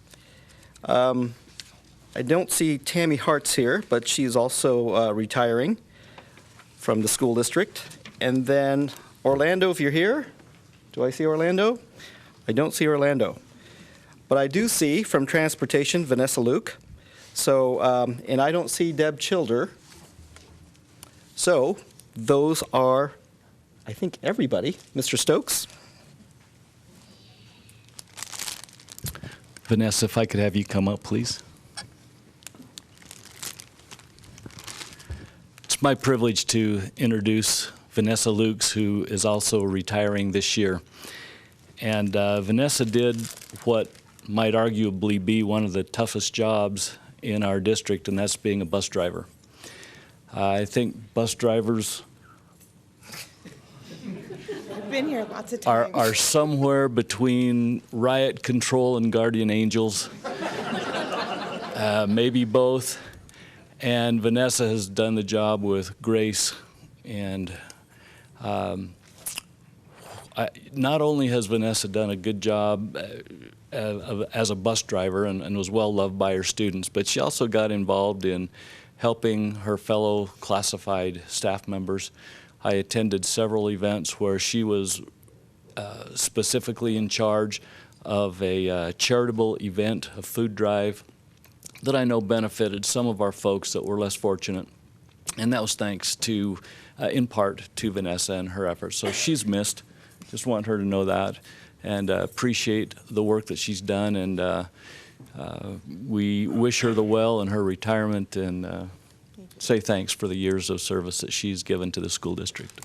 Speaker 23: I don't see Tammy Hartz here, but she's also retiring from the school district. And then Orlando, if you're here. Do I see Orlando? I don't see Orlando. But I do see from Transportation, Vanessa Luke. So, and I don't see Deb Childer. So those are, I think, everybody. Mr. Stokes?
Speaker 5: Vanessa, if I could have you come up, please. It's my privilege to introduce Vanessa Lukes, who is also retiring this year. And Vanessa did what might arguably be one of the toughest jobs in our district, and that's being a bus driver. I think bus drivers
Speaker 25: I've been here lots of times.
Speaker 5: are somewhere between riot control and guardian angels, maybe both. And Vanessa has done the job with grace, and not only has Vanessa done a good job as a bus driver and was well loved by her students, but she also got involved in helping her fellow classified staff members. I attended several events where she was specifically in charge of a charitable event, a food drive, that I know benefited some of our folks that were less fortunate. And that was thanks to, in part, to Vanessa and her efforts. So she's missed. Just want her to know that, and appreciate the work that she's done. And we wish her the well in her retirement, and say thanks for the years of service that she's given to the school district.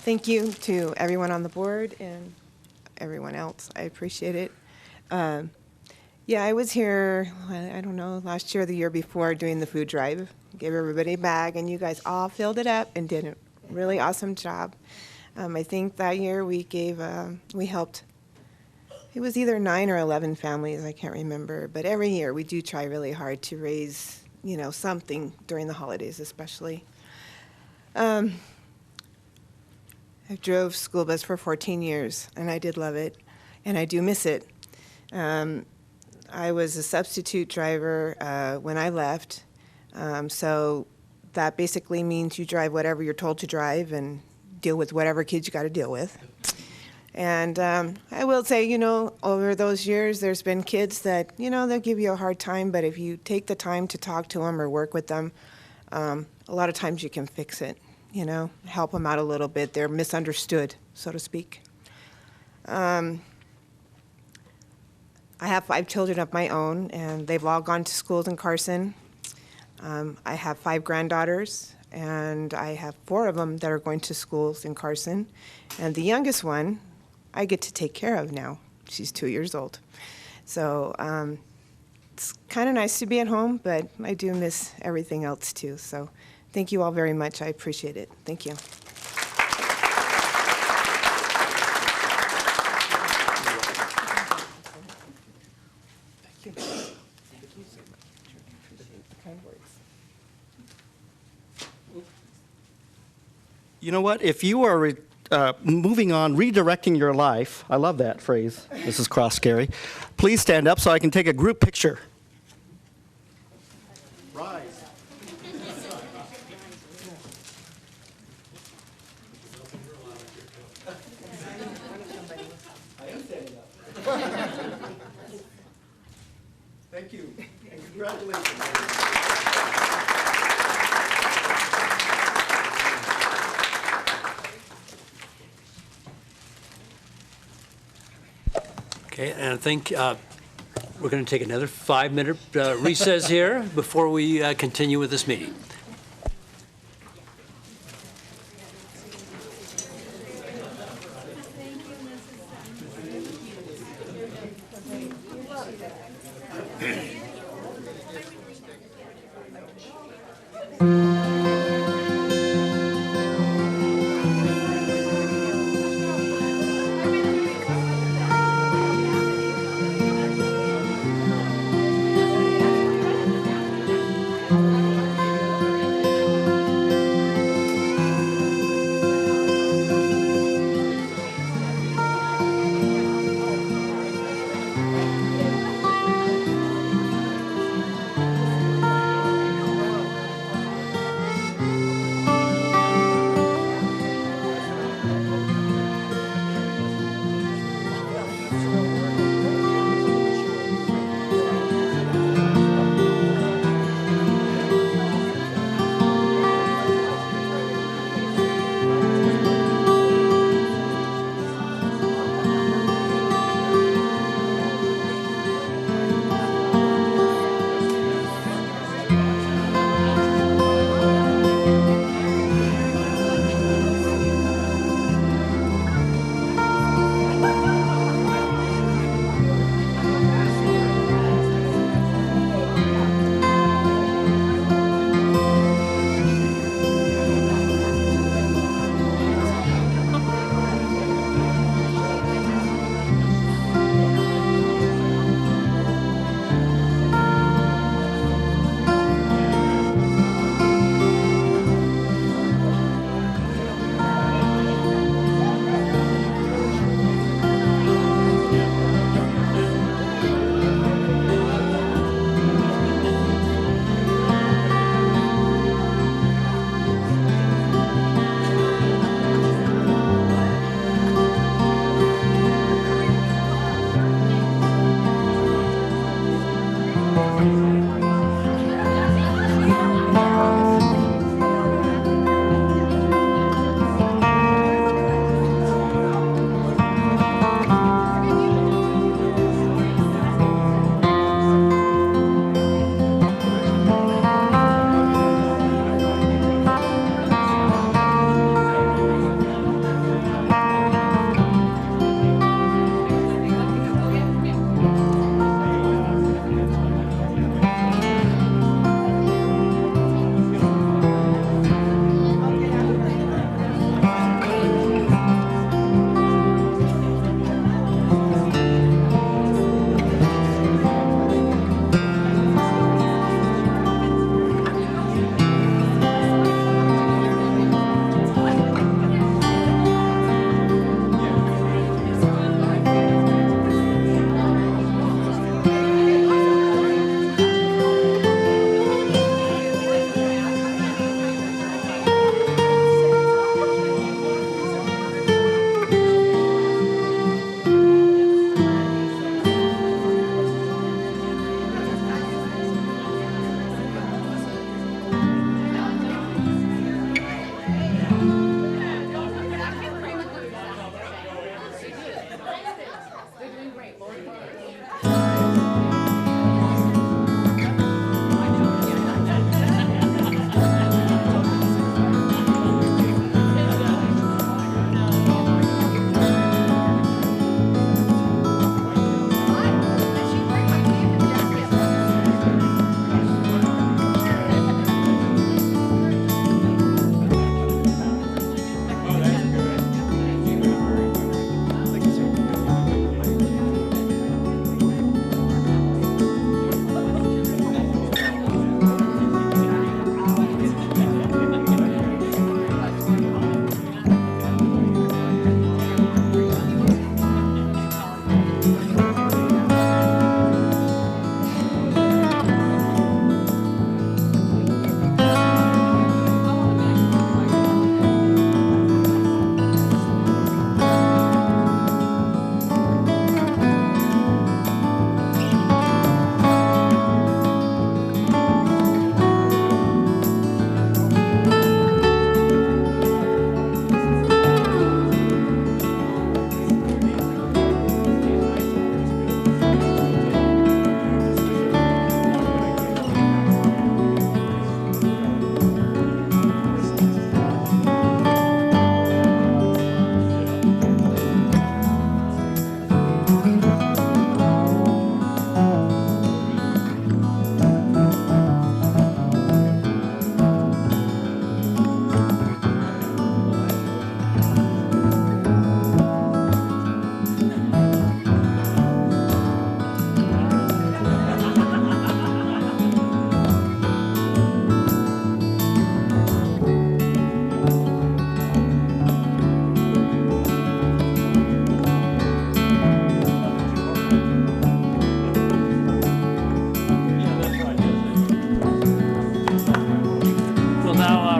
Speaker 25: Thank you to everyone on the board and everyone else. I appreciate it. Yeah, I was here, I don't know, last year or the year before doing the food drive. Gave everybody a bag, and you guys all filled it up and did a really awesome job. I think that year we helped, it was either 9 or 11 families, I can't remember. But every year we do try really hard to raise, something during the holidays especially. I drove school bus for 14 years, and I did love it, and I do miss it. I was a substitute driver when I left, so that basically means you drive whatever you're told to drive and deal with whatever kids you got to deal with. And I will say, over those years, there's been kids that, they'll give you a hard time, but if you take the time to talk to them or work with them, a lot of times you can fix it. Help them out a little bit. They're misunderstood, so to speak. I have 5 children of my own, and they've all gone to schools in Carson. I have 5 granddaughters, and I have 4 of them that are going to schools in Carson. And the youngest one, I get to take care of now. She's 2 years old. So it's kind of nice to be at home, but I do miss everything else too. So thank you all very much. I appreciate it. Thank you.
Speaker 23: You know what? If you are moving on, redirecting your life, I love that phrase, Mrs. Cross-Carey, please stand up so I can take a group picture. Rise. Thank you, and congratulations.
Speaker 1: Okay, and I think we're going to take another 5-minute recess here before we continue with this meeting.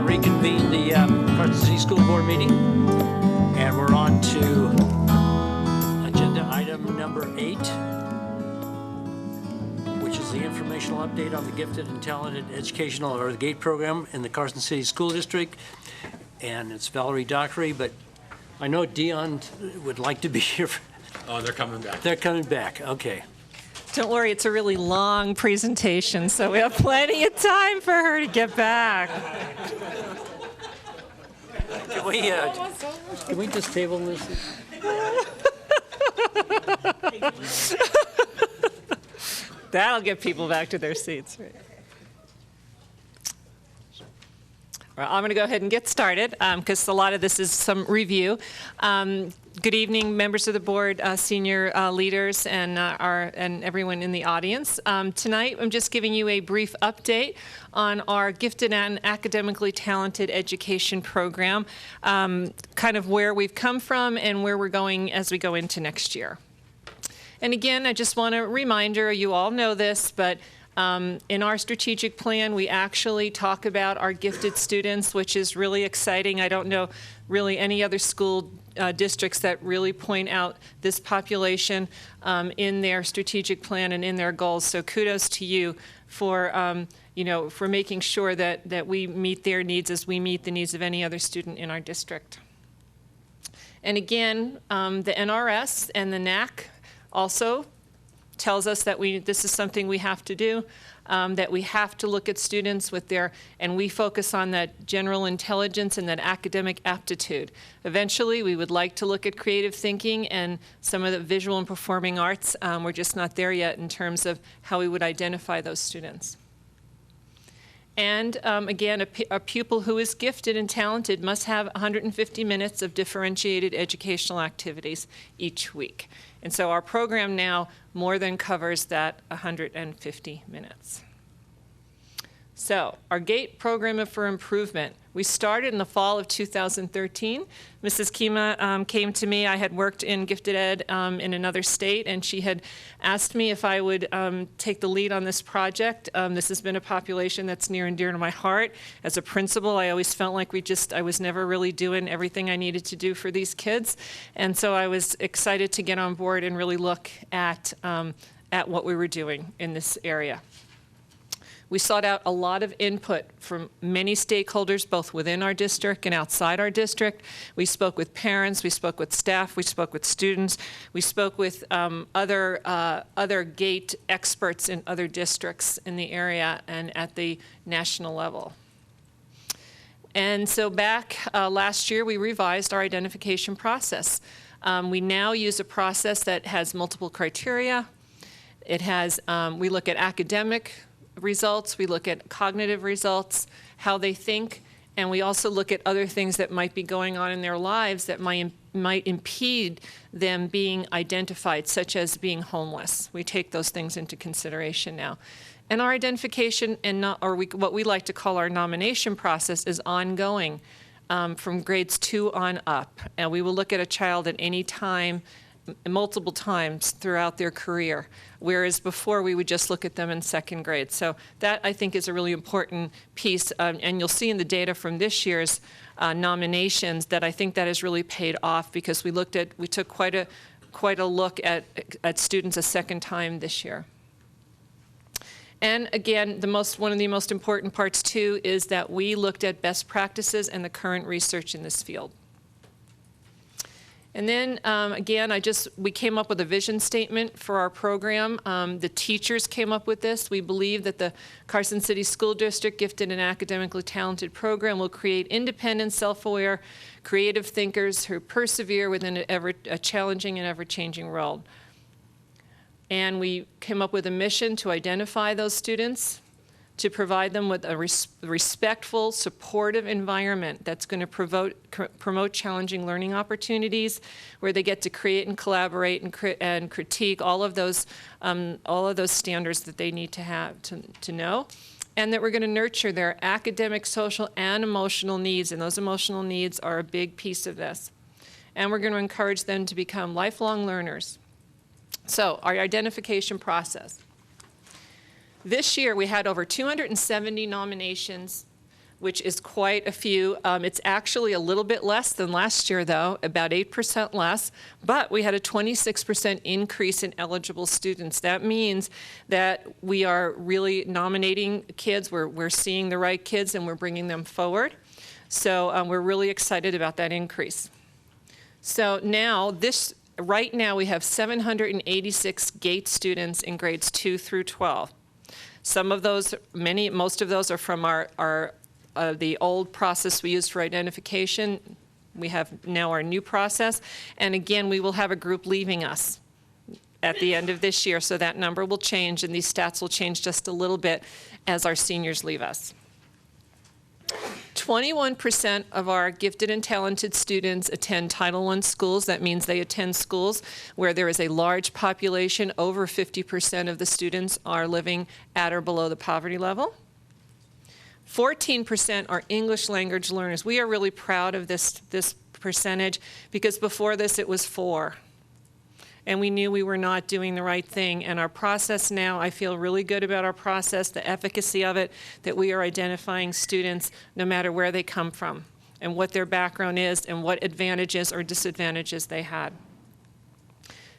Speaker 1: Reconvene the Carson City School Board meeting, and we're on to agenda item number 8, which is the informational update on the Gifted and Talented Educational, or the GATE program in the Carson City School District. And it's Valerie Dockery, but I know Dion would like to be here.
Speaker 3: Oh, they're coming back.
Speaker 1: They're coming back, okay.
Speaker 18: Don't worry, it's a really long presentation, so we have plenty of time for her to get back.
Speaker 1: Can we just table this?
Speaker 18: That'll get people back to their seats. Right. All right, I'm going to go ahead and get started because a lot of this is some review. Good evening, members of the board, senior leaders, and everyone in the audience. Tonight, I'm just giving you a brief update on our Gifted and Academically Talented Education program, kind of where we've come from and where we're going as we go into next year. And again, I just want a reminder, you all know this, but in our strategic plan, we actually talk about our gifted students, which is really exciting. I don't know really any other school districts that really point out this population in their strategic plan and in their goals. So kudos to you for for making sure that we meet their needs as we meet the needs of any other student in our district. And again, the NRS and the NAC also tells us that this is something we have to do, that we have to look at students with and we focus on that general intelligence and that academic aptitude. Eventually, we would like to look at creative thinking and some of the visual and performing arts. We're just not there yet in terms of how we would identify those students. And again, a pupil who is gifted and talented must have 150 minutes of differentiated educational activities each week. And so our program now more than covers that 150 minutes. So our GATE program for improvement, we started in the fall of 2013. Mrs. Kima came to me. I had worked in gifted ed in another state, and she had asked me if I would take the lead on this project. This has been a population that's near and dear to my heart. As a principal, I always felt like I was never really doing everything I needed to do for these kids. And so I was excited to get on board and really look at what we were doing in this area. We sought out a lot of input from many stakeholders, both within our district and outside our district. We spoke with parents, we spoke with staff, we spoke with students, we spoke with other GATE experts in other districts in the area and at the national level. And so back last year, we revised our identification process. We now use a process that has multiple criteria. It has, we look at academic results, we look at cognitive results, how they think, and we also look at other things that might be going on in their lives that might impede them being identified, such as being homeless. We take those things into consideration now. And our identification, what we like to call our nomination process, is ongoing from grades 2 on up. And we will look at a child at any time, multiple times throughout their career, whereas before we would just look at them in second grade. So that, I think, is a really important piece, and you'll see in the data from this year's nominations that I think that has really paid off, because we took quite a look at students a second time this year. And again, one of the most important parts too is that we looked at best practices and the current research in this field. And then again, we came up with a vision statement for our program. The teachers came up with this. We believe that the Carson City School District Gifted and Academically Talented program will create independent, self-aware, creative thinkers who persevere within a challenging and ever-changing world. And we came up with a mission to identify those students, to provide them with a respectful, supportive environment that's going to promote challenging learning opportunities, where they get to create and collaborate and critique all of those standards that they need to have to know, and that we're going to nurture their academic, social, and emotional needs, and those emotional needs are a big piece of this. And we're going to encourage them to become lifelong learners. So, our identification process. This year, we had over 270 nominations, which is quite a few. It's actually a little bit less than last year, though, about 8% less, but we had a 26% increase in eligible students. That means that we are really nominating kids. We're seeing the right kids, and we're bringing them forward. So we're really excited about that increase. So now, right now, we have 786 GATE students in grades 2 through 12. Some of those, most of those are from the old process we used for identification. We have now our new process. And again, we will have a group leaving us at the end of this year, so that number will change, and these stats will change just a little bit as our seniors leave us. 21% of our gifted and talented students attend Title I schools. That means they attend schools where there is a large population. Over 50% of the students are living at or below the poverty level. 14% are English language learners. We are really proud of this percentage, because before this it was 4%. And we knew we were not doing the right thing. And our process now, I feel really good about our process, the efficacy of it, that we are identifying students no matter where they come from and what their background is and what advantages or disadvantages they had.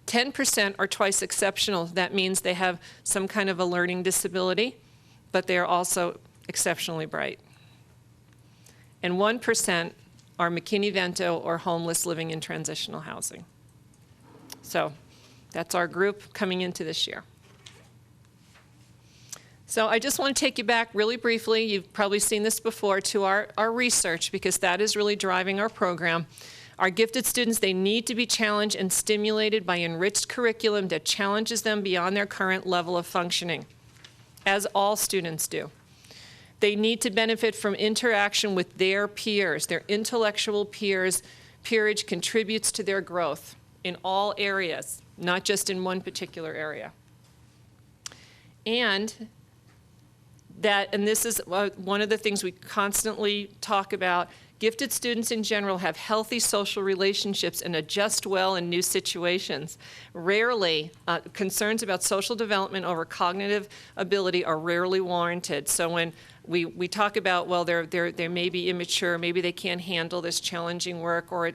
Speaker 18: 10% are twice exceptional. That means they have some kind of a learning disability, but they are also exceptionally bright. And 1% are McKinney-Vento or homeless living in transitional housing. So that's our group coming into this year. So I just want to take you back really briefly, you've probably seen this before, to our research, because that is really driving our program. Our gifted students, they need to be challenged and stimulated by enriched curriculum that challenges them beyond their current level of functioning, as all students do. They need to benefit from interaction with their peers, their intellectual peers. Peerage contributes to their growth in all areas, not just in one particular area. And this is one of the things we constantly talk about. Gifted students in general have healthy social relationships and adjust well in new situations. Rarely, concerns about social development over cognitive ability are rarely warranted. So when we talk about, well, they may be immature, maybe they can't handle this challenging work or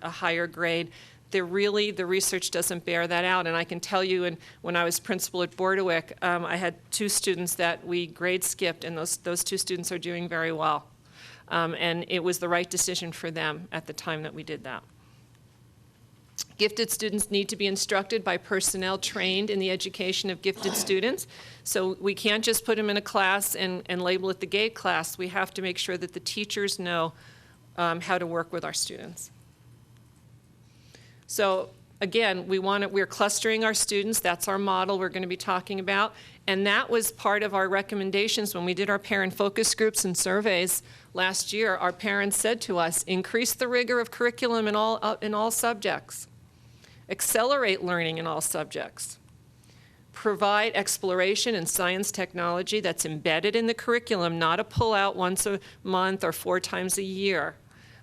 Speaker 18: a higher grade, the research doesn't bear that out. And I can tell you, when I was principal at Bordewick, I had 2 students that we grade skipped, and those 2 students are doing very well. And it was the right decision for them at the time that we did that. Gifted students need to be instructed by personnel trained in the education of gifted students. So we can't just put them in a class and label it the GATE class. We have to make sure that the teachers know how to work with our students. So again, we're clustering our students. That's our model we're going to be talking about. And that was part of our recommendations when we did our parent focus groups and surveys last year. Our parents said to us, increase the rigor of curriculum in all subjects. Accelerate learning in all subjects. Provide exploration in science technology that's embedded in the curriculum, not a pull-out once a month or 4 times a year,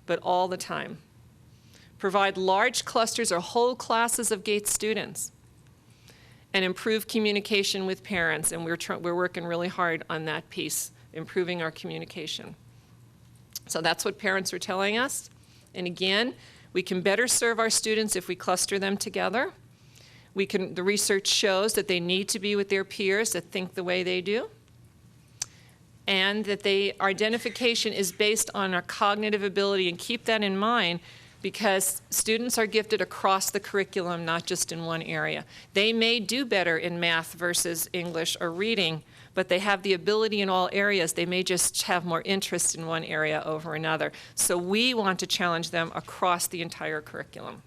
Speaker 18: but all the time. Provide large clusters or whole classes of GATE students. And improve communication with parents, and we're working really hard on that piece, improving our communication. So that's what parents are telling us. And again, we can better serve our students if we cluster them together. The research shows that they need to be with their peers that think the way they do, and that our identification is based on our cognitive ability, and keep that in mind, because students are gifted across the curriculum, not just in one area. They may do better in math versus English or reading, but they have the ability in all areas. They may just have more interest in one area over another. So we want to challenge them across the entire curriculum.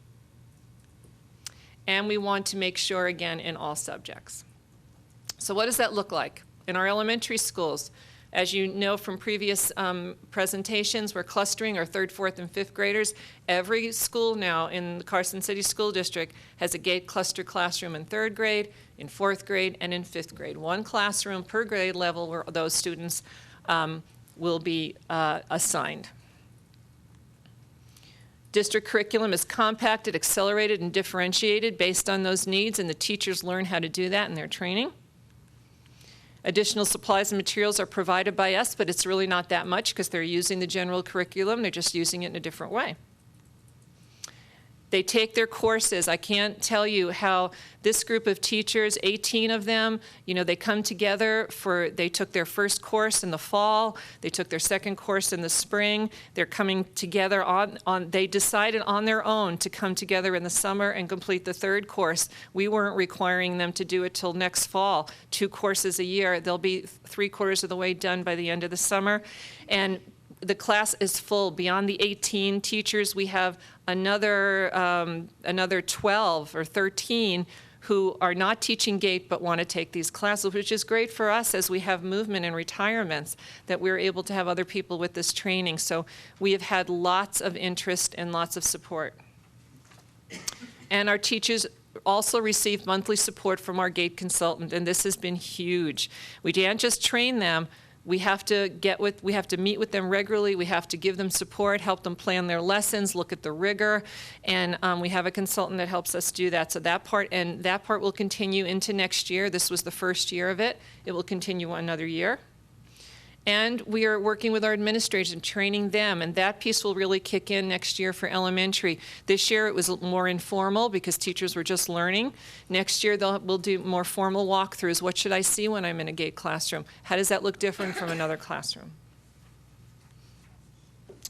Speaker 18: And we want to make sure, again, in all subjects. So what does that look like? In our elementary schools, as you know from previous presentations, we're clustering our 3rd, 4th, and 5th graders. Every school now in the Carson City School District has a GATE cluster classroom in 3rd grade, in 4th grade, and in 5th grade. 1 classroom per grade level where those students will be assigned. District curriculum is compacted, accelerated, and differentiated based on those needs, and the teachers learn how to do that in their training. Additional supplies and materials are provided by us, but it's really not that much because they're using the general curriculum. They're just using it in a different way. They take their courses. I can't tell you how this group of teachers, 18 of them, they come together they took their first course in the fall, they took their second course in the spring. They're coming together they decided on their own to come together in the summer and complete the 3rd course. We weren't requiring them to do it till next fall, 2 courses a year. They'll be 3/4 of the way done by the end of the summer. And the class is full. Beyond the 18 teachers, we have another 12 or 13 who are not teaching GATE but want to take these classes, which is great for us as we have movement and retirements, that we're able to have other people with this training. So we have had lots of interest and lots of support. And our teachers also receive monthly support from our GATE consultant, and this has been huge. We can't just train them. We have to meet with them regularly. We have to give them support, help them plan their lessons, look at the rigor, and we have a consultant that helps us do that. So that part will continue into next year. This was the first year of it. It will continue another year. And we are working with our administrators and training them, and that piece will really kick in next year for elementary. This year it was more informal because teachers were just learning. Next year we'll do more formal walkthroughs. What should I see when I'm in a GATE classroom? How does that look different from another classroom?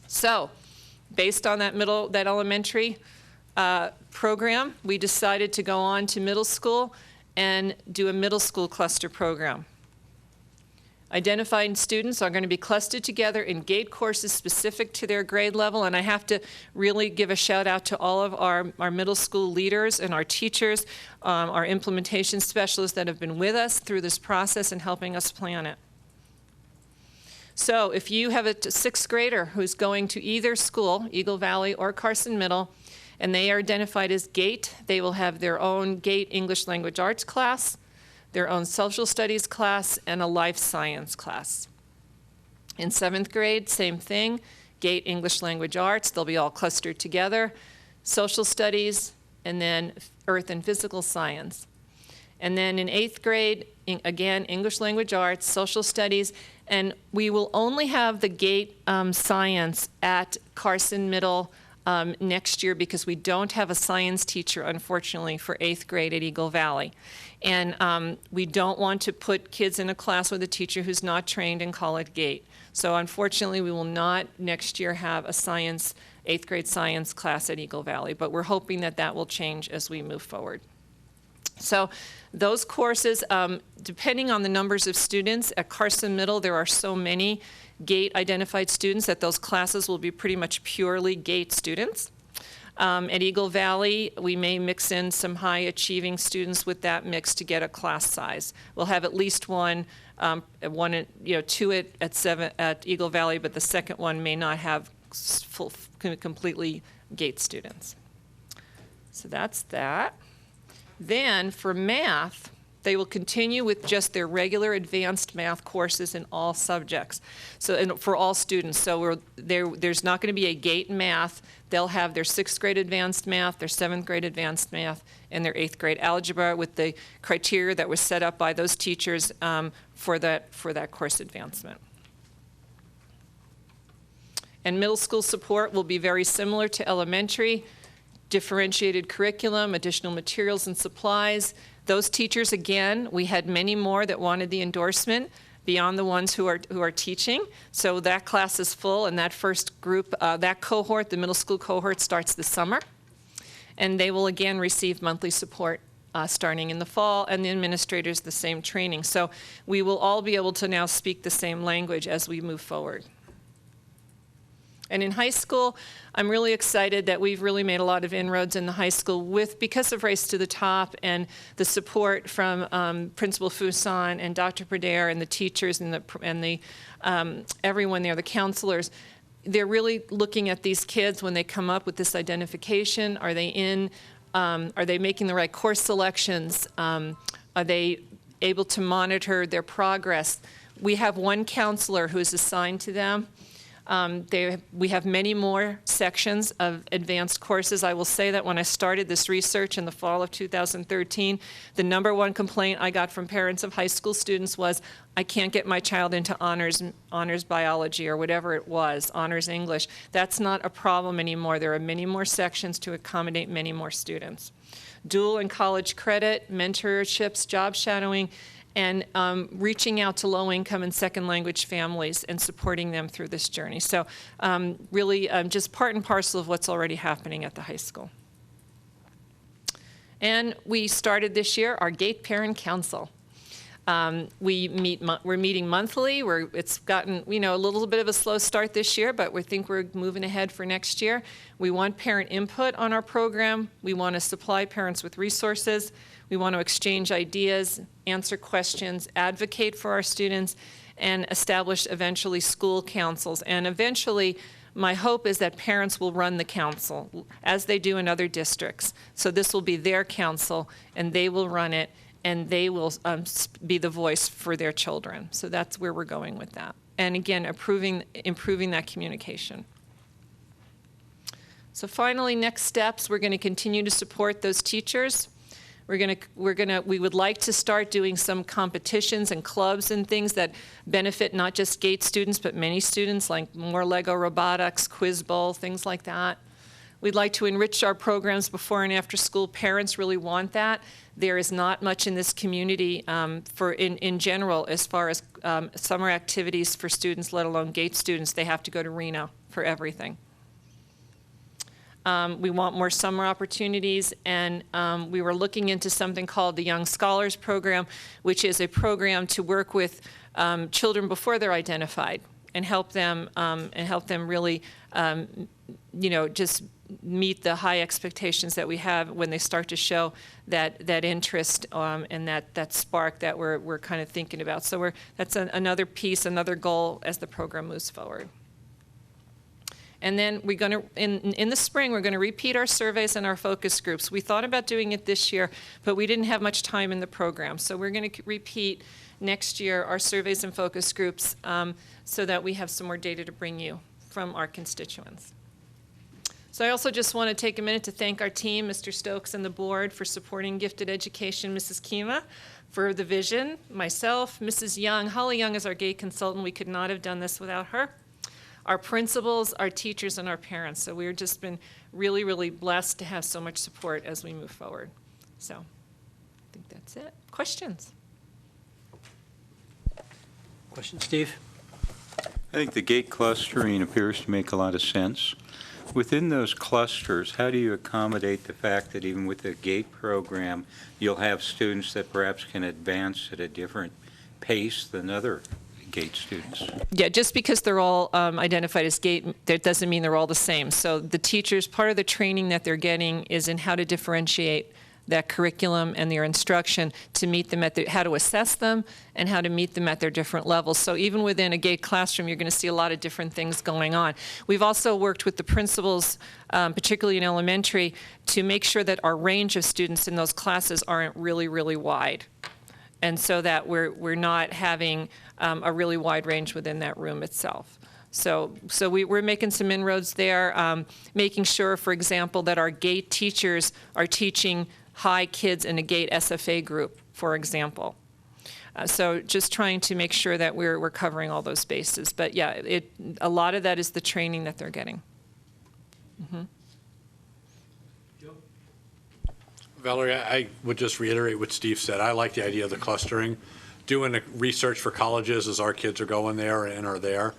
Speaker 18: So, based on that elementary program, we decided to go on to middle school and do a middle school cluster program. Identified students are going to be clustered together in GATE courses specific to their grade level, and I have to really give a shout out to all of our middle school leaders and our teachers, our implementation specialists that have been with us through this process and helping us plan it. So if you have a 6th grader who's going to either school, Eagle Valley or Carson Middle, and they are identified as GATE, they will have their own GATE English Language Arts class, their own social studies class, and a life science class. In 7th grade, same thing, GATE English Language Arts, they'll be all clustered together, social studies, and then earth and physical science. And then in 8th grade, again, English Language Arts, social studies, and we will only have the GATE science at Carson Middle next year because we don't have a science teacher, unfortunately, for 8th grade at Eagle Valley. And we don't want to put kids in a class with a teacher who's not trained and call it GATE. So unfortunately, we will not next year have a 8th grade science class at Eagle Valley, but we're hoping that that will change as we move forward. So those courses, depending on the numbers of students, at Carson Middle, there are so many GATE identified students that those classes will be pretty much purely GATE students. At Eagle Valley, we may mix in some high achieving students with that mix to get a class size. We'll have at least two at Eagle Valley, but the second one may not have completely GATE students. So that's that. Then for math, they will continue with just their regular advanced math courses in all subjects, and for all students. So there's not going to be a GATE math. They'll have their 6th grade advanced math, their 7th grade advanced math, and their 8th grade algebra with the criteria that was set up by those teachers for that course advancement. And middle school support will be very similar to elementary. Differentiated curriculum, additional materials and supplies. Those teachers, again, we had many more that wanted the endorsement beyond the ones who are teaching. So that class is full, and that first group, that cohort, the middle school cohort, starts this summer. And they will again receive monthly support starting in the fall, and the administrators the same training. So we will all be able to now speak the same language as we move forward. And in high school, I'm really excited that we've really made a lot of inroads in the high school because of Race to the Top and the support from Principal Fuson and Dr. Perdere and the teachers and the everyone there, the counselors. They're really looking at these kids when they come up with this identification. Are they making the right course selections? Are they able to monitor their progress? We have one counselor who is assigned to them. We have many more sections of advanced courses. I will say that when I started this research in the fall of 2013, the #1 complaint I got from parents of high school students was, I can't get my child into honors biology or whatever it was, honors English. That's not a problem anymore. There are many more sections to accommodate many more students. Dual and college credit, mentorships, job shadowing, and reaching out to low-income and second-language families and supporting them through this journey. So really just part and parcel of what's already happening at the high school. And we started this year our GATE Parent Council. We're meeting monthly. It's gotten a little bit of a slow start this year, but we think we're moving ahead for next year. We want parent input on our program. We want to supply parents with resources. We want to exchange ideas, answer questions, advocate for our students, and establish eventually school councils. And eventually, my hope is that parents will run the council, as they do in other districts. So this will be their council, and they will run it, and they will be the voice for their children. So that's where we're going with that. And again, improving that communication. So finally, next steps, we're going to continue to support those teachers. We would like to start doing some competitions and clubs and things that benefit not just GATE students, but many students, like more Lego robotics, quiz bowl, things like that. We'd like to enrich our programs before and after school. Parents really want that. There is not much in this community in general as far as summer activities for students, let alone GATE students. They have to go to Reno for everything. We want more summer opportunities, and we were looking into something called the Young Scholars Program, which is a program to work with children before they're identified and help them really, just meet the high expectations that we have when they start to show that interest and that spark that we're kind of thinking about. So that's another piece, another goal as the program moves forward. And then we're going to, in the spring, we're going to repeat our surveys and our focus groups. We thought about doing it this year, but we didn't have much time in the program. So we're going to repeat next year our surveys and focus groups so that we have some more data to bring you from our constituents. So I also just want to take a minute to thank our team, Mr. Stokes and the board, for supporting gifted education, Mrs. Kima, for the vision, myself, Mrs. Young. Holly Young is our GATE consultant. We could not have done this without her. our principals, our teachers, and our parents. So we've just been really, really blessed to have so much support as we move forward. So I think that's it. Questions?
Speaker 1: Question, Steve?
Speaker 4: I think the gate clustering appears to make a lot of sense. Within those clusters, how do you accommodate the fact that even with the gate program, you'll have students that perhaps can advance at a different pace than other gate students?
Speaker 18: Yeah, just because they're all identified as gate, that doesn't mean they're all the same. So the teachers, part of the training that they're getting is in how to differentiate that curriculum and their instruction to meet them at how to assess them and how to meet them at their different levels. So even within a gate classroom, you're going to see a lot of different things going on. We've also worked with the principals, particularly in elementary, to make sure that our range of students in those classes aren't really, really wide. And so that we're not having a really wide range within that room itself. So we're making some inroads there, making sure, for example, that our gate teachers are teaching high kids in a gate SFA group, for example. So just trying to make sure that we're covering all those bases. But yeah, a lot of that is the training that they're getting. Mm-hmm.
Speaker 3: Valerie, I would just reiterate what Steve said. I like the idea of the clustering. Doing research for colleges as our kids are going there and are there.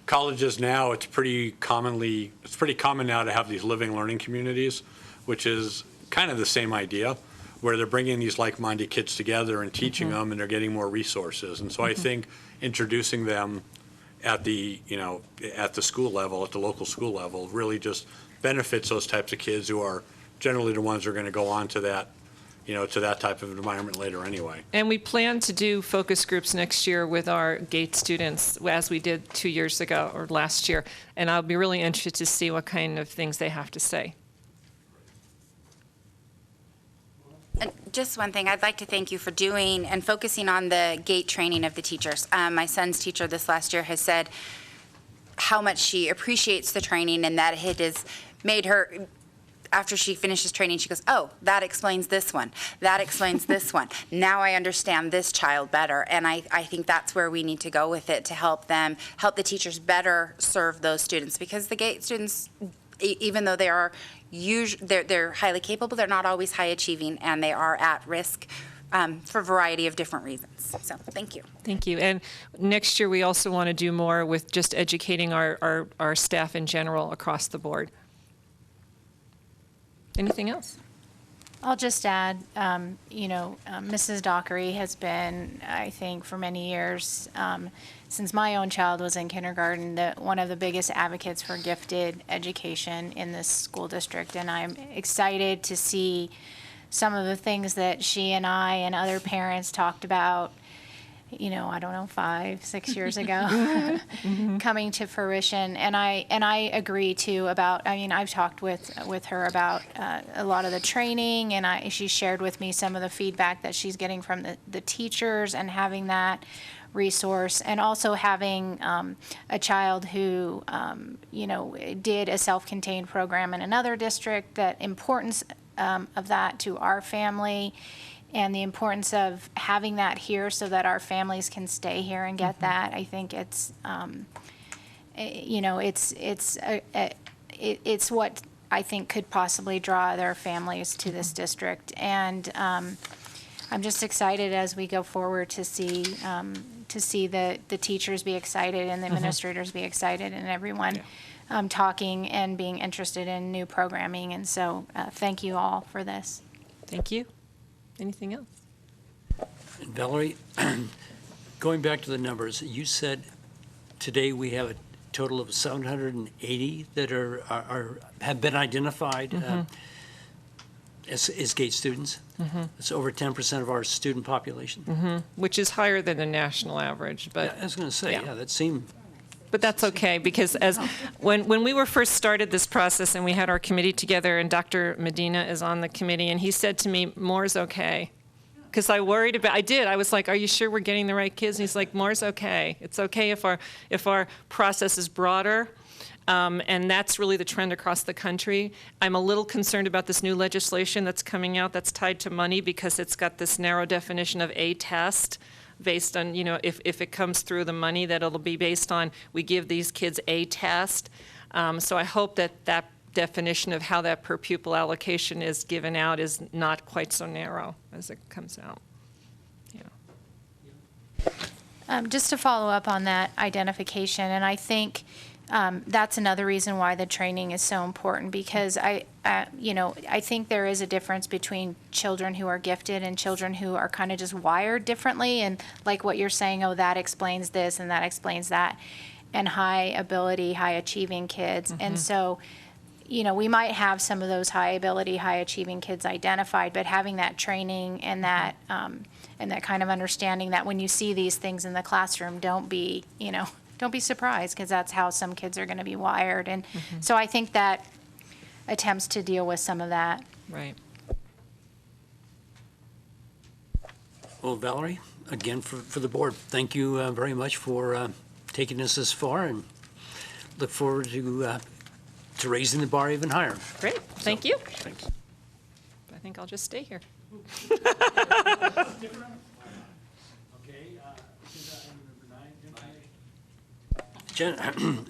Speaker 3: Colleges now, it's pretty common now to have these living learning communities, which is kind of the same idea, where they're bringing these like-minded kids together and teaching them, and they're getting more resources. And so I think introducing them at the school level, at the local school level, really just benefits those types of kids who are generally the ones who are going to go on to that, to that type of environment later anyway.
Speaker 18: And we plan to do focus groups next year with our GATE students, as we did 2 years ago or last year. And I'll be really interested to see what kind of things they have to say.
Speaker 2: And just one thing, I'd like to thank you for doing and focusing on the GATE training of the teachers. My son's teacher this last year has said how much she appreciates the training and that it has made her, after she finishes training, she goes, oh, that explains this one. That explains this one. Now I understand this child better. And I think that's where we need to go with it, to help the teachers better serve those students. Because the GATE students, even though they are they're highly capable, they're not always high achieving, and they are at risk for a variety of different reasons. So thank you.
Speaker 18: Thank you. And next year we also want to do more with just educating our staff in general across the board. Anything else?
Speaker 8: I'll just add, Mrs. Dockery has been, I think, for many years, since my own child was in kindergarten, one of the biggest advocates for gifted education in this school district. And I'm excited to see some of the things that she and I and other parents talked about, I don't know, 5, 6 years ago, coming to fruition. And I agree too about, I've talked with her about a lot of the training, and she shared with me some of the feedback that she's getting from the teachers, and having that resource, and also having a child who, did a self-contained program in another district, that importance of that to our family, and the importance of having that here so that our families can stay here and get that. I think it's, it's what I think could possibly draw other families to this district. And I'm just excited as we go forward to see the teachers be excited and the administrators be excited, and everyone talking and being interested in new programming. And so thank you all for this.
Speaker 18: Thank you. Anything else?
Speaker 1: Valerie, going back to the numbers, you said today we have a total of 780 that have been identified as GATE students. It's over 10% of our student population.
Speaker 18: Which is higher than the national average. But
Speaker 1: I was going to say, that seemed.
Speaker 18: But that's okay, because when we were first started this process and we had our committee together, and Dr. Medina is on the committee, and he said to me, more's okay. Because I worried about, I was like, are you sure we're getting the right kids? And he's like, more's okay. It's okay if our process is broader. And that's really the trend across the country. I'm a little concerned about this new legislation that's coming out that's tied to money, because it's got this narrow definition of a test. based on, if it comes through the money, that it'll be based on, we give these kids a test. So I hope that definition of how that per pupil allocation is given out is not quite so narrow as it comes out.
Speaker 2: Just to follow up on that identification, and I think that's another reason why the training is so important, because I think there is a difference between children who are gifted and children who are kind of just wired differently, and like what you're saying, oh, that explains this and that explains that, and high ability, high achieving kids. And so, we might have some of those high ability, high achieving kids identified, but having that training and that kind of understanding that when you see these things in the classroom, don't be surprised, because that's how some kids are going to be wired. And so I think that attempts to deal with some of that.
Speaker 18: Right.
Speaker 1: Well, Valerie, again, for the board, thank you very much for taking us this far, and look forward to raising the bar even higher.
Speaker 18: Great, thank you.
Speaker 1: Thanks.
Speaker 18: I think I'll just stay here.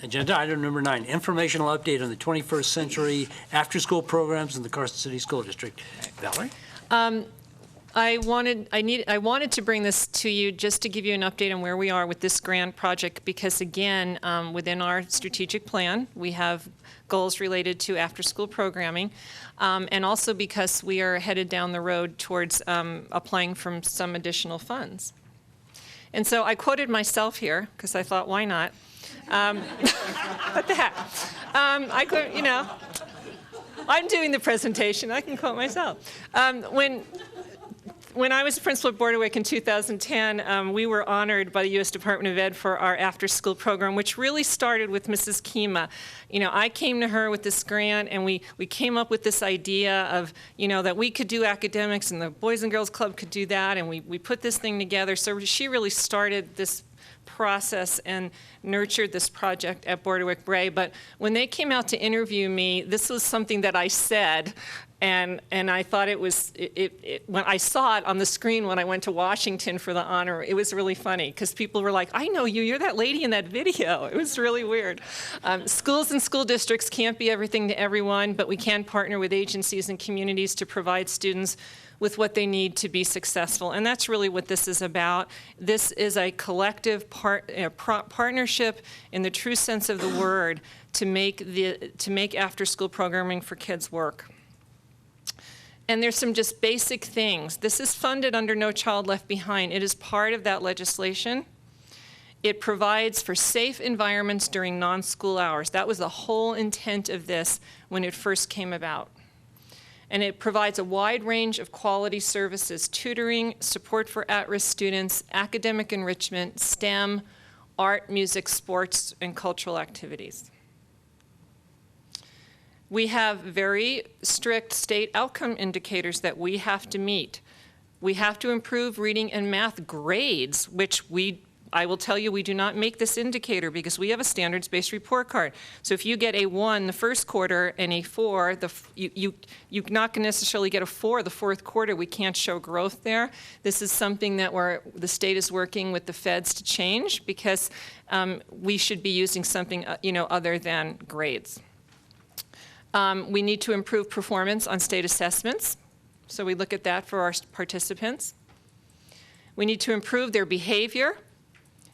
Speaker 1: Agenda item number 9, informational update on the 21st century after-school programs in the Carson City School District. Valerie?
Speaker 18: I wanted to bring this to you just to give you an update on where we are with this grant project, because again, within our strategic plan, we have goals related to after-school programming, and also because we are headed down the road towards applying for some additional funds. And so I quoted myself here, because I thought, why not? What the heck? I'm doing the presentation. I can quote myself. When I was principal at Bordewick in 2010, we were honored by the U.S. Department of Ed for our after-school program, which really started with Mrs. Kima. I came to her with this grant, and we came up with this idea of, that we could do academics, and the Boys and Girls Club could do that, and we put this thing together. So she really started this process and nurtured this project at Bordewick Bray. But when they came out to interview me, this was something that I said, and I thought it was, when I saw it on the screen when I went to Washington for the honor, it was really funny, because people were like, I know you, you're that lady in that video. It was really weird. Schools and school districts can't be everything to everyone, but we can partner with agencies and communities to provide students with what they need to be successful. And that's really what this is about. This is a collective partnership in the true sense of the word to make after-school programming for kids work. And there's some just basic things. This is funded under No Child Left Behind. It is part of that legislation. It provides for safe environments during non-school hours. That was the whole intent of this when it first came about. And it provides a wide range of quality services: tutoring, support for at-risk students, academic enrichment, STEM, art, music, sports, and cultural activities. We have very strict state outcome indicators that we have to meet. We have to improve reading and math grades, which I will tell you, we do not make this indicator because we have a standards-based report card. So if you get a 1 the first quarter and a 4, you're not going to necessarily get a 4 the fourth quarter. We can't show growth there. This is something that the state is working with the feds to change, because we should be using something other than grades. We need to improve performance on state assessments. So we look at that for our participants. We need to improve their behavior.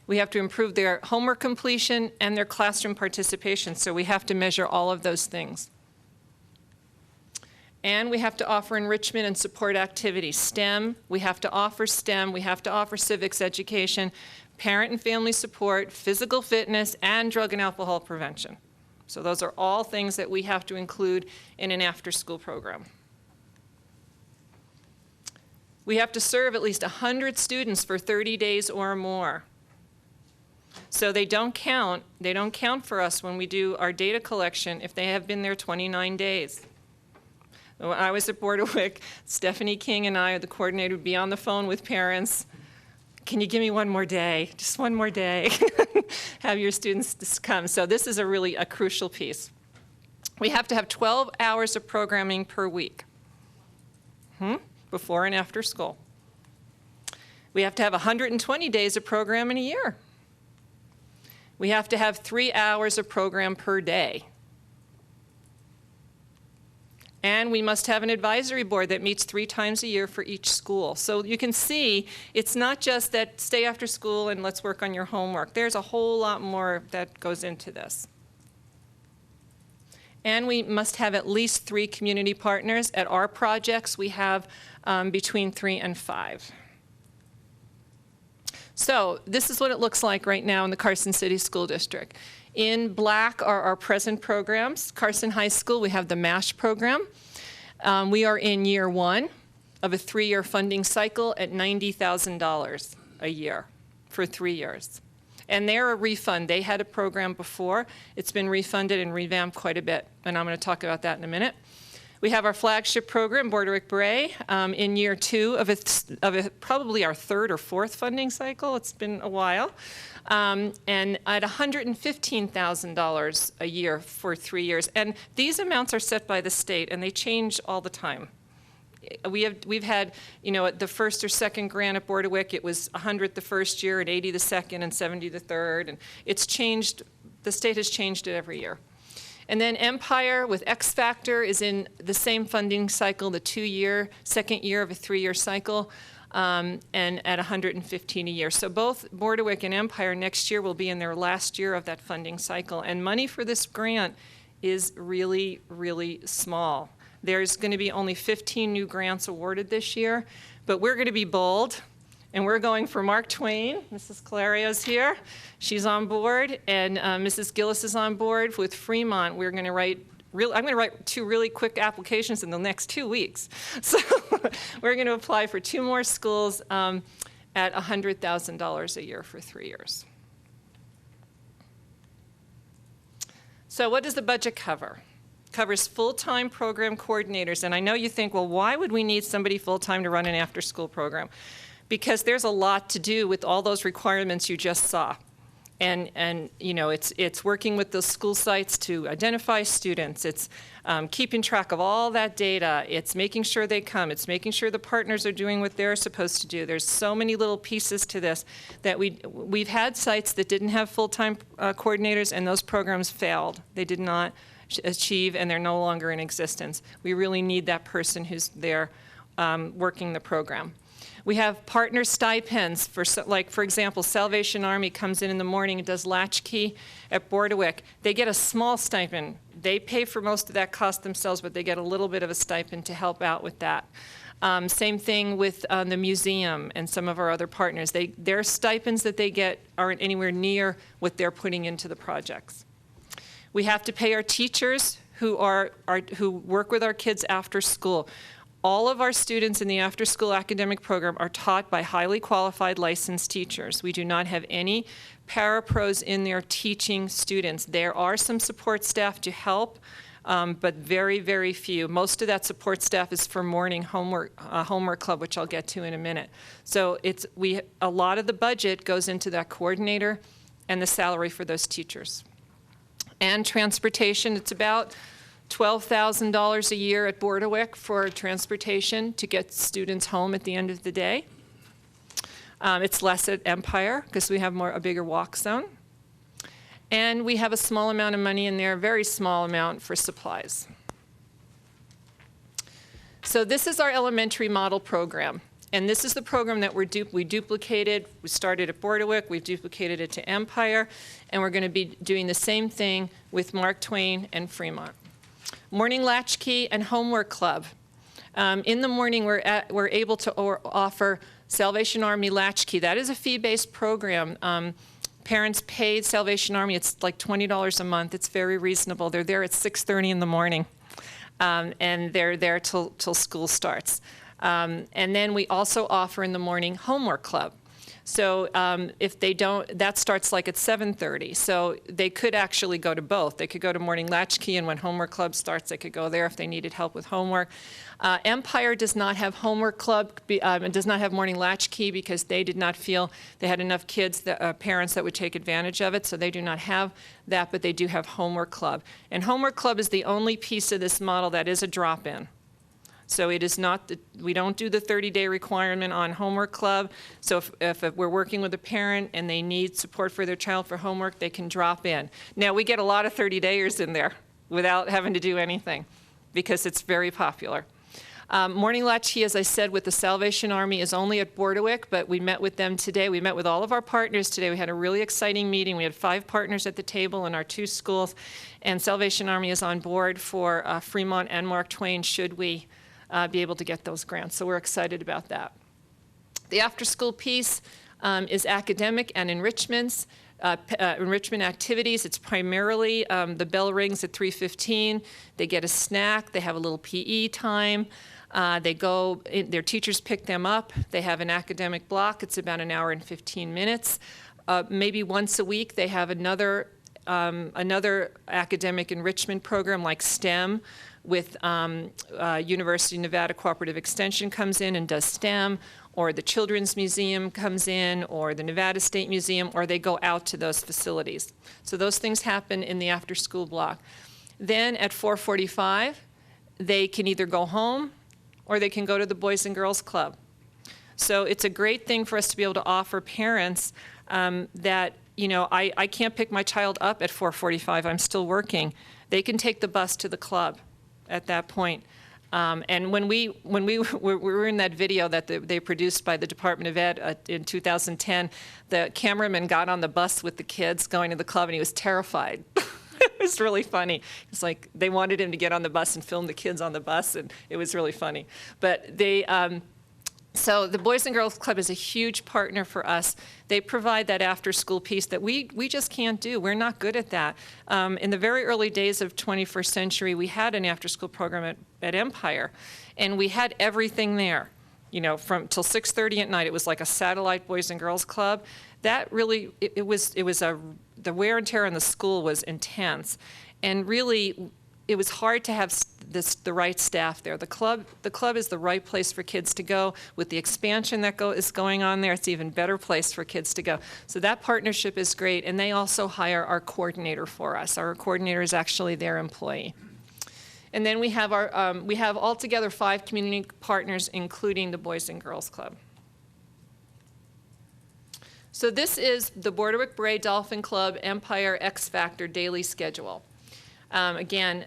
Speaker 18: We have to improve their homework completion and their classroom participation. So we have to measure all of those things. And we have to offer enrichment and support activities. STEM, we have to offer STEM. We have to offer civics education, parent and family support, physical fitness, and drug and alcohol prevention. So those are all things that we have to include in an after-school program. We have to serve at least 100 students for 30 days or more. So they don't count for us when we do our data collection if they have been there 29 days. When I was at Bordewick, Stephanie King and I, the coordinator, would be on the phone with parents. Can you give me one more day? Just one more day. Have your students come. So this is a crucial piece. We have to have 12 hours of programming per week, before and after school. We have to have 120 days of program in a year. We have to have 3 hours of program per day. And we must have an advisory board that meets 3 times a year for each school. So you can see it's not just that stay after school and let's work on your homework. There's a whole lot more that goes into this. And we must have at least 3 community partners. At our projects, we have between 3 and 5. So this is what it looks like right now in the Carson City School District. In black are our present programs. Carson High School, we have the MASH program. We are in year 1 of a 3-year funding cycle at $90,000 a year for 3 years. And they're a refund. They had a program before. It's been refunded and revamped quite a bit, and I'm going to talk about that in a minute. We have our flagship program, Bordewick Bray, in year 2 of probably our 3rd or 4th funding cycle. It's been a while. And at $115,000 a year for 3 years. And these amounts are set by the state, and they change all the time. We've had, you know, the first or second grant at Bordewick, it was 100 the first year, and 80 the second, and 70 the third. And it's changed, the state has changed it every year. And then Empire with X Factor is in the same funding cycle, the 2-year, second year of a 3-year cycle, and at $115 a year. So both Bordewick and Empire next year will be in their last year of that funding cycle. And money for this grant is really, really small. There's going to be only 15 new grants awarded this year, but we're going to be bold. And we're going for Mark Twain. Mrs. Clario's here. She's on board, and Mrs. Gillis is on board. With Fremont, we're going to write, I'm going to write 2 really quick applications in the next 2 weeks. So we're going to apply for 2 more schools at $100,000 a year for 3 years. So what does the budget cover? It covers full-time program coordinators. And I know you think, well, why would we need somebody full-time to run an after-school program? Because there's a lot to do with all those requirements you just saw. And you know, it's working with those school sites to identify students. It's keeping track of all that data. It's making sure they come. It's making sure the partners are doing what they're supposed to do. There's so many little pieces to this that we've had sites that didn't have full-time coordinators, and those programs failed. They did not achieve, and they're no longer in existence. We really need that person who's there working the program. We have partner stipends for, like, for example, Salvation Army comes in the morning and does latchkey at Bordewick. They get a small stipend. They pay for most of that cost themselves, but they get a little bit of a stipend to help out with that. Same thing with the museum and some of our other partners. Their stipends that they get aren't anywhere near what they're putting into the projects. We have to pay our teachers who work with our kids after school. All of our students in the after-school academic program are taught by highly qualified licensed teachers. We do not have any parapros in there teaching students. There are some support staff to help, but very, very few. Most of that support staff is for morning homework club, which I'll get to in a minute. So a lot of the budget goes into that coordinator and the salary for those teachers. And transportation, it's about $12,000 a year at Bordewick for transportation to get students home at the end of the day. It's less at Empire because we have a bigger walk zone. And we have a small amount of money in there, a very small amount for supplies. So this is our elementary model program. And this is the program that we duplicated. We started at Bordewick, we've duplicated it to Empire, and we're going to be doing the same thing with Mark Twain and Fremont. Morning latchkey and homework club. In the morning, we're able to offer Salvation Army latchkey. That is a fee-based program. Parents pay Salvation Army. It's like $20 a month. It's very reasonable. They're there at 6:30 in the morning, and they're there till school starts. And then we also offer in the morning homework club. So if they don't, that starts like at 7:30. So they could actually go to both. They could go to morning latchkey, and when homework club starts, they could go there if they needed help with homework. Empire does not have homework club and does not have morning latchkey because they did not feel they had enough kids, parents that would take advantage of it. So they do not have that, but they do have homework club. And homework club is the only piece of this model that is a drop-in. So it is not, we don't do the 30-day requirement on homework club. So if we're working with a parent and they need support for their child for homework, they can drop in. Now, we get a lot of 30-dayers in there without having to do anything because it's very popular. Morning latchkey, as I said, with the Salvation Army is only at Bordewick, but we met with them today. We met with all of our partners today. We had a really exciting meeting. We had 5 partners at the table in our 2 schools, and Salvation Army is on board for Fremont and Mark Twain should we be able to get those grants. So we're excited about that. The after-school piece is academic and enrichment activities. It's primarily the bell rings at 3:15. They get a snack. They have a little PE time. They go, their teachers pick them up. They have an academic block. It's about an hour and 15 minutes. Maybe once a week they have another academic enrichment program like STEM with University of Nevada Cooperative Extension comes in and does STEM, or the Children's Museum comes in, or the Nevada State Museum, or they go out to those facilities. So those things happen in the after-school block. Then at 4:45, they can either go home or they can go to the Boys and Girls Club. So it's a great thing for us to be able to offer parents that, you know, I can't pick my child up at 4:45, I'm still working. They can take the bus to the club at that point. And when we were in that video that they produced by the Department of Ed in 2010, the cameraman got on the bus with the kids going to the club and he was terrified. It was really funny. It's like they wanted him to get on the bus and film the kids on the bus, and it was really funny. But they, so the Boys and Girls Club is a huge partner for us. They provide that after-school piece that we just can't do. We're not good at that. In the very early days of 21st century, we had an after-school program at Empire, and we had everything there. You know, from till 6:30 at night, it was like a satellite Boys and Girls Club. That really, the wear and tear on the school was intense, and really, it was hard to have the right staff there. The club is the right place for kids to go. With the expansion that is going on there, it's an even better place for kids to go. So that partnership is great, and they also hire our coordinator for us. Our coordinator is actually their employee. And then we have we have altogether 5 community partners, including the Boys and Girls Club. So this is the Bordewick Bray Dolphin Club Empire X Factor daily schedule. Again,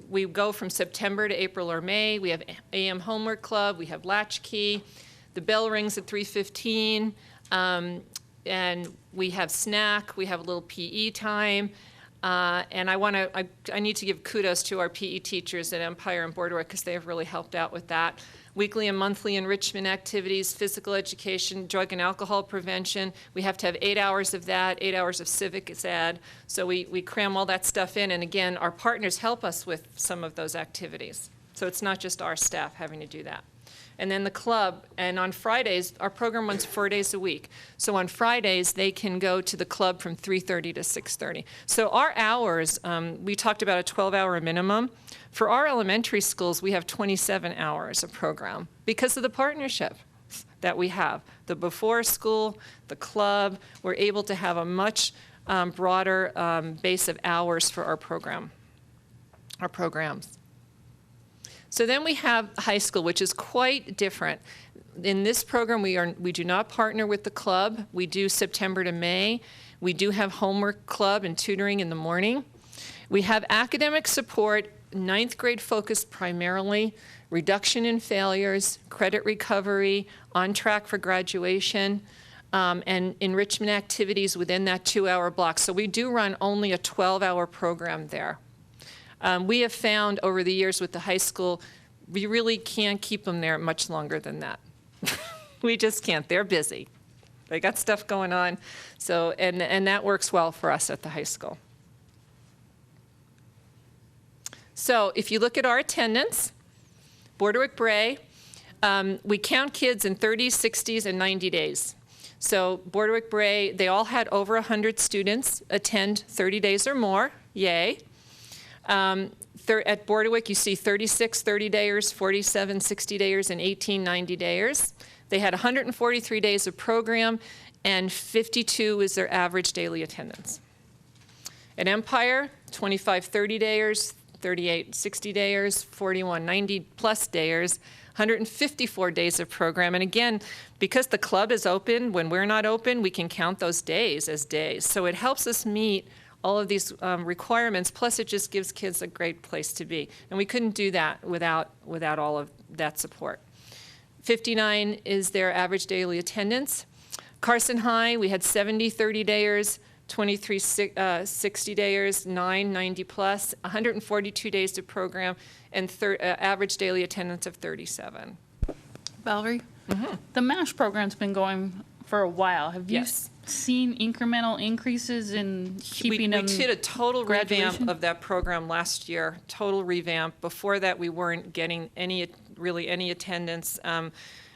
Speaker 18: we go from September to April or May. We have AM Homework Club. We have Latchkey. The bell rings at 3:15. And we have snack. We have a little PE time. And I need to give kudos to our PE teachers at Empire and Bordewick because they have really helped out with that. Weekly and monthly enrichment activities, physical education, drug and alcohol prevention. We have to have 8 hours of that, 8 hours of civic ed. So we cram all that stuff in. And again, our partners help us with some of those activities. So it's not just our staff having to do that. And then the club, and on Fridays, our program runs 4 days a week. So on Fridays, they can go to the club from 3:30 to 6:30. So our hours, we talked about a 12-hour minimum. For our elementary schools, we have 27 hours of program because of the partnership that we have. The before school, the club, we're able to have a much broader base of hours for our programs. So then we have high school, which is quite different. In this program, we do not partner with the club. We do September to May. We do have homework club and tutoring in the morning. We have academic support, 9th grade focused primarily, reduction in failures, credit recovery, on track for graduation, and enrichment activities within that 2-hour block. So we do run only a 12-hour program there. We have found over the years with the high school, we really can't keep them there much longer than that. We just can't. They're busy. They got stuff going on. So, and that works well for us at the high school. So if you look at our attendance, Bordewick Bray, we count kids in 30s, 60s, and 90 days. So Bordewick Bray, they all had over 100 students attend 30 days or more. Yay. At Bordewick, you see 36 30-dayers, 47 60-dayers, and 18 90-dayers. They had 143 days of program, and 52 is their average daily attendance. At Empire, 25 30-dayers, 38 60-dayers, 41 90-plus dayers, 154 days of program. And again, because the club is open, when we're not open, we can count those days as days. So it helps us meet all of these requirements, plus it just gives kids a great place to be. And we couldn't do that without all of that support. 59 is their average daily attendance. Carson High, we had 70 30-dayers, 23 60-dayers, 9 90-plus, 142 days to program, and average daily attendance of 37.
Speaker 6: Valerie, the MASH program's been going for a while. Have you seen incremental increases in keeping them?
Speaker 18: We did a total revamp
Speaker 6: graduation?
Speaker 18: of that program last year, total revamp. Before that, we weren't getting really any attendance.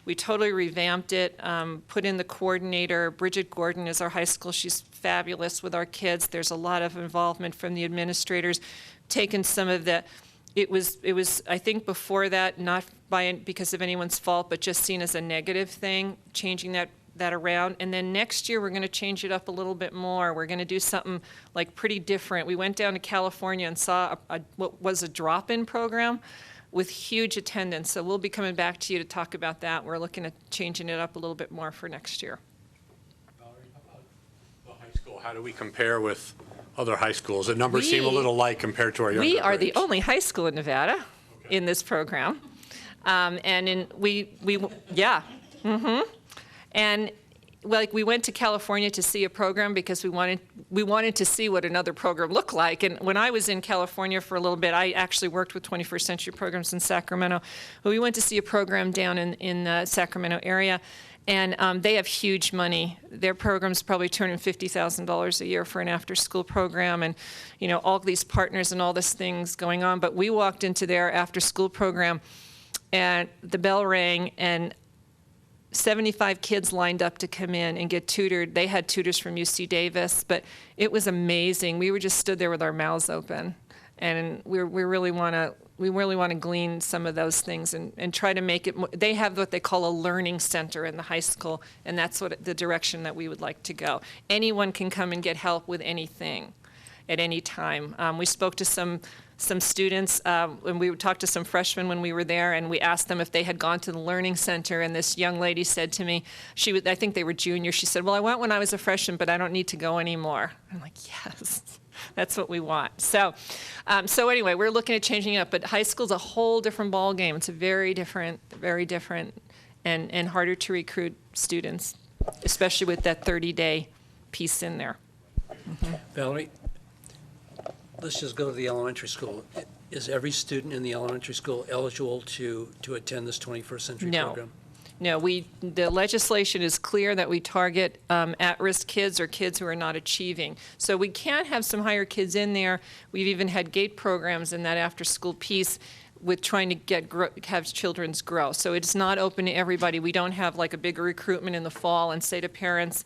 Speaker 18: We totally revamped it, put in the coordinator. Bridget Gordon is our high school. She's fabulous with our kids. There's a lot of involvement from the administrators, taken some of the, it was I think before that, not because of anyone's fault, but just seen as a negative thing, changing that around. And then next year, we're going to change it up a little bit more. We're going to do something like pretty different. We went down to California and saw what was a drop-in program with huge attendance. So we'll be coming back to you to talk about that. We're looking at changing it up a little bit more for next year.
Speaker 3: Valerie, how about the high school? How do we compare with other high schools? The numbers seem a little light compared to our younger
Speaker 18: We are
Speaker 3: grades.
Speaker 18: the only high school in Nevada in this program. And and like we went to California to see a program because we wanted to see what another program looked like. And when I was in California for a little bit, I actually worked with 21st Century Programs in Sacramento. But we went to see a program down in the Sacramento area, and they have huge money. Their program's probably $250,000 a year for an after-school program, and all these partners and all these things going on. But we walked into their after-school program, and the bell rang, and 75 kids lined up to come in and get tutored. They had tutors from UC Davis, but it was amazing. We were just stood there with our mouths open, and we really want to glean some of those things and try to make it. They have what they call a learning center in the high school, and that's the direction that we would like to go. Anyone can come and get help with anything at any time. We spoke to some students, and we talked to some freshmen when we were there, and we asked them if they had gone to the Learning Center, and this young lady said to me, I think they were juniors, she said, well, I went when I was a freshman, but I don't need to go anymore. I'm like, yes, that's what we want. So anyway, we're looking at changing it up, but high school's a whole different ballgame. It's a very different, and harder to recruit students, especially with that 30-day piece in there.
Speaker 1: Valerie, let's just go to the elementary school. Is every student in the elementary school eligible to attend this 21st century program?
Speaker 18: No, the legislation is clear that we target at-risk kids or kids who are not achieving. So we can have some higher kids in there. We've even had GATE programs in that after-school piece with trying to have children's grow. So it's not open to everybody. We don't have like a bigger recruitment in the fall and say to parents,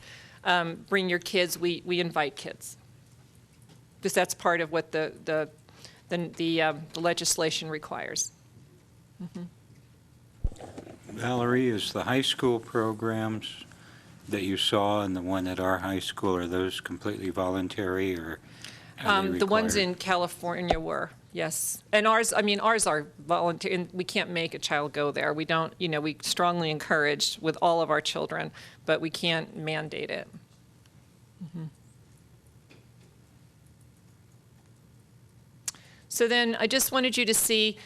Speaker 18: bring your kids. We invite kids, because that's part of what the legislation requires.
Speaker 4: Valerie, is the high school programs that you saw and the one at our high school, are those completely voluntary, or are they
Speaker 18: The ones
Speaker 4: required?
Speaker 18: in California were, yes. And ours are voluntary, and we can't make a child go there. We don't, we strongly encourage with all of our children, but we can't mandate it. So then I just wanted you to see,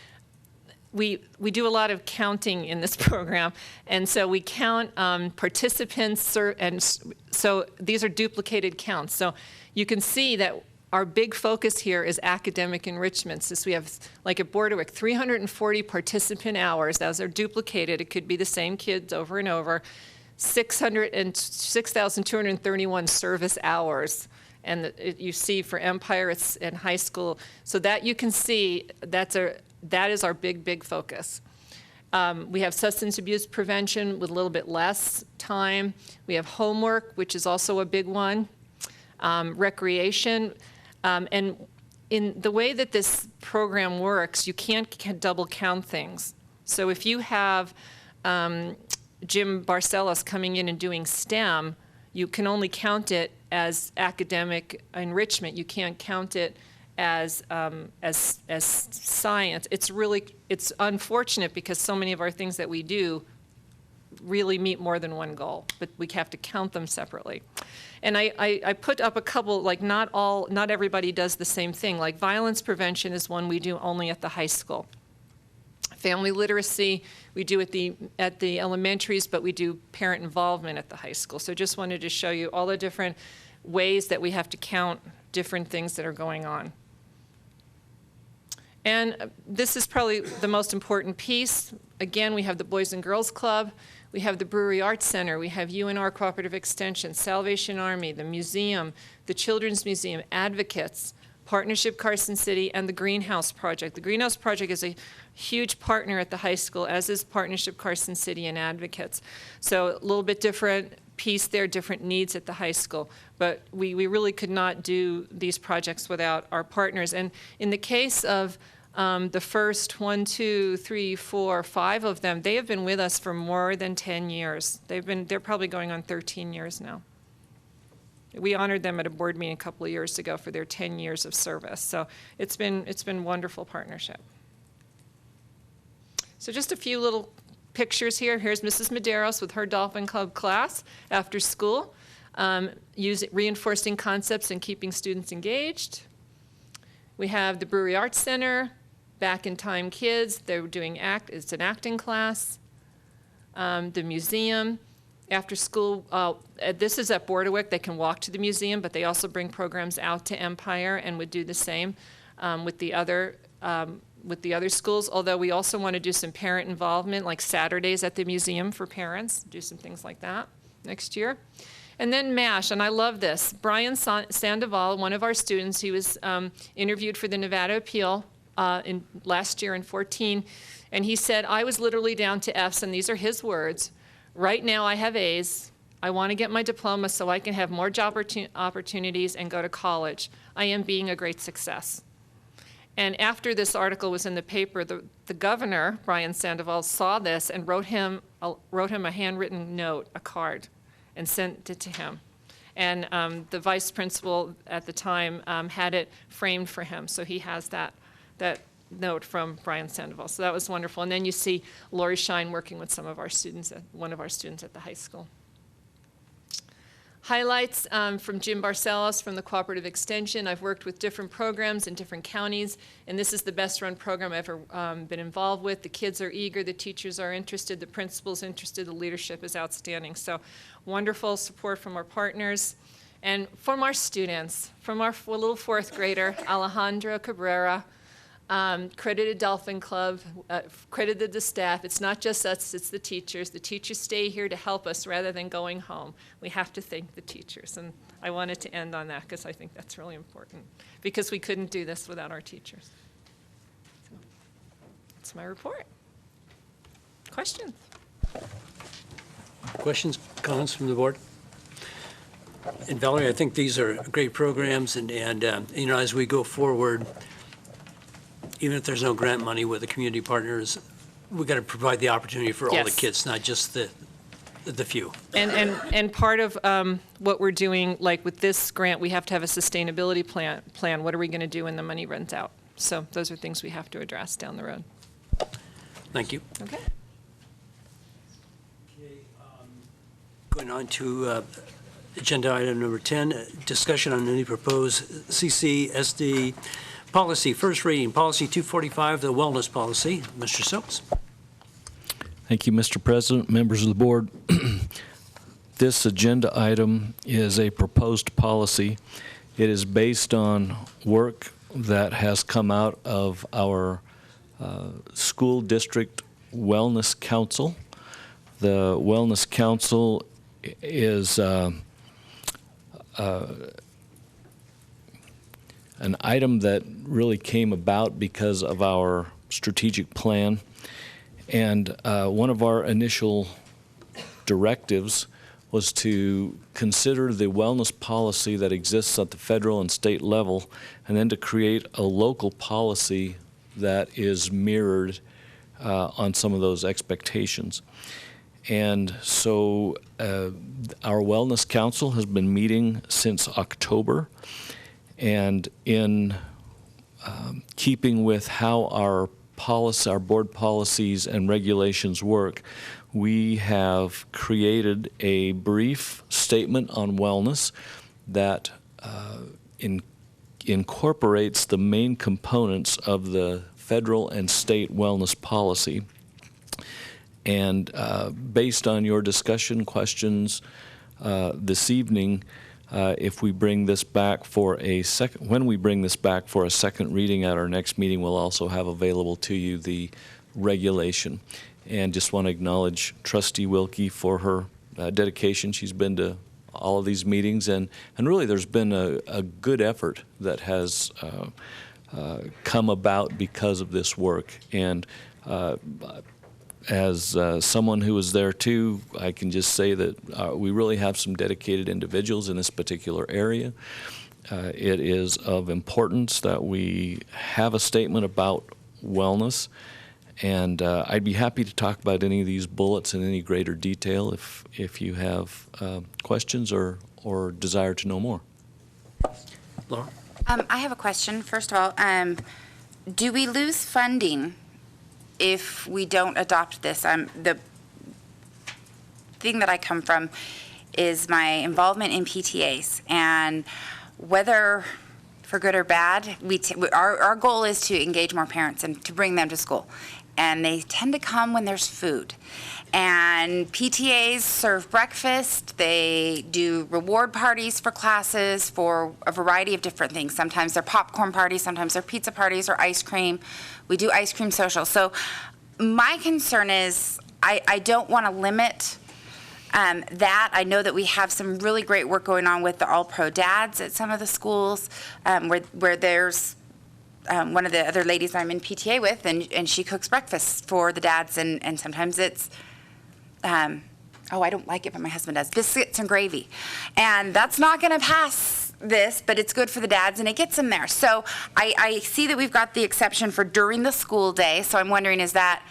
Speaker 18: we do a lot of counting in this program, and so we count participants, and so these are duplicated counts. So you can see that our big focus here is academic enrichment. Since we have, like at Bordewick, 340 participant hours. Those are duplicated. It could be the same kids over and over. 6,231 service hours. And you see for Empire, it's in high school. So that you can see, that is our big focus. We have substance abuse prevention with a little bit less time. We have homework, which is also a big one. Recreation. And in the way that this program works, you can't double count things. So if you have Jim Barcelos coming in and doing STEM, you can only count it as academic enrichment. You can't count it as science. It's unfortunate because so many of our things that we do really meet more than one goal, but we have to count them separately. And I put up a couple, like not everybody does the same thing. Like violence prevention is one we do only at the high school. Family literacy, we do at the elementaries, but we do parent involvement at the high school. So just wanted to show you all the different ways that we have to count different things that are going on. And this is probably the most important piece. Again, we have the Boys and Girls Club, we have the Brewery Arts Center, we have UNR Cooperative Extension, Salvation Army, the museum, the Children's Museum, Advocates, Partnership Carson City, and the Greenhouse Project. The Greenhouse Project is a huge partner at the high school, as is Partnership Carson City and Advocates. So a little bit different piece there, different needs at the high school. But we really could not do these projects without our partners. And in the case of the first 1, 2, 3, 4, 5 of them, they have been with us for more than 10 years. They're probably going on 13 years now. We honored them at a board meeting a couple of years ago for their 10 years of service. So it's been wonderful partnership. So just a few little pictures here. Here's Mrs. Medeiros with her Dolphin Club class after school, reinforcing concepts and keeping students engaged. We have the Brewery Arts Center, Back in Time Kids. They're doing it's an acting class. The museum. After school, this is at Bordewick. They can walk to the museum, but they also bring programs out to Empire and would do the same with the other schools. Although we also want to do some parent involvement, like Saturdays at the museum for parents, do some things like that next year. And then MASH, and I love this. Brian Sandoval, one of our students, he was interviewed for the Nevada Appeal last year in 2014, and he said, I was literally down to Fs, and these are his words. Right now I have A's. I want to get my diploma so I can have more job opportunities and go to college. I am being a great success. And after this article was in the paper, the governor, Brian Sandoval, saw this and wrote him a handwritten note, a card, and sent it to him. And the vice principal at the time had it framed for him, so he has that note from Brian Sandoval. So that was wonderful. And then you see Lori Shine working with some of our students, one of our students at the high school. Highlights from Jim Barcelos from the Cooperative Extension. I've worked with different programs in different counties, and this is the best run program I've ever been involved with. The kids are eager, the teachers are interested, the principal's interested, the leadership is outstanding. So wonderful support from our partners. And from our students, from our little fourth grader, Alejandro Cabrera, credited Dolphin Club, credited the staff. It's not just us, it's the teachers. The teachers stay here to help us rather than going home. We have to thank the teachers. And I wanted to end on that because I think that's really important, because we couldn't do this without our teachers. So, that's my report. Questions?
Speaker 1: Questions, comments from the board? And Valerie, I think these are great programs, and you know, as we go forward, even if there's no grant money with the community partners, we've got to provide the opportunity for all the
Speaker 18: Yes.
Speaker 1: kids, not just the few.
Speaker 18: And part of what we're doing, like with this grant, we have to have a sustainability plan. What are we going to do when the money runs out? So those are things we have to address down the road.
Speaker 1: Thank you.
Speaker 18: Okay.
Speaker 1: Going on to agenda item number 10, discussion on any proposed CCSD policy. First reading, policy 245, the wellness policy. Mr. Soaps.
Speaker 5: Thank you, Mr. President, members of the board. This agenda item is a proposed policy. It is based on work that has come out of our school district wellness council. The wellness council is an item that really came about because of our strategic plan. And one of our initial directives was to consider the wellness policy that exists at the federal and state level, and then to create a local policy that is mirrored on some of those expectations. And so our Wellness Council has been meeting since October, and in keeping with how our board policies and regulations work, we have created a brief statement on wellness that incorporates the main components of the federal and state wellness policy. And based on your discussion questions this evening, if we bring this back for when we bring this back for a second reading at our next meeting, we'll also have available to you the regulation. And just want to acknowledge Trustee Wilkie for her dedication. She's been to all of these meetings, and really there's been a good effort that has come about because of this work. And as someone who was there too, I can just say that we really have some dedicated individuals in this particular area. It is of importance that we have a statement about wellness, and I'd be happy to talk about any of these bullets in any greater detail if you have questions or desire to know more.
Speaker 1: Laura?
Speaker 11: I have a question. First of all, do we lose funding if we don't adopt this? The thing that I come from is my involvement in PTAs, and whether for good or bad, our goal is to engage more parents and to bring them to school. And they tend to come when there's food. And PTAs serve breakfast. They do reward parties for classes for a variety of different things. Sometimes they're popcorn parties, sometimes they're pizza parties or ice cream. We do ice cream social. So my concern is I don't want to limit that. I know that we have some really great work going on with the All-Pro Dads at some of the schools where there's one of the other ladies I'm in PTA with, and she cooks breakfast for the dads, and sometimes it's, I don't like it, but my husband does, biscuits and gravy. And that's not going to pass this, but it's good for the dads, and it gets them there. So I see that we've got the exception for during the school day, so I'm wondering, is that,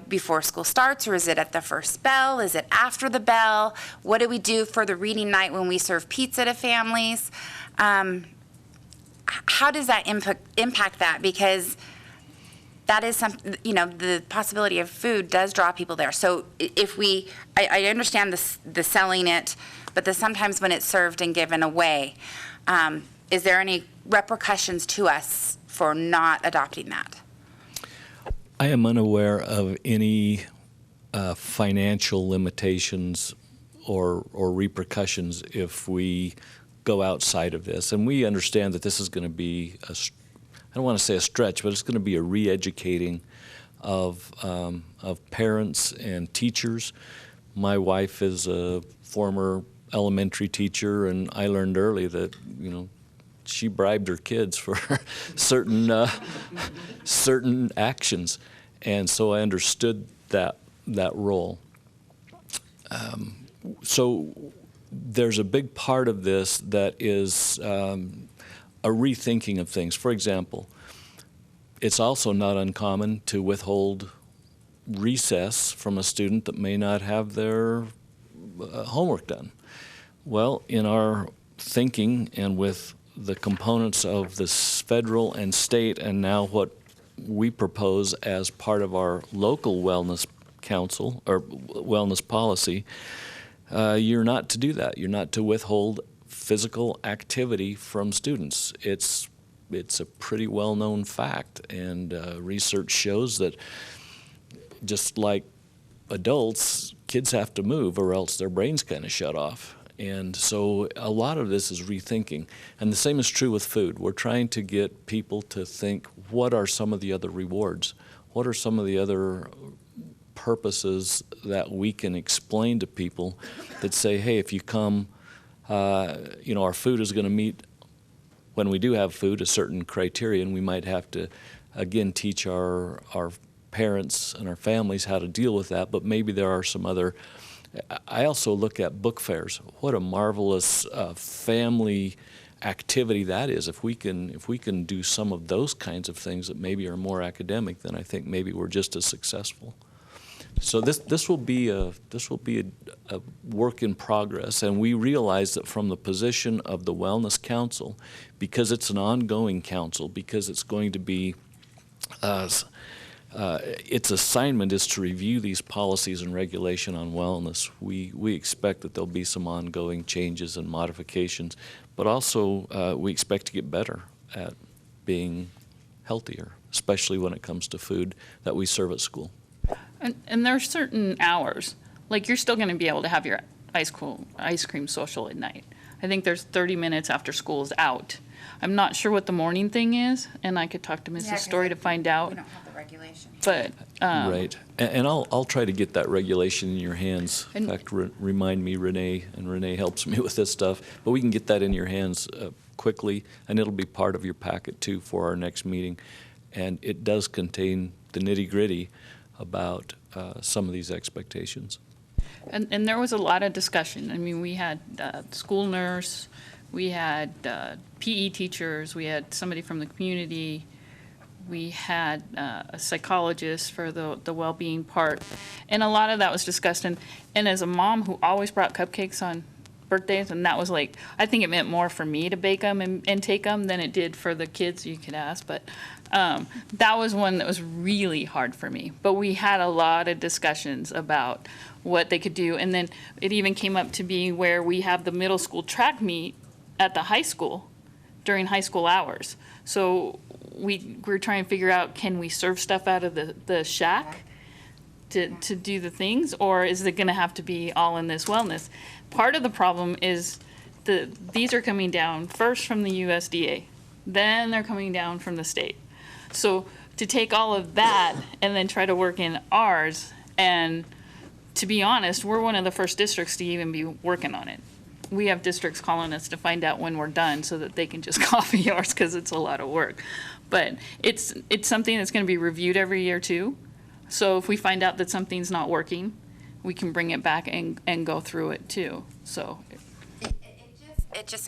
Speaker 11: before school starts, or is it at the first bell? Is it after the bell? What do we do for the reading night when we serve pizza to families? How does that impact that? Because that is something, the possibility of food does draw people there. So if I understand the selling it, but sometimes when it's served and given away, is there any repercussions to us for not adopting that?
Speaker 5: I am unaware of any financial limitations or repercussions if we go outside of this. And we understand that this is going to be, I don't want to say a stretch, but it's going to be a re-educating of parents and teachers. My wife is a former elementary teacher, and I learned early that, she bribed her kids for certain actions. And so I understood that role. So there's a big part of this that is a rethinking of things. For example, it's also not uncommon to withhold recess from a student that may not have their homework done. Well, in our thinking and with the components of this federal and state, and now what we propose as part of our local wellness council or wellness policy, you're not to do that. You're not to withhold physical activity from students. It's a pretty well-known fact, and research shows that just like adults, kids have to move or else their brains kind of shut off. And so a lot of this is rethinking. And the same is true with food. We're trying to get people to think, what are some of the other rewards? What are some of the other purposes that we can explain to people that say, hey, if you come, our food is going to meet, when we do have food, a certain criterion. We might have to, again, teach our parents and our families how to deal with that, but maybe there are some other. I also look at book fairs. What a marvelous family activity that is. If we can do some of those kinds of things that maybe are more academic, then I think maybe we're just as successful. So this will be a work in progress, and we realize that from the position of the Wellness Council, because it's an ongoing council, because it's going to be its assignment is to review these policies and regulation on wellness. We expect that there'll be some ongoing changes and modifications, but also we expect to get better at being healthier, especially when it comes to food that we serve at school.
Speaker 6: And there are certain hours, like you're still going to be able to have your ice cream social at night. I think there's 30 minutes after school is out. I'm not sure what the morning thing is, and I could talk to Mrs. Story to find out.
Speaker 11: We don't have the regulation.
Speaker 6: But
Speaker 5: right, and I'll try to get that regulation in your hands. In fact, remind me, Renee, and Renee helps me with this stuff. But we can get that in your hands quickly, and it'll be part of your packet too for our next meeting. And it does contain the nitty-gritty about some of these expectations.
Speaker 6: And there was a lot of discussion. I mean, we had school nurse, we had PE teachers, we had somebody from the community, we had a psychologist for the well-being part, and a lot of that was discussed. And as a mom who always brought cupcakes on birthdays, and that was like, I think it meant more for me to bake them and take them than it did for the kids, you could ask, but that was one that was really hard for me. But we had a lot of discussions about what they could do, and then it even came up to be where we have the middle school track meet at the high school during high school hours. So we're trying to figure out, can we serve stuff out of the shack to do the things, or is it gonna have to be all in this wellness? Part of the problem is these are coming down first from the USDA, then they're coming down from the state. So to take all of that and then try to work in ours, and to be honest, we're one of the first districts to even be working on it. We have districts calling us to find out when we're done so that they can just copy ours because it's a lot of work. But it's something that's going to be reviewed every year too. So if we find out that something's not working, we can bring it back and go through it too. So.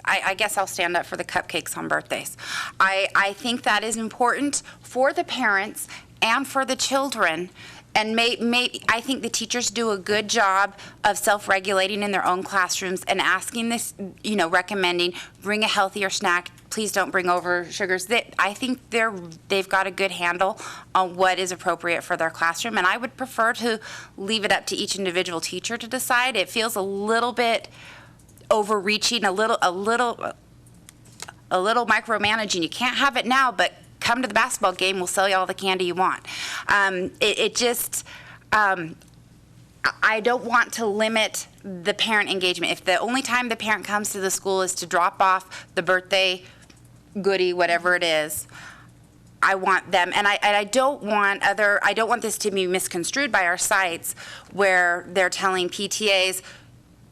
Speaker 11: I guess I'll stand up for the cupcakes on birthdays. I think that is important for the parents and for the children. And I think the teachers do a good job of self-regulating in their own classrooms and asking this, recommending, bring a healthier snack, please don't bring over sugars. I think they've got a good handle on what is appropriate for their classroom, and I would prefer to leave it up to each individual teacher to decide. It feels a little bit overreaching, a little micromanaging. You can't have it now, but come to the basketball game, we'll sell you all the candy you want. I don't want to limit the parent engagement. If the only time the parent comes to the school is to drop off the birthday goodie, whatever it is, I want them, and I don't want this to be misconstrued by our sites where they're telling PTAs,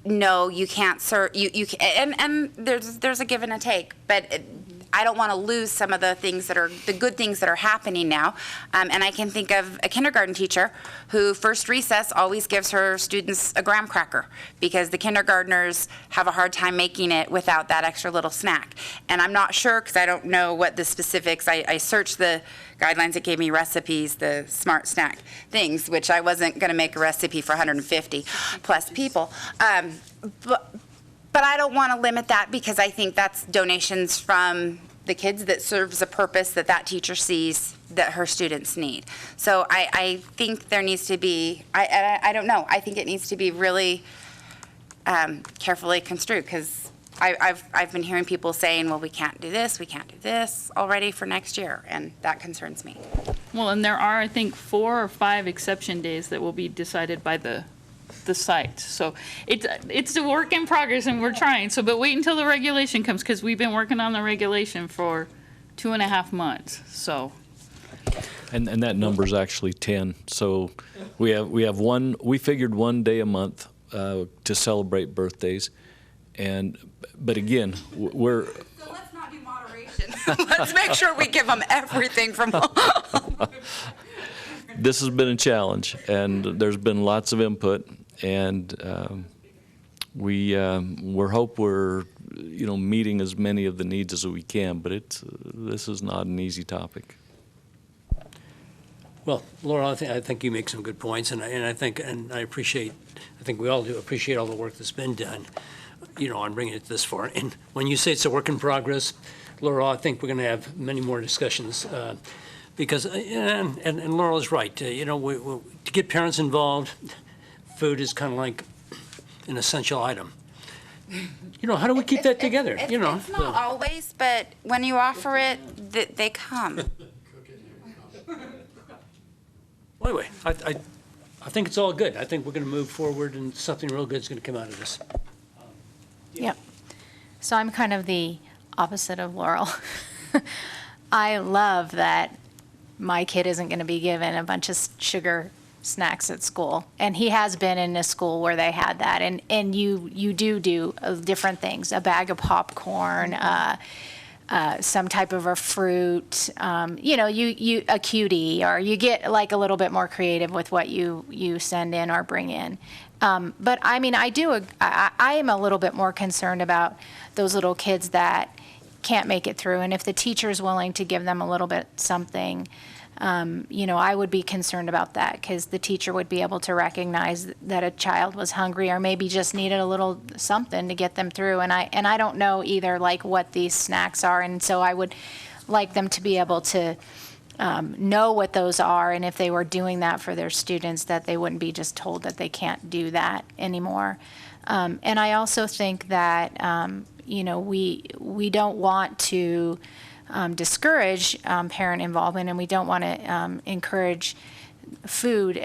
Speaker 11: no, you can't serve, you can, and there's a give and a take, but I don't want to lose some of the things that are the good things that are happening now. And I can think of a kindergarten teacher who first recess always gives her students a graham cracker because the kindergartners have a hard time making it without that extra little snack. And I'm not sure because I don't know what the specifics. I searched the guidelines. It gave me recipes, the smart snack things, which I wasn't going to make a recipe for 150 plus people. But I don't want to limit that because I think that's donations from the kids that serves a purpose that teacher sees that her students need. So I think there needs to be, I don't know, I think it needs to be really carefully construed because I've been hearing people saying, well, we can't do this already for next year, and that concerns me.
Speaker 6: Well, and there are, I think, 4 or 5 exception days that will be decided by the site. So it's a work in progress and we're trying. So, but wait until the regulation comes because we've been working on the regulation for 2.5 months. So.
Speaker 5: And that number is actually 10. So we figured 1 day a month to celebrate birthdays. But again, we're.
Speaker 11: So let's not do moderation. Let's make sure we give them everything from home.
Speaker 5: This has been a challenge, and there's been lots of input, and we hope we're meeting as many of the needs as we can. But this is not an easy topic.
Speaker 1: Well, Laura, I think you make some good points, and I think we all do appreciate all the work that's been done, on bringing it this far. And when you say it's a work in progress, Laura, I think we're going to have many more discussions, because, and Laura's right, to get parents involved, food is kind of like an essential item. How do we keep that together?
Speaker 11: It's not always, but when you offer it, they come.
Speaker 1: Well, anyway, I think it's all good. I think we're going to move forward, and something real good is going to come out of this.
Speaker 2: Yep. So I'm kind of the opposite of Laurel. I love that my kid isn't going to be given a bunch of sugar snacks at school, and he has been in a school where they had that, and you do different things, a bag of popcorn, some type of a fruit, you a cutie, or you get like a little bit more creative with what you send in or bring in. But I mean, I am a little bit more concerned about those little kids that can't make it through, and if the teacher's willing to give them a little bit something, I would be concerned about that, because the teacher would be able to recognize that a child was hungry or maybe just needed a little something to get them through. And I don't know either, like, what these snacks are, and so I would like them to be able to know what those are, and if they were doing that for their students, that they wouldn't be just told that they can't do that anymore. And I also think that we don't want to discourage parent involvement, and we don't want to encourage food,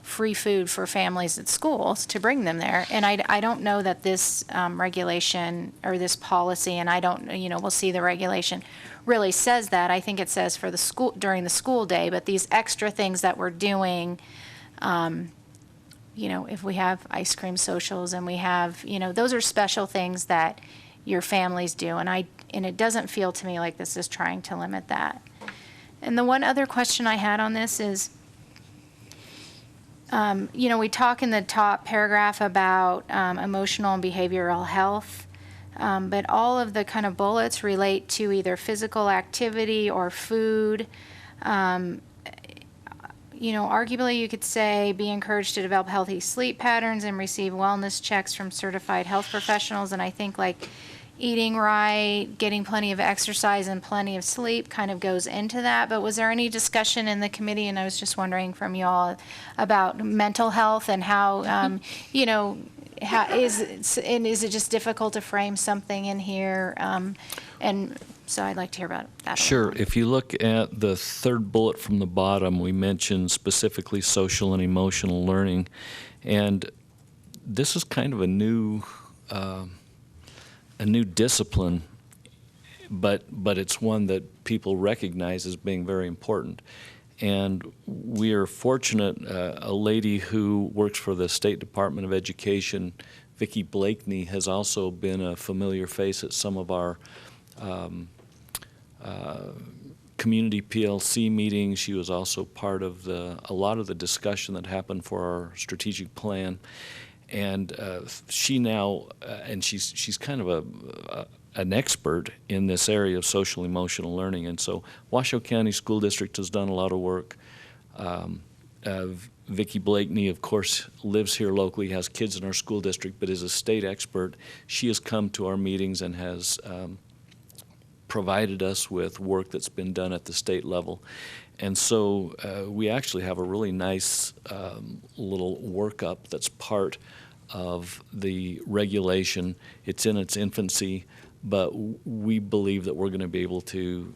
Speaker 2: free food for families at schools to bring them there. And I don't know that this regulation or this policy, and I don't, we'll see the regulation, really says that. I think it says for the school, during the school day, but these extra things that we're doing, if we have ice cream socials and we have, those are special things that your families do, and it doesn't feel to me like this is trying to limit that. And the one other question I had on this is, we talk in the top paragraph about emotional and behavioral health, but all of the kind of bullets relate to either physical activity or food. Arguably you could say be encouraged to develop healthy sleep patterns and receive wellness checks from certified health professionals, and I think like eating right, getting plenty of exercise and plenty of sleep kind of goes into that. But was there any discussion in the committee, and I was just wondering from you all, about mental health and how, is it just difficult to frame something in here? And so I'd like to hear about that.
Speaker 5: Sure. If you look at the third bullet from the bottom, we mentioned specifically social and emotional learning. And this is kind of a new discipline, but it's one that people recognize as being very important. And we are fortunate, a lady who works for the State Department of Education, Vicki Blakeney, has also been a familiar face at some of our community PLC meetings. She was also part of a lot of the discussion that happened for our strategic plan. And she now, and she's kind of an expert in this area of social emotional learning. And so Washoe County School District has done a lot of work. Vicki Blakeney, of course, lives here locally, has kids in our school district, but is a state expert. She has come to our meetings and has provided us with work that's been done at the state level. And so we actually have a really nice little workup that's part of the regulation. It's in its infancy, but we believe that we're going to be able to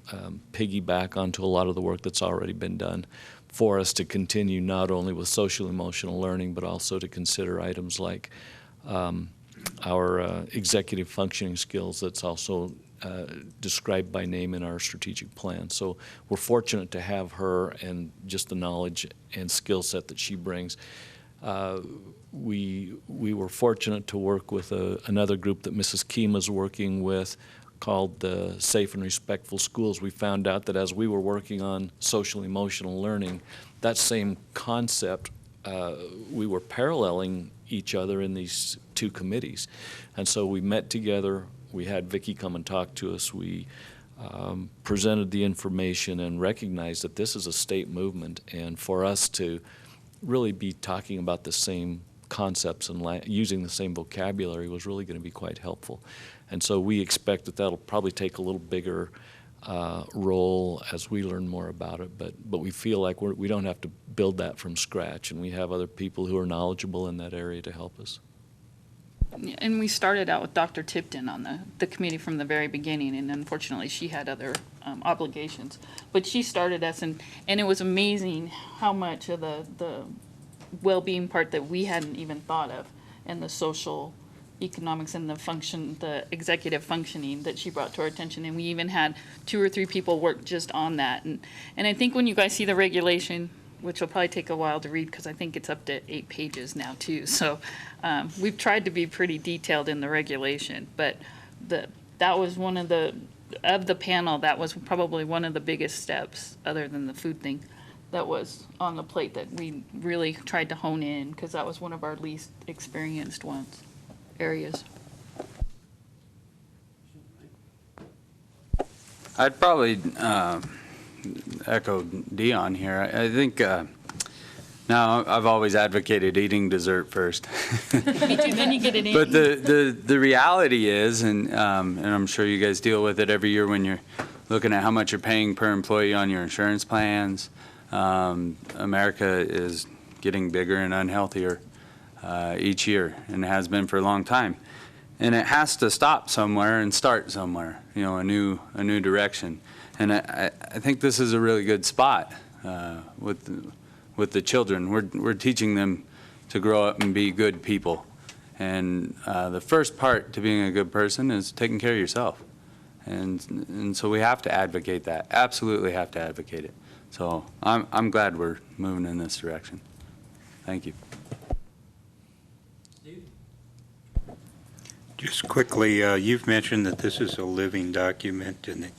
Speaker 5: piggyback onto a lot of the work that's already been done for us to continue not only with social emotional learning, but also to consider items like our executive functioning skills that's also described by name in our strategic plan. So we're fortunate to have her and just the knowledge and skill set that she brings. We were fortunate to work with another group that Mrs. Kima's working with called the Safe and Respectful Schools. We found out that as we were working on social emotional learning, that same concept, we were paralleling each other in these two committees. And so we met together. We had Vicki come and talk to us. We presented the information and recognized that this is a state movement, and for us to really be talking about the same concepts and using the same vocabulary was really going to be quite helpful. And so we expect that that'll probably take a little bigger role as we learn more about it, but we feel like we don't have to build that from scratch, and we have other people who are knowledgeable in that area to help us.
Speaker 6: And we started out with Dr. Tipton on the committee from the very beginning, and unfortunately she had other obligations. But she started us, and it was amazing how much of the well-being part that we hadn't even thought of, and the social economics and the executive functioning that she brought to our attention. And we even had 2 or 3 people work just on that. And I think when you guys see the regulation, which will probably take a while to read because I think it's up to 8 pages now too. So we've tried to be pretty detailed in the regulation, but that was one of the panel, that was probably one of the biggest steps, other than the food thing, that was on the plate that we really tried to hone in, because that was one of our least experienced areas.
Speaker 12: I'd probably echo Dion here. I think now I've always advocated eating dessert first.
Speaker 6: Me too, then you get it in.
Speaker 12: But the reality is, and I'm sure you guys deal with it every year when you're looking at how much you're paying per employee on your insurance plans, America is getting bigger and unhealthier each year, and it has been for a long time. And it has to stop somewhere and start somewhere, you know, a new direction. And I think this is a really good spot with the children. We're teaching them to grow up and be good people. And the first part to being a good person is taking care of yourself. And so we have to advocate that, absolutely have to advocate it. So I'm glad we're moving in this direction. Thank you.
Speaker 4: Just quickly, you've mentioned that this is a living document and that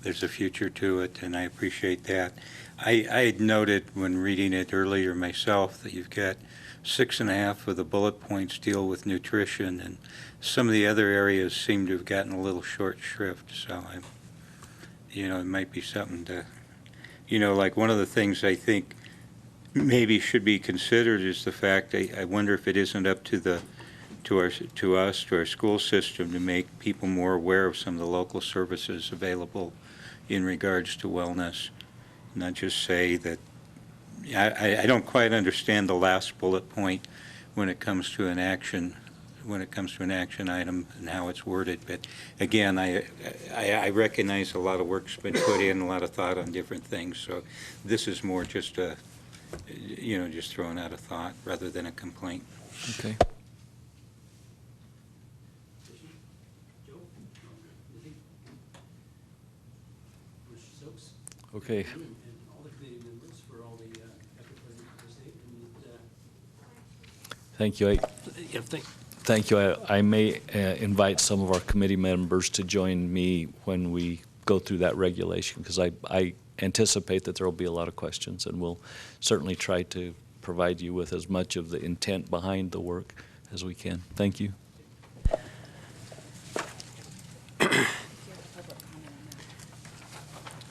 Speaker 4: there's a future to it, and I appreciate that. I had noted when reading it earlier myself that you've got 6.5 of the bullet points deal with nutrition, and some of the other areas seem to have gotten a little short shrift. So, it might be something to, like one of the things I think maybe should be considered is the fact I wonder if it isn't up to our school system to make people more aware of some of the local services available in regards to wellness. Not just say that, I don't quite understand the last bullet point when it comes to an action item and how it's worded. But again, I recognize a lot of work's been put in, a lot of thought on different things. So this is more just just throwing out a thought rather than a complaint.
Speaker 5: Okay. Okay. Thank you. Thank you. I may invite some of our committee members to join me when we go through that regulation, because I anticipate that there will be a lot of questions, and we'll certainly try to provide you with as much of the intent behind the work as we can. Thank you.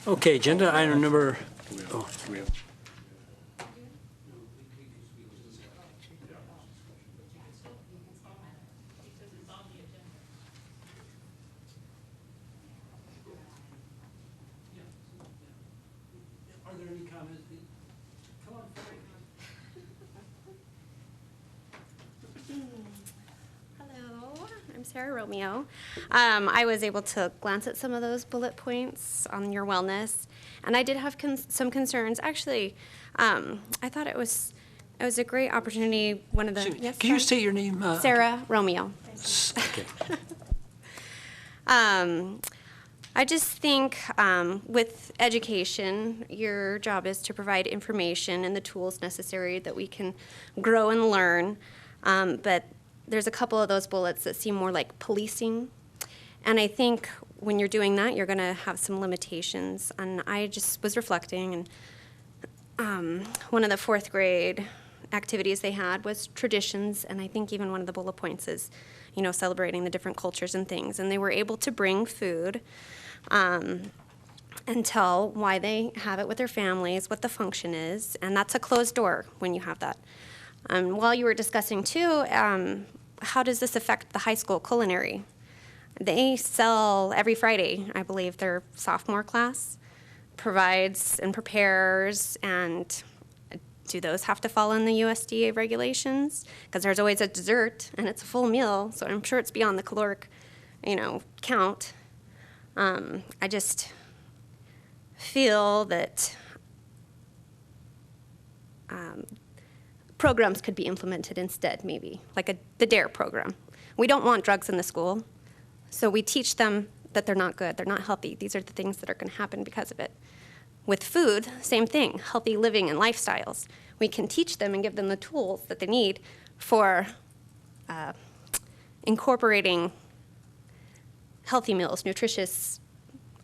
Speaker 1: Okay, agenda item number. Are there any comments? Come on.
Speaker 19: Hello, I'm Sarah Romeo. I was able to glance at some of those bullet points on your wellness, and I did have some concerns. Actually, I thought it was a great opportunity. One of the
Speaker 1: Can you state your name?
Speaker 19: Sarah Romeo.
Speaker 1: Okay.
Speaker 19: I just think with education, your job is to provide information and the tools necessary that we can grow and learn. But there's a couple of those bullets that seem more like policing. And I think when you're doing that, you're going to have some limitations. And I just was reflecting, and one of the 4th grade activities they had was traditions. And I think even one of the bullet points is, celebrating the different cultures and things. And they were able to bring food and tell why they have it with their families, what the function is, and that's a closed door when you have that. While you were discussing too, how does this affect the high school culinary? They sell every Friday, I believe, their sophomore class provides and prepares, and do those have to follow in the USDA regulations? Because there's always a dessert, and it's a full meal, so I'm sure it's beyond the caloric, count. I just feel that programs could be implemented instead, maybe, like the DARE program. We don't want drugs in the school, so we teach them that they're not good, they're not healthy. These are the things that are going to happen because of it. With food, same thing, healthy living and lifestyles. We can teach them and give them the tools that they need for incorporating healthy meals, nutritious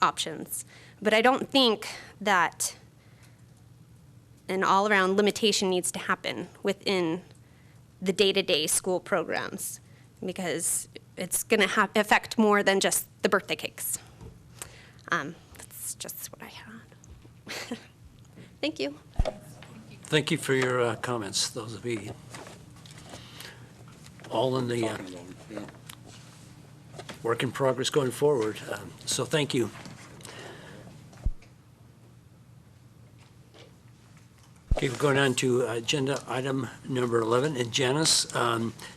Speaker 19: options. But I don't think that an all-around limitation needs to happen within the day-to-day school programs, because it's going to affect more than just the birthday cakes. That's just what I had. Thank you.
Speaker 1: Thank you for your comments. Those will be all in the work in progress going forward. So thank you. Okay, we're going on to agenda item number 11. And Janice,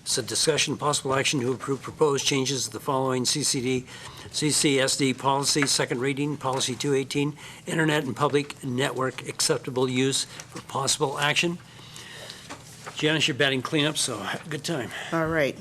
Speaker 1: it's a discussion, possible action to approve proposed changes to the following CCSD policy, second reading, policy 218, internet and public network acceptable use for possible action. Janice, you're batting cleanup, so have a good time.
Speaker 10: All right.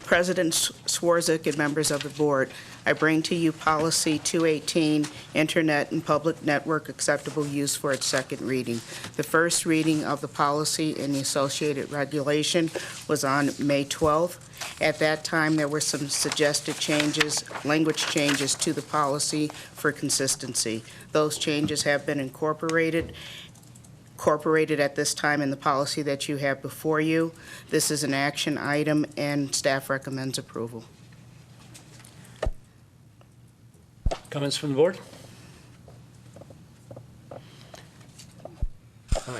Speaker 10: President Swarzak and members of the board, I bring to you policy 218, internet and public network acceptable use for its second reading. The first reading of the policy and the associated regulation was on May 12th. At that time, there were some suggested changes, language changes to the policy for consistency. Those changes have been incorporated at this time in the policy that you have before you. This is an action item, and staff recommends approval.
Speaker 1: Comments from the board?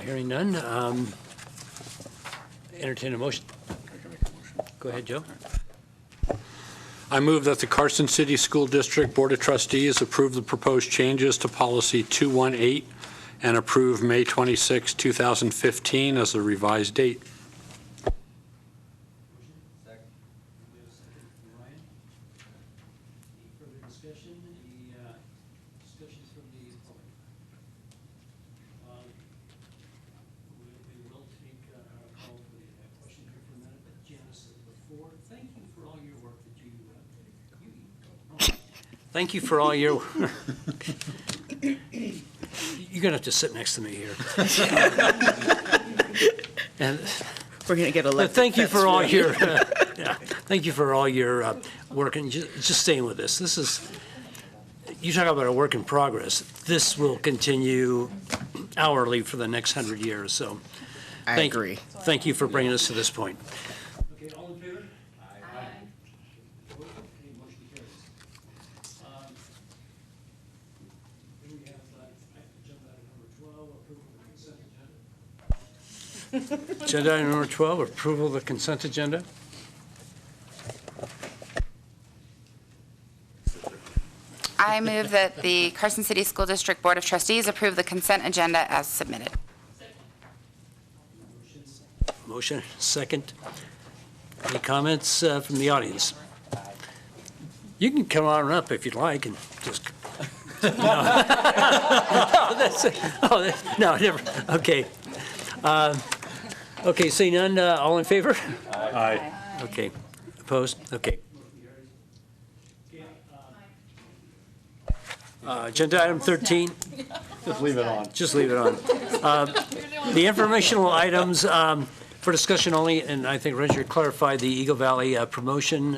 Speaker 1: Hearing none. Entertain a motion. Go ahead, Joe.
Speaker 3: I move that the Carson City School District Board of Trustees approve the proposed changes to policy 218 and approve May 26, 2015 as the revised date.
Speaker 1: Thank you for all your, you're going to have to sit next to me here. And
Speaker 10: we're going to get elected.
Speaker 1: Thank you for all your, thank you for all your work, and just staying with this. This is, you talk about a work in progress. This will continue hourly for the next 100 years, so.
Speaker 10: I agree.
Speaker 1: Thank you for bringing us to this point. Okay, all in favor? Agenda item number 12, approval of the consent agenda.
Speaker 11: I move that the Carson City School District Board of Trustees approve the consent agenda as submitted.
Speaker 1: Motion, second. Any comments from the audience? You can come on up if you'd like and just. No, never. Okay. Okay, seeing none, all in favor?
Speaker 3: Aye.
Speaker 1: Okay. Opposed? Okay. Agenda item 13.
Speaker 3: Just leave it on.
Speaker 1: Just leave it on. The informational items for discussion only, and I think Roger clarified the Eagle Valley promotion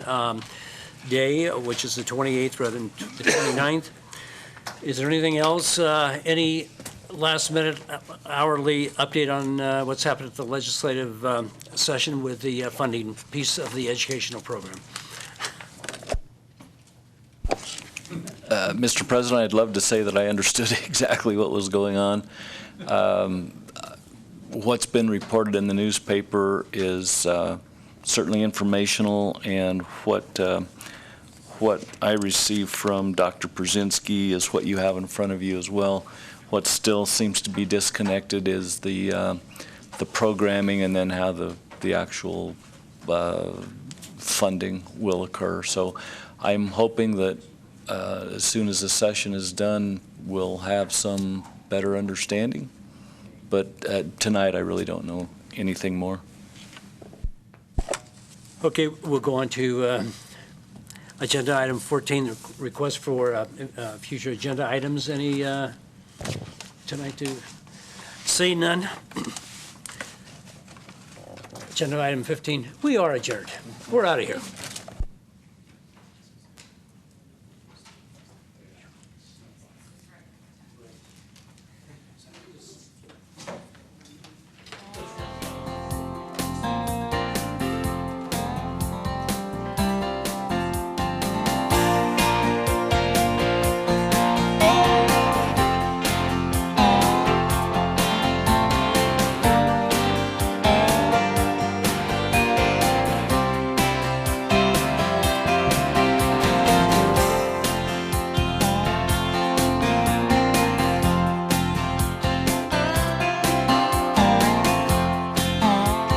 Speaker 1: day, which is the 28th rather than the 29th. Is there anything else? Any last-minute hourly update on what's happened at the legislative session with the funding piece of the educational program?
Speaker 5: Mr. President, I'd love to say that I understood exactly what was going on. What's been reported in the newspaper is certainly informational, and what I received from Dr. Brzezinski is what you have in front of you as well. What still seems to be disconnected is the programming and then how the actual funding will occur. So I'm hoping that as soon as the session is done, we'll have some better understanding. But tonight, I really don't know anything more.
Speaker 1: Okay, we'll go on to agenda item 14, request for future agenda items. Any tonight to see none? Agenda item 15, we are adjourned. We're out of here.